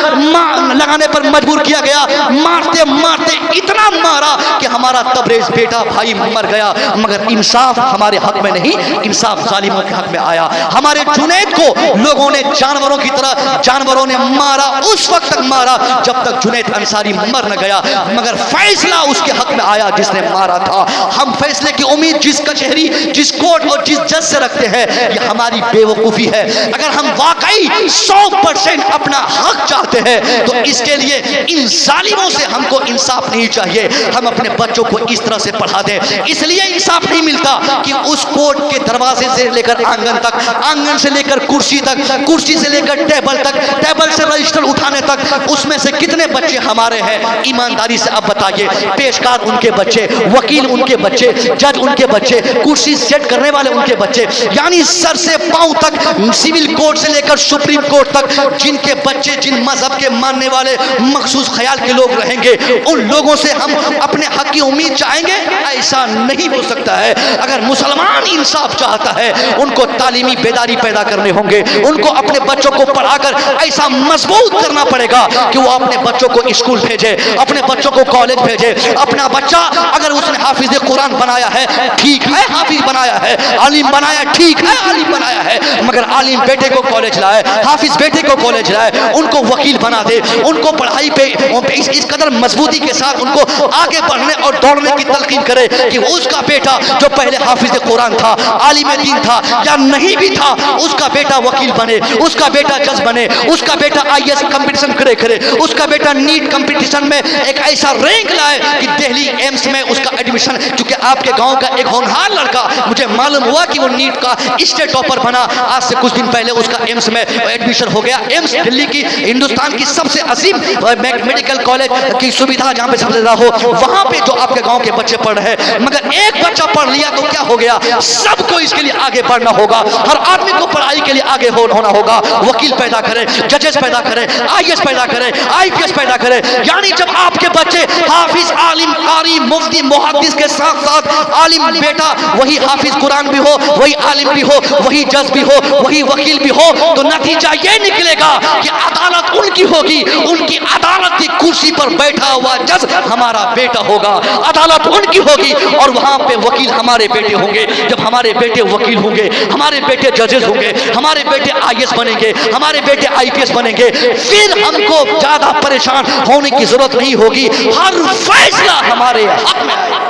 لگانے پر مجبور کیا گیا, مارتے مارتے اتنا مارا کہ ہمارا تبریز بیٹا بھائی مر گیا, مگر انصاف ہمارے حق میں نہیں, انصاف ظالموں کے حق میں آیا. ہمارے جنید کو لوگوں نے جانوروں کی طرح, جانوروں نے مارا, اس وقت تک مارا جب تک جنید انصاری مر نہ گیا, مگر فیصلہ اس کے حق میں آیا جس نے مارا تھا. ہم فیصلے کی امید جس کچہری, جس کورٹ اور جس جج سے رکھتے ہیں یہ ہماری بے وقوفی ہے. اگر ہم واقعی 100% اپنا حق چاہتے ہیں تو اس کے لیے ان ظالموں سے ہم کو انصاف نہیں چاہیے. ہم اپنے بچوں کو اس طرح سے پڑھا دیں. اس لیے انصاف نہیں ملتا کہ اس کورٹ کے دروازے سے لے کر آنگن تک, آنگن سے لے کر کرسی تک, کرسی سے لے کر ٹیبل تک, ٹیبل سے رجسٹر اٹھانے تک, اس میں سے کتنے بچے ہمارے ہیں ایمانداری سے اب بتائیے. پیشکار ان کے بچے, وکیل ان کے بچے, جج ان کے بچے, کرسی سیٹ کرنے والے ان کے بچے, یعنی سر سے پاؤں تک, سول کورٹ سے لے کر سپریم کورٹ تک جن کے بچے جن مذہب کے ماننے والے مخصوص خیال کے لوگ رہیں گے, ان لوگوں سے ہم اپنے حق کی امید چاہیں گے؟ ایسا نہیں ہو سکتا ہے. اگر مسلمان انصاف چاہتا ہے ان کو تعلیمی بیداری پیدا کرنے ہوں گے, ان کو اپنے بچوں کو پڑھا کر ایسا مضبوط کرنا پڑے گا کہ وہ اپنے بچوں کو اسکول بھیجے, اپنے بچوں کو کالج بھیجے. اپنا بچہ اگر اس نے حافظ قرآن بنایا ہے ٹھیک ہے, حافظ بنایا ہے, عالم بنایا ٹھیک ہے, عالم بنایا ہے, مگر عالم بیٹے کو کالج لائے, حافظ بیٹے کو کالج لائے, ان کو وکیل بنا دے, ان کو پڑھائی پہ اس قدر مضبوطی کے ساتھ ان کو آگے بڑھنے اور دوڑنے کی تلقین کرے کہ اس کا بیٹا جو پہلے حافظ قرآن تھا, عالم دین تھا یا نہیں بھی تھا, اس کا بیٹا وکیل بنے, اس کا بیٹا جج بنے, اس کا بیٹا IAS کمپٹیشن کرے, اس کا بیٹا نیٹ کمپٹیشن میں ایک ایسا رینک لائے کہ دہلی ایمس میں اس کا ایڈمیشن, چونکہ آپ کے گاؤں کا ایک ہونہار لڑکا مجھے معلوم ہوا کہ وہ نیٹ کا اسٹیٹ ٹاپر بنا, آج سے کچھ دن پہلے اس کا ایمس میں ایڈمیشن ہو گیا. ایمس دلی کی ہندوستان کی سب سے عظیم میڈیکل کالج کی سویدھا جہاں پہ سب سے زیادہ ہو, وہاں پہ جو آپ کے گاؤں کے بچے پڑھ رہے ہیں, مگر ایک بچہ پڑھ لیا تو کیا ہو گیا, سب کو اس کے لیے آگے بڑھنا ہوگا. ہر آدمی کو پڑھائی کے لیے آگے ہونا ہوگا, وکیل پیدا کرے, ججز پیدا کرے, IAS پیدا کرے, IPS پیدا کرے. یعنی جب آپ کے بچے حافظ, عالم, قاری, مفتی, محدث کے ساتھ ساتھ عالم بیٹا وہی حافظ قرآن بھی ہو, وہی عالم بھی ہو, وہی جج بھی ہو, وہی وکیل بھی ہو, تو نتیجہ یہ نکلے گا کہ عدالت ان کی ہوگی, ان کی عدالت کی کرسی پر بیٹھا ہوا جج ہمارا بیٹا ہوگا, عدالت ان کی ہوگی اور وہاں پہ وکیل ہمارے بیٹے ہوں گے، جب ہمارے بیٹے وکیل ہوں گے، ہمارے بیٹے ججز ہوں گے، ہمارے بیٹے IAS بنیں گے، ہمارے بیٹے IPS بنیں گے، پھر ہم کو زیادہ پریشان ہونے کی ضرورت نہیں ہوگی، ہر فیصلہ ہمارے حق میں آئے گا۔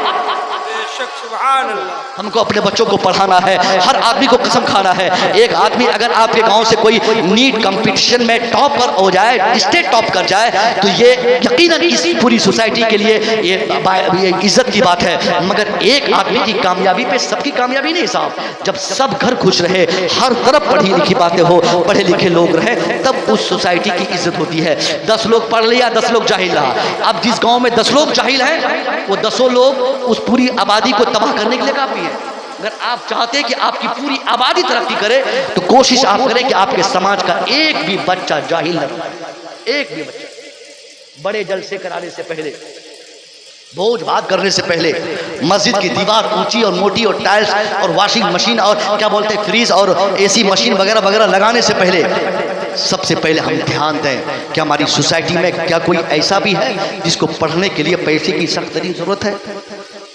سبحان اللہ۔ ہم کو اپنے بچوں کو پڑھانا ہے، ہر آدمی کو قسم کھانا ہے۔ ایک آدمی اگر آپ کے گاؤں سے کوئی نیٹ کمپٹیشن میں ٹاپ پر ہو جائے، اسٹیٹ ٹاپ کر جائے، تو یہ یقیناً اس پوری سوسائٹی کے لیے یہ عزت کی بات ہے۔ مگر ایک آدمی کی کامیابی پہ سب کی کامیابی نہیں صاحب۔ جب سب گھر خوش رہے، ہر طرف پڑھی لکھی باتیں ہو، پڑھے لکھے لوگ رہے، تب اس سوسائٹی کی عزت ہوتی ہے۔ 10 لوگ پڑھ لیا، 10 لوگ جاہل رہا۔ اب جس گاؤں میں 10 لوگ جاہل ہیں، وہ 10 لوگ اس پوری آبادی کو تباہ کرنے کے لیے کافی ہے۔ اگر آپ چاہتے کہ آپ کی پوری آبادی ترقی کرے تو کوشش آپ کریں کہ آپ کے سماج کا ایک بھی بچہ جاہل نہ رہے، ایک بھی بچہ۔ بڑے جلسے کرانے سے پہلے، بوجھ بات کرنے سے پہلے، مسجد کی دیوار اونچی اور موٹی اور ٹائلز اور واشنگ مشین اور کیا بولتے ہیں فریز اور AC مشین وغیرہ وغیرہ لگانے سے پہلے سب سے پہلے ہم دھیان دیں کہ ہماری سوسائٹی میں کیا کوئی ایسا بھی ہے جس کو پڑھنے کے لیے پیسے کی سخت ترین ضرورت ہے۔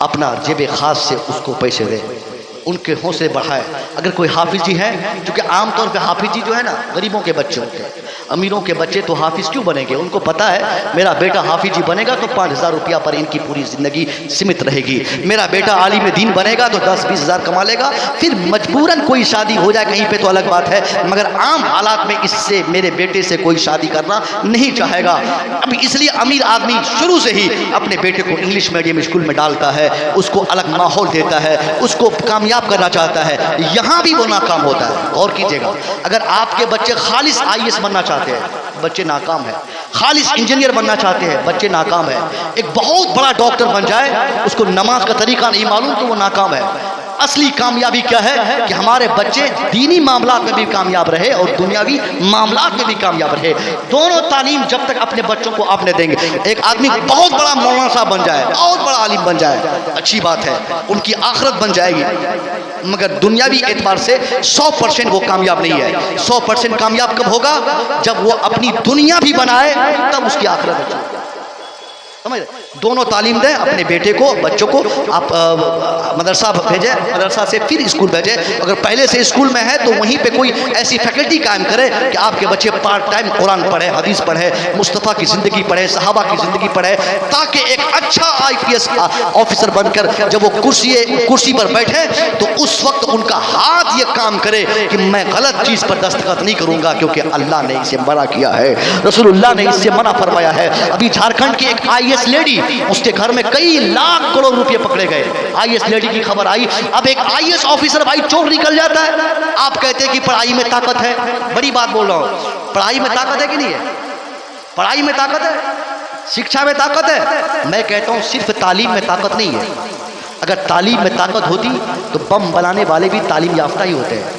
اپنا جیب خاص سے اس کو پیسے دے، ان کے حوصلے بڑھائے۔ اگر کوئی حافظ جی ہے، کیونکہ عام طور پہ حافظ جی جو ہے نا غریبوں کے بچے ہوتے ہیں، امیروں کے بچے تو حافظ کیوں بنیں گے؟ ان کو پتا ہے میرا بیٹا حافظ جی بنے گا تو 5,000 روپیہ پر ان کی پوری زندگی سمت رہے گی، میرا بیٹا عالم دین بنے گا تو 10-20 ہزار کما لے گا، پھر مجبوراً کوئی شادی ہو جائے کہیں پہ تو الگ بات ہے، مگر عام حالات میں اس سے میرے بیٹے سے کوئی شادی کرنا نہیں چاہے گا۔ اب اس لیے امیر آدمی شروع سے ہی اپنے بیٹے کو انگلش میڈیم اسکول میں ڈالتا ہے، اس کو الگ ماحول دیتا ہے، اس کو کامیاب کرنا چاہتا ہے، یہاں بھی وہ ناکام ہوتا ہے۔ غور کیجئے گا، اگر آپ کے بچے خالص IAS بننا چاہتے ہیں، بچے ناکام ہیں، خالص انجینئر بننا چاہتے ہیں، بچے ناکام ہیں، ایک بہت بڑا ڈاکٹر بن جائے، اس کو نماز کا طریقہ نہیں معلوم تو وہ ناکام ہے۔ اصلی کامیابی کیا ہے کہ ہمارے بچے دینی معاملات میں بھی کامیاب رہے اور دنیاوی معاملات میں بھی کامیاب رہے۔ دونوں تعلیم جب تک اپنے بچوں کو آپ نے دیں گے، ایک آدمی بہت بڑا مولانا صاحب بن جائے، بہت بڑا عالم بن جائے، اچھی بات ہے، ان کی آخرت بن جائے گی، مگر دنیاوی اعتبار سے 100% وہ کامیاب نہیں ہے۔ 100% کامیاب کب ہوگا؟ جب وہ اپنی دنیا بھی بنائے، تب اس کی آخرت اچھی ہوگی۔ سمجھ رہے؟ دونوں تعلیم دیں اپنے بیٹے کو، بچوں کو۔ آپ مدرسہ بھیجیں، مدرسہ سے پھر اسکول بھیجیں، اگر پہلے سے اسکول میں ہے تو وہیں پہ کوئی ایسی فیکلٹی قائم کرے کہ آپ کے بچے پارٹ ٹائم قرآن پڑھے، حدیث پڑھے، مصطفیٰ کی زندگی پڑھے، صحابہ کی زندگی پڑھے، تاکہ ایک اچھا IPS آفیسر بن کر جب وہ کرسی پر بیٹھے تو اس وقت ان کا ہاتھ یہ کام کرے کہ میں غلط چیز پر دستخط نہیں کروں گا، کیونکہ اللہ نے اسے منع کیا ہے، رسول اللہ نے اس سے منع فرمایا ہے۔ ابھی جھارکھنڈ کی ایک IAS لیڈی، اس کے گھر میں کئی لاکھ کروڑ روپے پکڑے گئے، IAS لیڈی کی خبر آئی۔ اب ایک IAS آفیسر بھائی چور نکل جاتا ہے، آپ کہتے ہیں کہ پڑھائی میں طاقت ہے، بڑی بات بول رہا ہوں، پڑھائی میں طاقت ہے کہ نہیں ہے؟ پڑھائی میں طاقت ہے، شکشا میں طاقت ہے۔ میں کہتا ہوں صرف تعلیم میں طاقت نہیں ہے، اگر تعلیم میں طاقت ہوتی تو بم بنانے والے بھی تعلیم یافتہ ہی ہوتے ہیں۔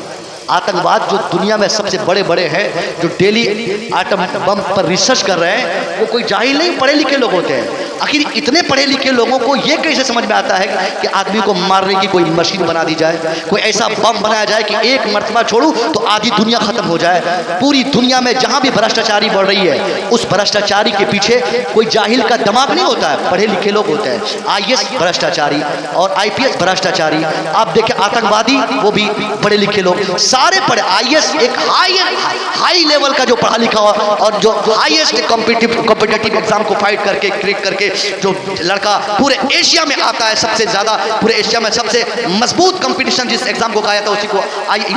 آتنکواد جو دنیا میں سب سے بڑے بڑے ہیں، جو ڈیلی آٹم بم پر ریسرچ کر رہے ہیں، وہ کوئی جاہل نہیں، پڑھے لکھے لوگ ہوتے ہیں۔ آخر اتنے پڑھے لکھے لوگوں کو یہ کیسے سمجھ میں آتا ہے کہ آدمی کو مارنے کی کوئی مشین بنا دی جائے، کوئی ایسا بم بنایا جائے کہ ایک مرتبہ چھوڑوں تو آدھی دنیا ختم ہو جائے۔ پوری دنیا میں جہاں بھی بھرشٹاچاری بڑھ رہی ہے، اس بھرشٹاچاری کے پیچھے کوئی جاہل کا دماغ نہیں ہوتا ہے، پڑھے لکھے لوگ ہوتے ہیں۔ IAS بھرشٹاچاری اور IPS بھرشٹاچاری، آپ دیکھیں آتنکوادی وہ بھی پڑھے لکھے لوگ، سارے پڑھے۔ IAS ایک ہائی لیول کا جو پڑھا لکھا اور جو ہائیسٹ کمپیٹیٹیو ایگزام کو فائٹ کر کے کریک کر کے جو لڑکا پورے ایشیا میں آتا ہے، سب سے زیادہ پورے ایشیا میں سب سے مضبوط کمپٹیشن جس ایگزام کو کہا جاتا ہے اسی کو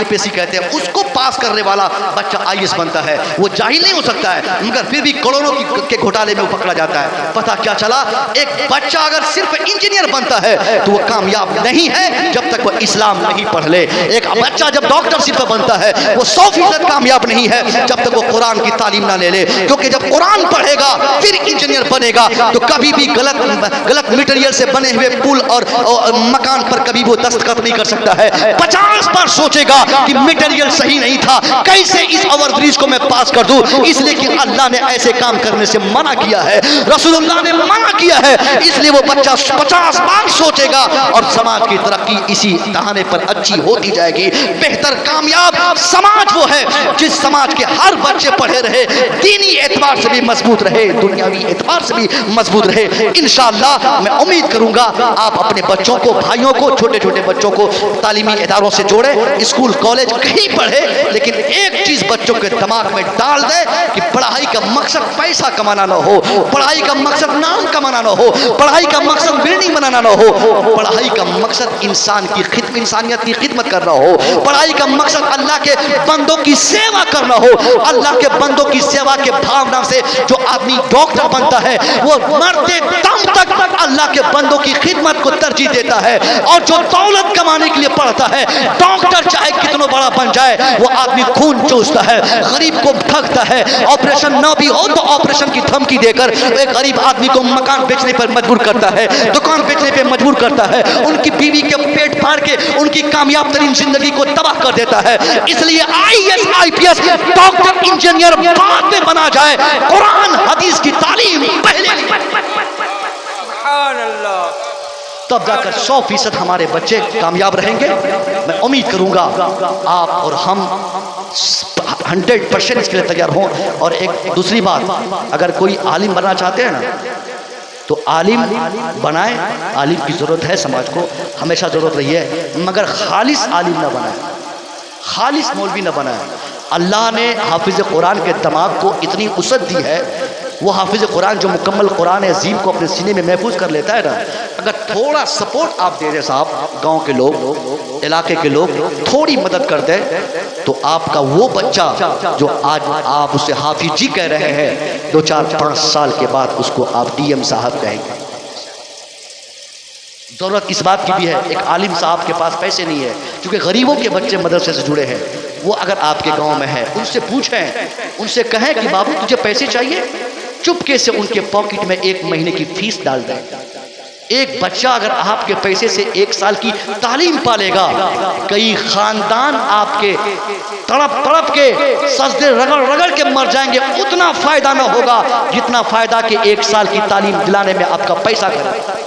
UPSC کہتے ہیں، اس کو پاس کرنے والا بچہ IAS بنتا ہے۔ وہ جاہل نہیں ہو سکتا ہے، مگر پھر بھی کروڑوں کے گھوٹالے میں وہ پکڑا جاتا ہے۔ پتہ کیا چلا؟ ایک بچہ اگر صرف انجینئر بنتا ہے تو وہ کامیاب نہیں ہے جب تک وہ اسلام نہیں پڑھ لے۔ ایک بچہ جب ڈاکٹر صرف بنتا ہے وہ 100% کامیاب نہیں ہے جب تک وہ قرآن کی تعلیم نہ لے لے، کیونکہ جب قرآن پڑھے گا پھر انجینئر بنے گا تو کبھی بھی غلط مٹیریل سے بنے ہوئے پل اور مکان پر کبھی وہ دستخط نہیں کر سکتا ہے۔ 50 بار سوچے گا کہ مٹیریل صحیح نہیں تھا، کیسے اس اوور برج کو میں پاس کر دوں، اس لیے کہ اللہ نے ایسے کام کرنے سے منع کیا ہے، رسول اللہ نے منع کیا ہے، اس لیے وہ بچہ 50 بار سوچے گا اور سماج کی ترقی اسی بہانے پر اچھی ہوتی جائے گی، بہتر कामयाब समाज वो है जिस समाज के हर बच्चे पढ़े रहे, दीनी एतबार से भी मजबूत रहे, दुनियावी एतबार से भी मजबूत रहे। इंशाअल्लाह मैं उम्मीद करूंगा आप अपने बच्चों को, भाइयों को, छोटे छोटे बच्चों को तालीमी इदारों से जोड़े, स्कूल कॉलेज कहीं पढ़े, लेकिन एक चीज बच्चों के दिमाग में डाल दे कि पढ़ाई का मकसद पैसा कमाना ना हो, पढ़ाई का मकसद नाम कमाना ना हो, पढ़ाई का मकसद बिल्डिंग बनाना ना हो, पढ़ाई का मकसद इंसानियत की खिदमत करना हो, पढ़ाई का मकसद अल्लाह के बंदों की सेवा करना हो। अल्लाह के बंदों की सेवा के भावना से जो आदमी डॉक्टर बनता है वो मरते दम तक अल्लाह के बंदों की खिदमत को तरजीह देता है, और जो दौलत कमाने के लिए पढ़ता है, डॉक्टर चाहे कितना बड़ा बन जाए, वो आदमी खून चूसता है, गरीब को ठगता है, ऑपरेशन ना भी हो तो ऑपरेशन की धमकी देकर एक गरीब आदमी को मकान बेचने पर मजबूर करता है, दुकान बेचने पर मजबूर करता है, उनकी बीवी के पेट फाड़ के उनकी कामयाब तरीन जिंदगी को तबाह कर देता है। इसलिए IAS IPS डॉक्टर इंजीनियर बाद में बना जाए, कुरान हदीस की तालीम पहले सुभान अल्लाह। तब जाकर 100% हमारे बच्चे कामयाब रहेंगे। मैं उम्मीद करूंगा आप और हम 100% इसके लिए तैयार हों। और एक दूसरी बात, अगर कोई आलिम बनना चाहते हैं ना तो आलिम बनाए, आलिम की ज़रूरत है, समाज को हमेशा ज़रूरत रही है, मगर खालिस आलिम ना बनाए, खालिस मौलवी ना बनाए। अल्लाह ने हाफिज़ कुरान के दिमाग को इतनी वसअत दी है, वो हाफिज़ कुरान जो मुकम्मल कुरान अज़ीम को अपने सीने में महफूज कर लेता है ना, अगर थोड़ा सपोर्ट आप दे दें साहब, गांव के लोग, इलाके के लोग थोड़ी मदद कर दें, तो आपका वो बच्चा जो आज आप उसे हाफिज जी कह रहे हैं, 2-4-5 साल के बाद उसको आप DM साहब कहेंगे। ज़रूरत इस बात की भी है, एक आलिम साहब के पास पैसे नहीं है, क्योंकि गरीबों के बच्चे मदरसे से जुड़े हैं, वो अगर आपके गांव में है उनसे पूछें, उनसे कहें कि बाबू तुझे पैसे चाहिए, चुपके से उनके पॉकेट में 1 महीने की फीस डाल दें। एक बच्चा अगर आपके पैसे से 1 साल की तालीम पालेगा, कई खानदान आपके तड़प तड़प के सजदे रगड़ रगड़ के मर जाएंगे, उतना फायदा ना होगा जितना फायदा के 1 साल की तालीम दिलाने में आपका पैसा करे।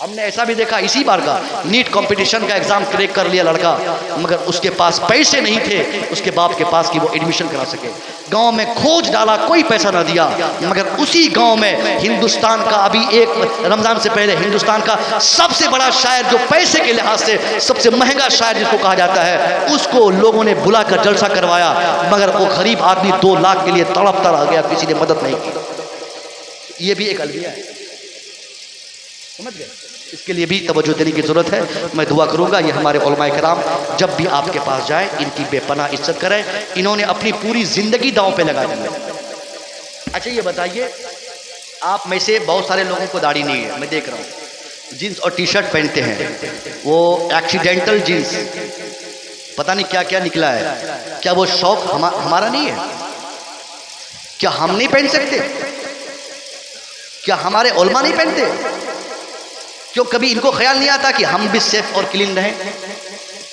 हमने ऐसा भी देखा, इसी बार का नीट कंपटीशन का एग्जाम क्रैक कर लिया लड़का, मगर उसके पास पैसे नहीं थे उसके बाप के पास कि वो एडमिशन करा सके। गांव में खोज डाला, कोई पैसा ना दिया, मगर उसी गांव में हिंदुस्तान का अभी एक रमजान से पहले हिंदुस्तान का सबसे बड़ा शायर, जो पैसे के लिहाज से सबसे महंगा शायर जिसको कहा जाता है, उसको लोगों ने बुलाकर जलसा करवाया, मगर वो गरीब आदमी 2 लाख के लिए तड़पता रह गया, किसी ने मदद नहीं की। ये भी एक अलविया है, समझ गए? इसके लिए भी तवज्जो देने की ज़रूरत है। मैं दुआ करूंगा ये हमारे उलमाए किराम जब भी आपके पास जाए इनकी बेपनाह इज्जत करें, इन्होंने अपनी पूरी ज़िंदगी दांव पे लगा दी है। अच्छा ये बताइए, आप में से बहुत सारे लोगों को दाढ़ी नहीं है, मैं देख रहा हूँ, जीन्स और टी-शर्ट पहनते हैं, वो एक्सीडेंटल जीन्स, पता नहीं क्या क्या निकला है, क्या वो शौक हमारा नहीं है? क्या हम नहीं पहन सकते? क्या हमारे उलमा नहीं पहनते? क्यों कभी इनको ख्याल नहीं आता कि हम भी सेफ और क्लीन रहें?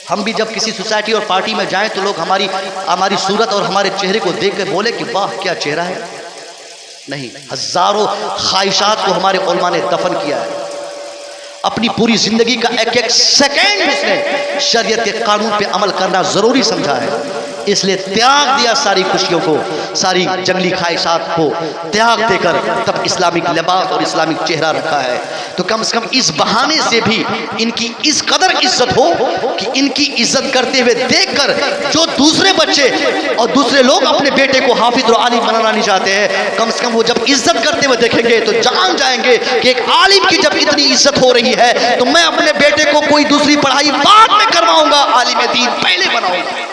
हम भी जब किसी सोसाइटी और पार्टी में जाएं तो लोग हमारी सूरत और हमारे चेहरे को देख कर बोले कि वाह क्या चेहरा है? नहीं, हजारों ख्वाहिशात को हमारे उलमा ने दफन किया है। अपनी पूरी जिंदगी का एक एक सेकेंड उसने शरीयत के कानून पे अमल करना जरूरी समझा है, इसलिए त्याग दिया सारी खुशियों को, सारी जंगली ख्वाहिशात को त्याग देकर तब इस्लामिक लिबास और इस्लामिक चेहरा रखा है। तो कम से कम इस बहाने से भी इनकी इस कदर इज्जत हो कि इनकी इज्जत करते हुए देखकर जो दूसरे बच्चे और दूसरे लोग अपने बेटे को हाफिज और आलिम बनाना नहीं चाहते हैं, कम से कम वो जब इज्जत करते हुए देखेंगे तो जान जाएंगे कि एक आलिम की जब इतनी इज्जत हो रही है तो मैं अपने बेटे को कोई दूसरी पढ़ाई बाद में करवाऊंगा, आलिम दीन पहले बनाऊंगा।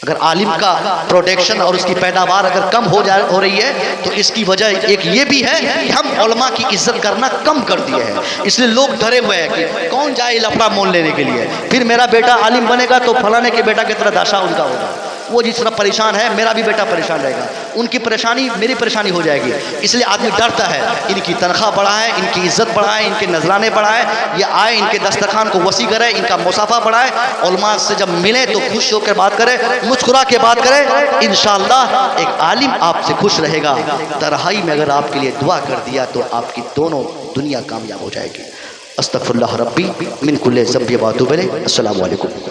अगर आलिम का प्रोटेक्शन और उसकी पैदावार अगर कम हो रही है तो इसकी वजह एक ये भी है कि हम उलमा की इज्जत करना कम कर दिए हैं। इसलिए लोग डरे हुए हैं कि कौन जाए लफड़ा मोल लेने के लिए, फिर मेरा बेटा आलिम बनेगा तो फलाने के बेटा की तरह दाशा उनका होगा। वो जिस तरह परेशान है मेरा भी बेटा परेशान रहेगा, उनकी परेशानी मेरी परेशानी हो जाएगी। इसलिए आदमी डरता है, इनकी तनख्वाह बढ़ाए, इनकी इज्जत बढ़ाए, इनके नजराने बढ़ाए, ये आए इनके दस्तरखान को वसी करे, इनका मुसाफा बढ़ाए, उलमा से जब मिले तो खुश होकर बात करे, मुस्कुरा के बात करे। इंशाअल्लाह एक आलिम आपसे खुश रहेगा। तन्हाई में अगर आपके लिए दुआ कर दिया तो आपकी दोनों दुनिया कामयाब हो जाएगी। استغفر اللہ ربی من کل ذنب و اتوب الیہ۔ السلام علیکم۔